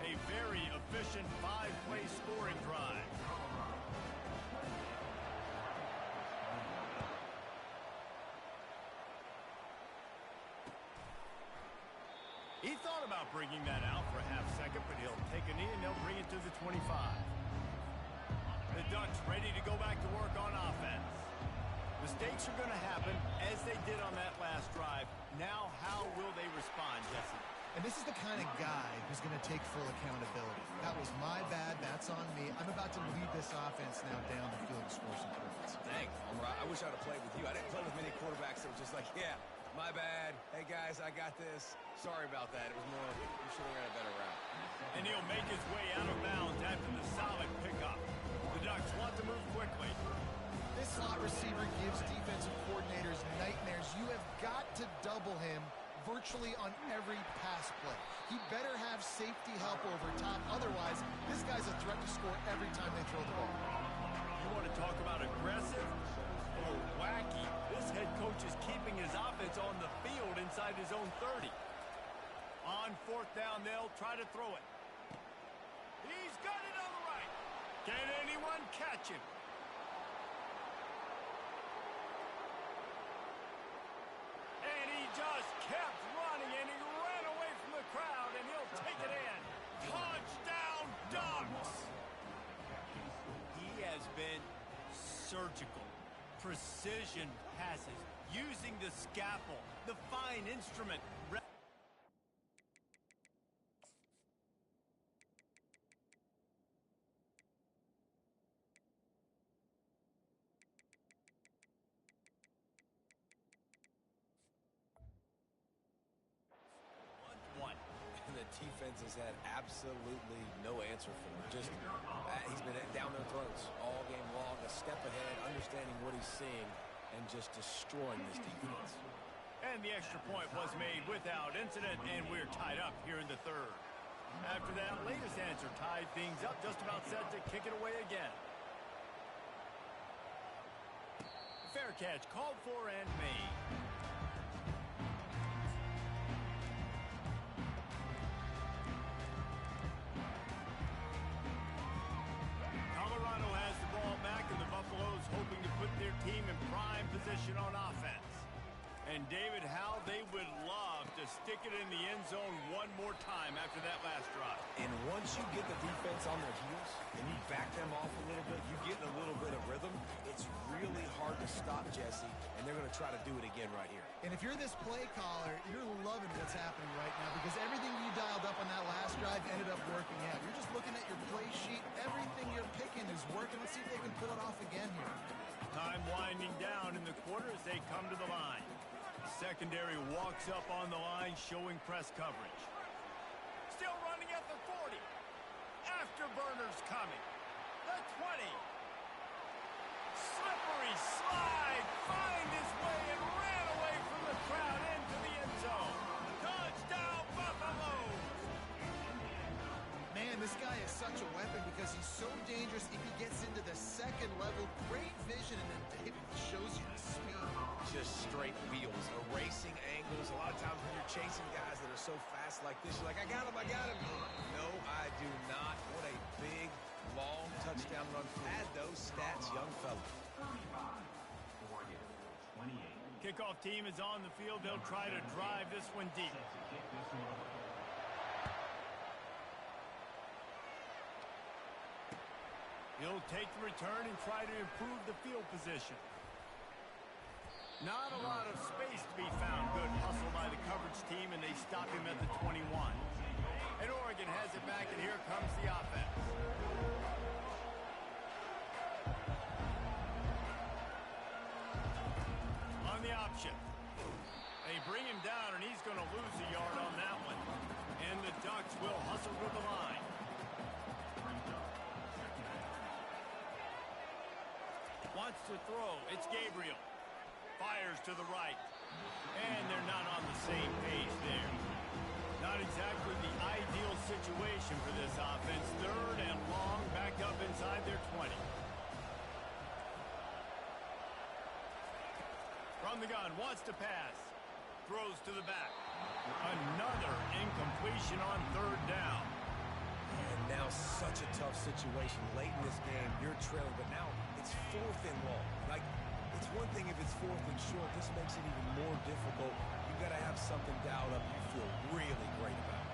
A very efficient 5-play scoring drive. He thought about bringing that out for a half second, but he'll take a knee and they'll bring it to the 25. The Ducks ready to go back to work on offense. Mistakes are going to happen as they did on that last drive. Now, how will they respond, Jesse? And this is the kind of guy who's going to take full accountability. That was my bad. That's on me. I'm about to lead this offense now down the field to score some points. Dang, I wish I'd have played with you. I didn't play with many quarterbacks that were just like, yeah, my bad. Hey, guys, I got this. Sorry about that. It was more, you should have ran a better route. And he'll make his way out of bounds after the solid pickup. The Ducks want to move quickly. This slot receiver gives defensive coordinators nightmares. You have got to double him virtually on every pass play. He better have safety help over top. Otherwise, this guy's a threat to score every time they throw the ball. You want to talk about aggressive or wacky? This head coach is keeping his offense on the field inside his own 30. On 4th down, they'll try to throw it. He's got it on the right. Can anyone catch him? And he just kept running, and he ran away from the crowd, and he'll take it in. Touchdown, Ducks! He has been surgical. Precision passes, using the scalpel, the fine instrument. And the defense has had absolutely no answer for him. Just, he's been down their throats all game long, a step ahead, understanding what he's seeing, and just destroying this defense. And the extra point was made without incident, and we're tied up here in the 3rd. After that latest answer tied things up, just about set to kick it away again. Fair catch called for and made. Colorado has the ball back, and the Buffaloes hoping to put their team in prime position on offense. And David, how they would love to stick it in the end zone one more time after that last drive. And once you get the defense on their heels and you back them off a little bit, you get in a little bit of rhythm, it's really hard to stop, Jesse. And they're going to try to do it again right here. And if you're this play caller, you're loving what's happening right now because everything you dialed up on that last drive ended up working out. You're just looking at your play sheet. Everything you're picking is working. Let's see if they can pull it off again here. Time winding down in the quarter as they come to the line. Secondary walks up on the line, showing press coverage. Still running at the 40. Afterburners coming. The 20. Slippery slide. Find his way and ran away from the crowd into the end zone. Touchdown, Buffaloes. Man, this guy is such a weapon because he's so dangerous if he gets into the second level. Great vision, and then David shows you the speed. Just straight wheels, erasing angles. A lot of times when you're chasing guys that are so fast like this, you're like, I got him. No, I do not. What a big, long touchdown run. Add those stats, young fella. 35. Oregon, 28. Kickoff team is on the field. They'll try to drive this one deep. Set to kick this one off. He'll take the return and try to improve the field position. Not a lot of space to be found. Good hustle by the coverage team, and they stop him at the 21. And Oregon has it back, and here comes the offense. On the option. They bring him down, and he's going to lose a yard on that one. And the Ducks will hustle to the line. Wants to throw. It's Gabriel. Fires to the right. And they're not on the same page there. Not exactly the ideal situation for this offense. Third and long, back up inside their 20. From the gun, wants to pass. Throws to the back. Another incompletion on third down. And now such a tough situation. Late in this game, you're trailing, but now it's fourth and long. Like, it's one thing if it's fourth and short. This makes it even more difficult. You've got to have something dialed up you feel really great about.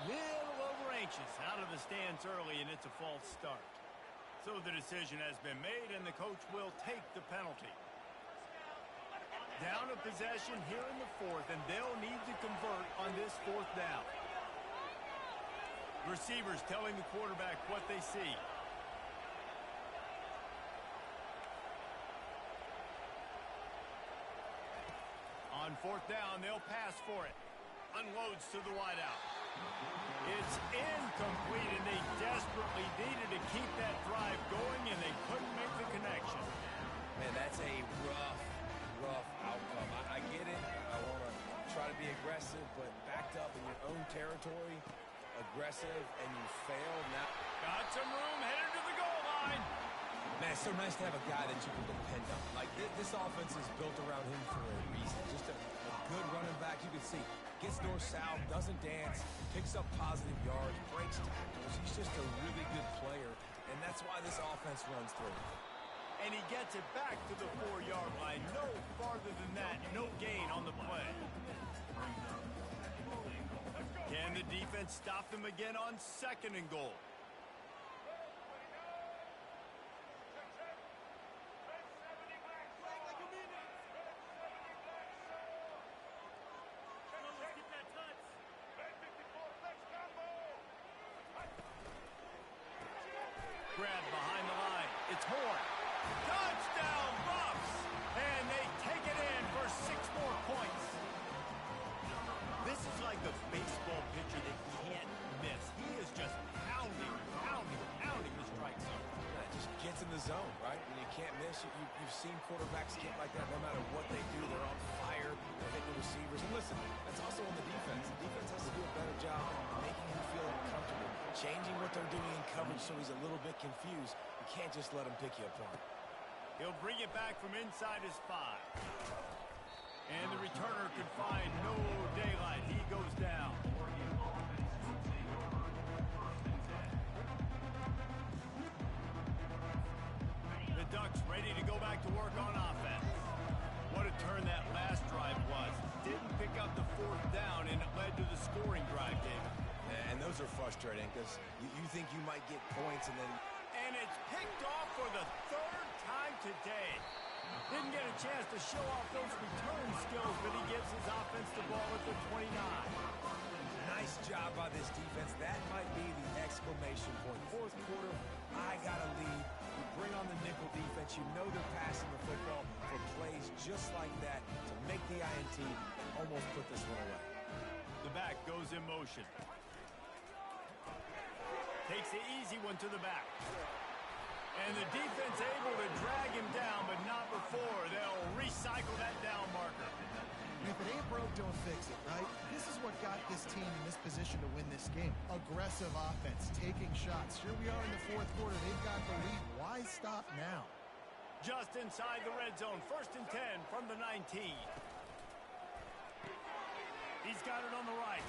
Little over-anxious out of the stands early, and it's a false start. So the decision has been made, and the coach will take the penalty. Down a possession here in the fourth, and they'll need to convert on this fourth down. Receivers telling the quarterback what they see. On fourth down, they'll pass for it. Unloads to the wideout. It's incomplete, and they desperately needed to keep that drive going, and they couldn't make the connection. Man, that's a rough outcome. I get it. I want to try to be aggressive, but backed up in your own territory, aggressive, and you fail. Now, got some room, headed to the goal line. man, it's so nice to have a guy that you can depend on. Like, this offense is built around him for a reason. Just a good running back. You can see, gets north-south, doesn't dance, picks up positive yards, breaks tackles. He's just a really good player, and that's why this offense runs through. And he gets it back to the 4-yard line. No farther than that. No gain on the play. Can the defense stop them again on second and goal? Grab behind the line. It's Horn. Touchdown, Buffs! And they take it in for 6 more points. This is like a baseball pitcher that can't miss. He is just pounding the strike zone. Yeah, it just gets in the zone, right? When you can't miss, you've seen quarterbacks get like that no matter what they do. They're on fire. They're hitting the receivers. And listen, that's also on the defense. The defense has to do a better job making him feel uncomfortable, changing what they're doing in coverage so he's a little bit confused. You can't just let him pick you apart. He'll bring it back from inside his 5. And the returner can find no daylight. He goes down. The Ducks ready to go back to work on offense. What a turn that last drive was. Didn't pick up the 4th down, and it led to the scoring drive, David. And those are frustrating because you think you might get points, and then And it's picked off for the third time today. Didn't get a chance to show off those return skills, but he gives his offense the ball at the 29. Nice job by this defense. That might be the exclamation point. Fourth quarter, I got a lead. You bring on the nickel defense. You know they're passing the football for plays just like that to make the INT and almost put this one away. The back goes in motion. Takes the easy one to the back. And the defense able to drag him down, but not before. They'll recycle that down marker. If it ain't broke, don't fix it, right? This is what got this team in this position to win this game. Aggressive offense, taking shots. Here we are in the fourth quarter. They've got the lead. Why stop now? Just inside the red zone. 1st and 10 from the 19. He's got it on the right.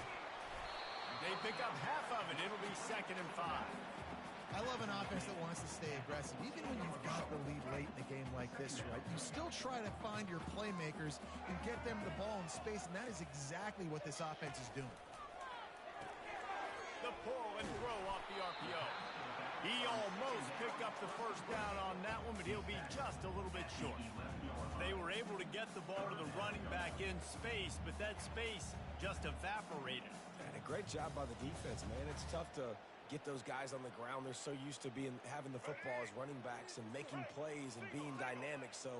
They pick up half of it. It'll be 2nd and 5. I love an offense that wants to stay aggressive. Even when you've got the lead late in a game like this, right, you still try to find your playmakers and get them the ball in space, and that is exactly what this offense is doing. The pull and throw off the RPO. He almost picked up the first down on that one, but he'll be just a little bit short. They were able to get the ball to the running back in space, but that space just evaporated. And a great job by the defense, man. It's tough to get those guys on the ground. They're so used to having the football as running backs and making plays and being dynamic. So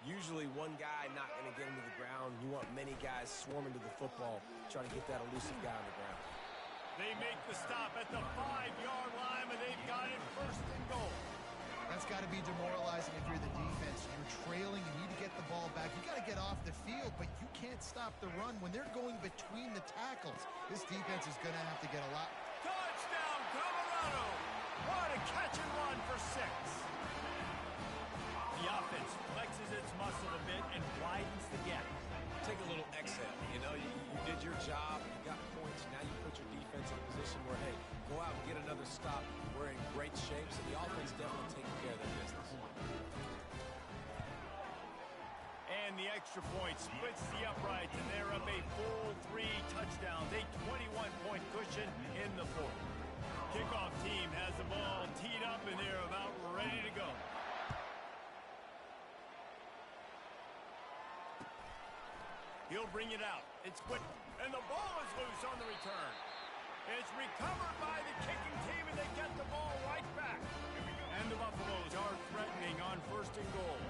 usually one guy not going to get him to the ground. You want many guys swarming to the football, trying to get that elusive guy on the ground. They make the stop at the 5-yard line, and they've got it 1st and goal. That's got to be demoralizing if you're the defense. You're trailing, you need to get the ball back. You got to get off the field, but you can't stop the run when they're going between the tackles. This defense is going to have to get a lot. Touchdown, Colorado! What a catch and run for 6. The offense flexes its muscle a bit and widens the gap. Take a little exhale. You know, you did your job. You got points. Now you put your defense in a position where, hey, go out and get another stop. We're in great shape, so the offense definitely taking care of their business. And the extra point splits the uprights, and they're up a full 3 touchdowns, a 21-point cushion in the fourth. Kickoff team has the ball teed up, and they're about ready to go. He'll bring it out. It's quick, and the ball is loose on the return. It's recovered by the kicking team, and they get the ball right back. And the Buffaloes are threatening on 1st and goal.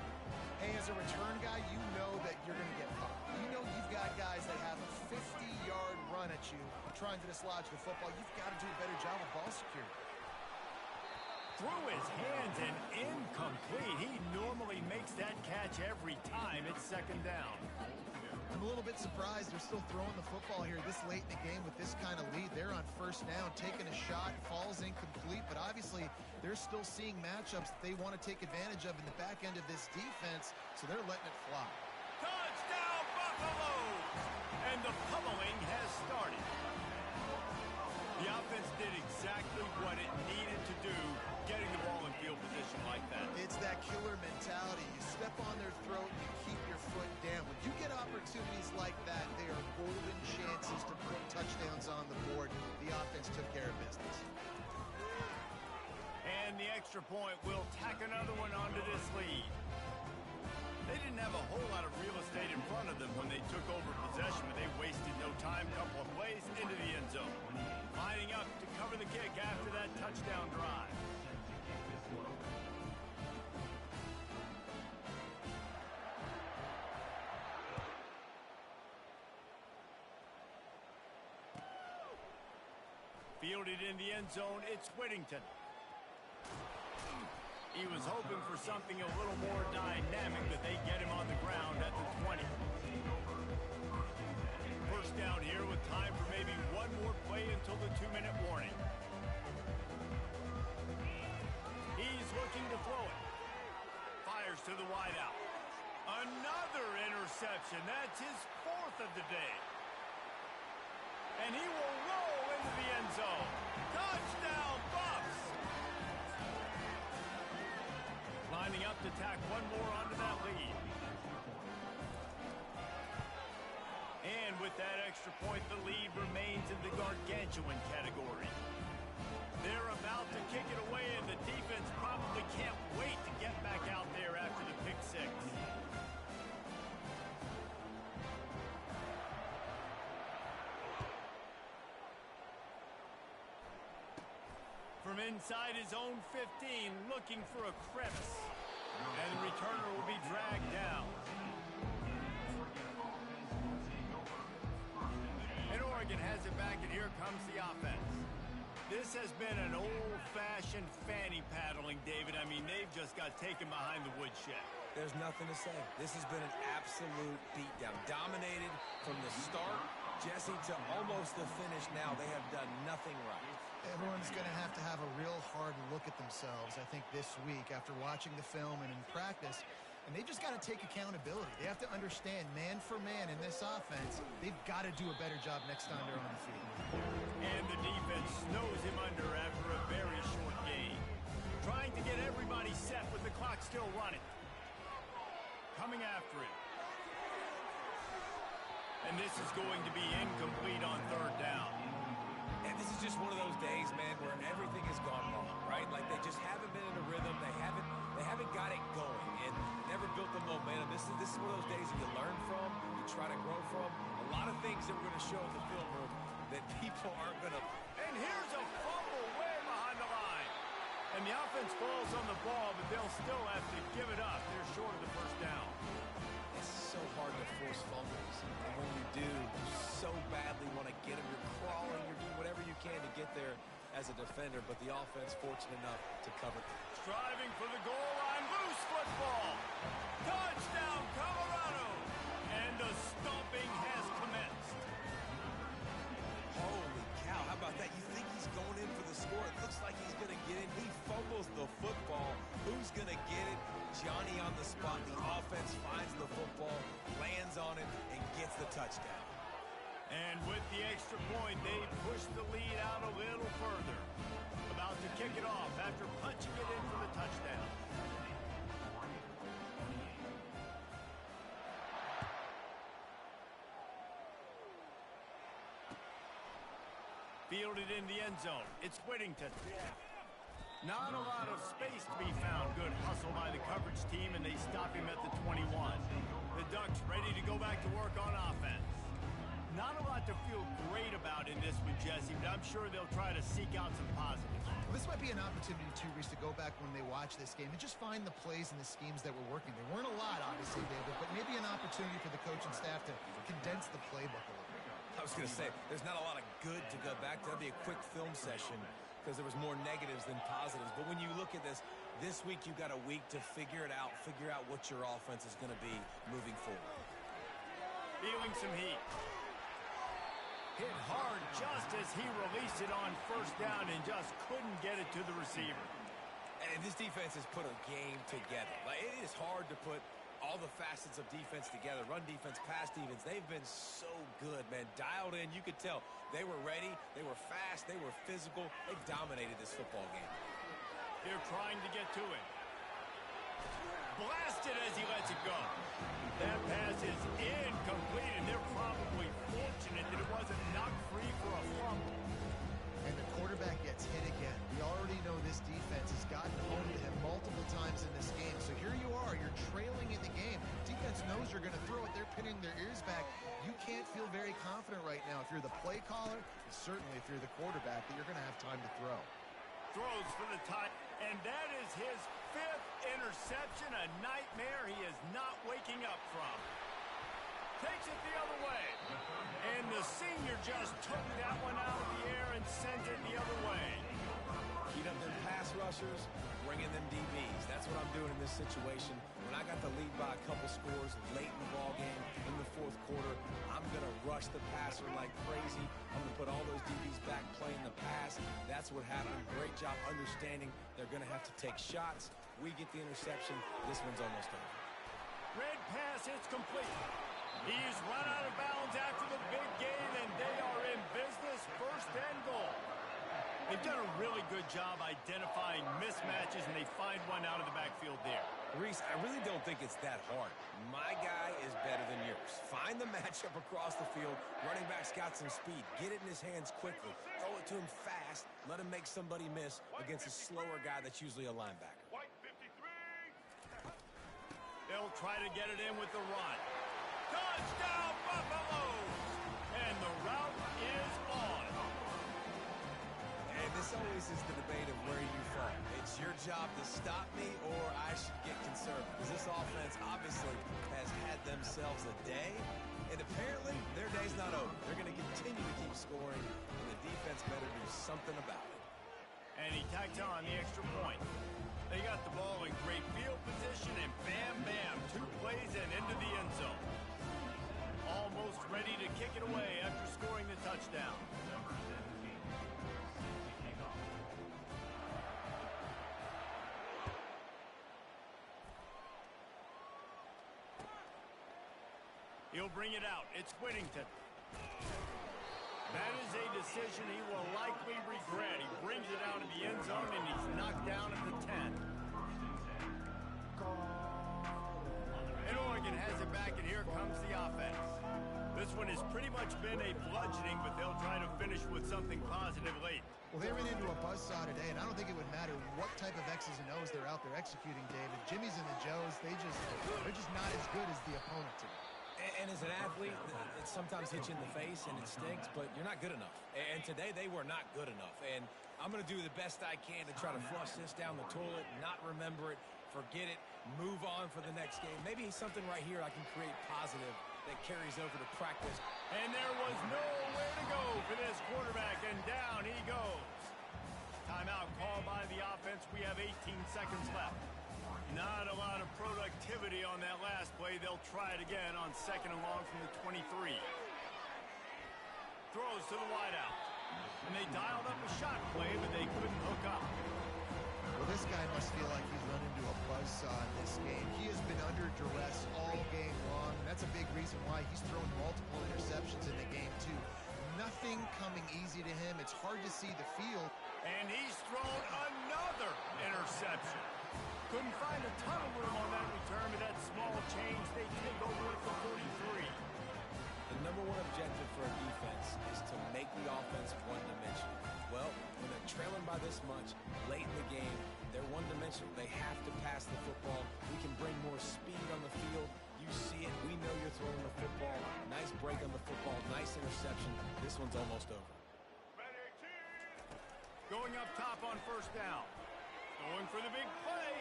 Hey, as a return guy, you know that you're going to get popped. You know you've got guys that have a 50-yard run at you trying to dislodge the football. You've got to do a better job of ball security. Through his hands and incomplete. He normally makes that catch every time. It's 2nd down. I'm a little bit surprised they're still throwing the football here this late in the game with this kind of lead. They're on 1st down, taking a shot, falls incomplete, but obviously they're still seeing matchups that they want to take advantage of in the back end of this defense, so they're letting it fly. Touchdown, Buffaloes! And the pummeling has started. The offense did exactly what it needed to do, getting the ball in field position like that. It's that killer mentality. You step on their throat, you keep your foot down. When you get opportunities like that, they are golden chances to put touchdowns on the board. The offense took care of business. And the extra point will tack another one onto this lead. They didn't have a whole lot of real estate in front of them when they took over possession, but they wasted no time. Couple of plays into the end zone. Lining up to cover the kick after that touchdown drive. Fielded in the end zone, it's Whittington. He was hoping for something a little more dynamic, but they get him on the ground at the 20. 1st down here with time for maybe one more play until the 2-minute warning. He's looking to throw it. Fires to the wideout. Another interception. That's his 4th of the day. And he will roll into the end zone. Touchdown, Buffs! Lining up to tack one more onto that lead. And with that extra point, the lead remains in the gargantuan category. They're about to kick it away, and the defense probably inside his own 15, looking for a crevice. And the returner will be dragged down. And Oregon has it back, and here comes the offense. This has been an old-fashioned fanny paddling, David. I mean, they've just got taken behind the woodshed. There's nothing to say. This has been an absolute beatdown. Dominated from the start, Jesse, to almost the finish now. They have done nothing right. Everyone's going to have a real hard look at themselves, I think, this week after watching the film and in practice. And they just got to take accountability. They have to understand, man for man in this offense, they've got to do a better job next time they're on the field. And the defense snows him under after a very short game. Trying to get everybody set with the clock still running. Coming after him. And this is going to be incomplete on third down. And this is just one of those days, man, where everything has gone wrong, right? Like they just haven't been in a rhythm. They haven't got it going and never built the momentum. This is one of those days that you learn from, you try to grow from. A lot of things that we're going to show in the film room that people aren't going to. And here's a fumble way behind the line. And the offense falls on the ball, but they'll still have to give it up. They're short of the first down. It's so hard to force fumbles. And when you do, you so badly want to get them. You're crawling, you're doing whatever you can to get there as a defender, but the offense fortunate enough to cover. Striving for the goal line, loose football. Touchdown, Colorado. And the stomping has commenced. Holy cow, how about that? You think he's going in for the score. It looks like he's going to get it. He fumbles the football. Who's going to get it? Johnny on the spot. The offense finds the football, lands on it, and gets the touchdown. And with the extra point, they push the lead out a little further. About to kick it off after punching it in for the touchdown. Fielded in the end zone. It's Whittington. Not a lot of space to be found. Good hustle by the coverage team, and they stop him at the 21. The Ducks ready to go back to work on offense. Not a lot to feel great about in this one, Jesse, but I'm sure they'll try to seek out some positives. Well, this might be an opportunity, too, Reese, to go back when they watch this game and just find the plays and the schemes that were working. There weren't a lot, obviously, David, but maybe an opportunity for the coach and staff to condense the playbook a little bit. I was going to say, there's not a lot of good to go back to. That'd be a quick film session because there was more negatives than positives. But when you look at this week you've got a week to figure it out, figure out what your offense is going to be moving forward. Feeling some heat. Hit hard just as he released it on first down and just couldn't get it to the receiver. And this defense has put a game together. Like, it is hard to put all the facets of defense together. Run defense, pass defense. They've been so good, man. Dialed in. You could tell they were ready. They were fast. They were physical. They've dominated this football game. They're trying to get to it. Blasted as he lets it go. That pass is incomplete, and they're probably fortunate that it wasn't knocked free for a fumble. And the quarterback gets hit again. We already know this defense has gotten home to him multiple times in this game. So here you are, you're trailing in the game. Defense knows you're going to throw it. They're pinning their ears back. You can't feel very confident right now if you're the play caller, and certainly if you're the quarterback, that you're going to have time to throw. Throws for the tie, and that is his 5th interception, a nightmare he is not waking up from. Takes it the other way, and the senior just took that one out of the air and sent it the other way. Heat up them pass rushers, bring in them DBs. That's what I'm doing in this situation. When I got the lead by a couple scores late in the ball game, in the 4th quarter, I'm going to rush the passer like crazy. I'm going to put all those DBs back playing the pass. That's what happened. Great job understanding they're going to have to take shots. We get the interception. This one's almost over. Red pass, it's complete. He's run out of bounds after the big gain, and they are in business, 1st and goal. They've done a really good job identifying mismatches, and they find one out of the backfield there. Reese, I really don't think it's that hard. My guy is better than yours. Find the matchup across the field. Running back's got some speed. Get it in his hands quickly. Throw it to him fast. Let him make somebody miss against a slower guy that's usually a linebacker. They'll try to get it in with the run. Touchdown, Buffaloes! And the route is on. And And this always is the debate of where you fall. It's your job to stop me, or I should get conservative. Because this offense obviously has had themselves a day, and apparently their day's not over. They're going to continue to keep scoring, and the defense better do something about it. And he tacks on the extra point. They got the ball in great field position, and bam, bam, 2 plays and into the end zone. Almost ready to kick it away after scoring the touchdown. Number 17. Kickoff. He'll bring it out. It's Whittington. That is a decision he will likely regret. He brings it out of the end zone, and he's knocked down at the 10. And Oregon has it back, and here comes the offense. This one has pretty much been a bludgeoning, but they'll try to finish with something positive late. Well, they ran into a buzzsaw today, and I don't think it would matter what type of X's and O's they're out there executing, David. Jimmy's and the Joes, they're just not as good as the opponent today. And as an athlete, it sometimes hits you in the face and it stinks, but you're not good enough. And today they were not good enough. And I'm going to do the best I can to try to flush this down the toilet, not remember it, forget it, move on for the next game. Maybe something right here I can create positive that carries over to practice. And there was nowhere to go for this quarterback, and down he goes. Timeout called by the offense. We have 18 seconds left. Not a lot of productivity on that last play. They'll try it again on 2nd and long from the 23. Throws to the wideout. And they dialed up a shot play, but they couldn't hook up. Well, this guy must feel like he's run into a buzzsaw in this game. He has been under duress all game long, and that's a big reason why he's thrown multiple interceptions in the game, too. Nothing coming easy to him. It's hard to see the field. And he's thrown another interception. Couldn't find a ton of room on that return, but that small change, they take over at the 43. The number one objective for a defense is to make the offense one-dimensional. Well, when they're trailing by this much, late in the game, they're one-dimensional. They have to pass the football. We can bring more speed on the field. You see it. We know you're throwing the football. Nice break on the football. Nice interception. This one's almost over. Going up top on 1st down. Going for the big play.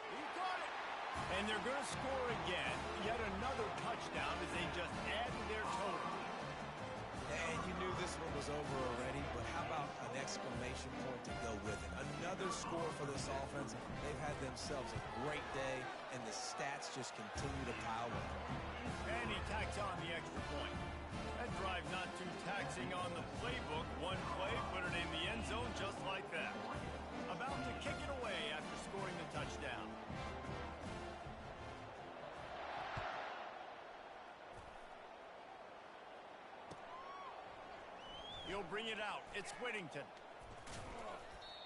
He caught it. And they're going to score again. Yet another touchdown as they just add to their total. And you knew this one was over already, but how about an exclamation point to go with it? Another score for this offense. They've had themselves a great day, and the stats just continue to pile up. And he tacks on the extra point. That drive not too taxing on the playbook. One play, put it in the end zone just like that. About to kick it away after scoring the touchdown. He'll bring it out. It's Whittington.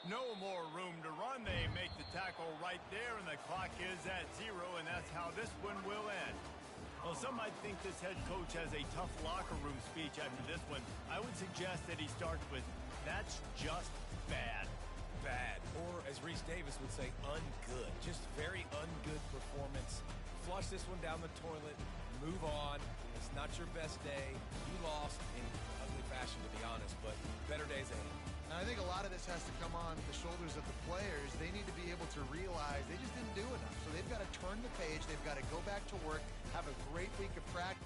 No more room to run. They make the tackle right there, and the clock is at 0, and that's how this one will end. Well, some might think this head coach has a tough locker room speech after this one. I would suggest that he starts with, "That's just bad." Bad. Or, as Reese Davis would say, ungood. Just very ungood performance. Flush this one down the toilet. Move on. It's not your best day. You lost in ugly fashion, to be honest, but better days ahead. And I think a lot of this has to come on the shoulders of the players. They need to be able to realize they just didn't do enough. So they've got to turn the page. They've got to go back to work, have a great week of practice.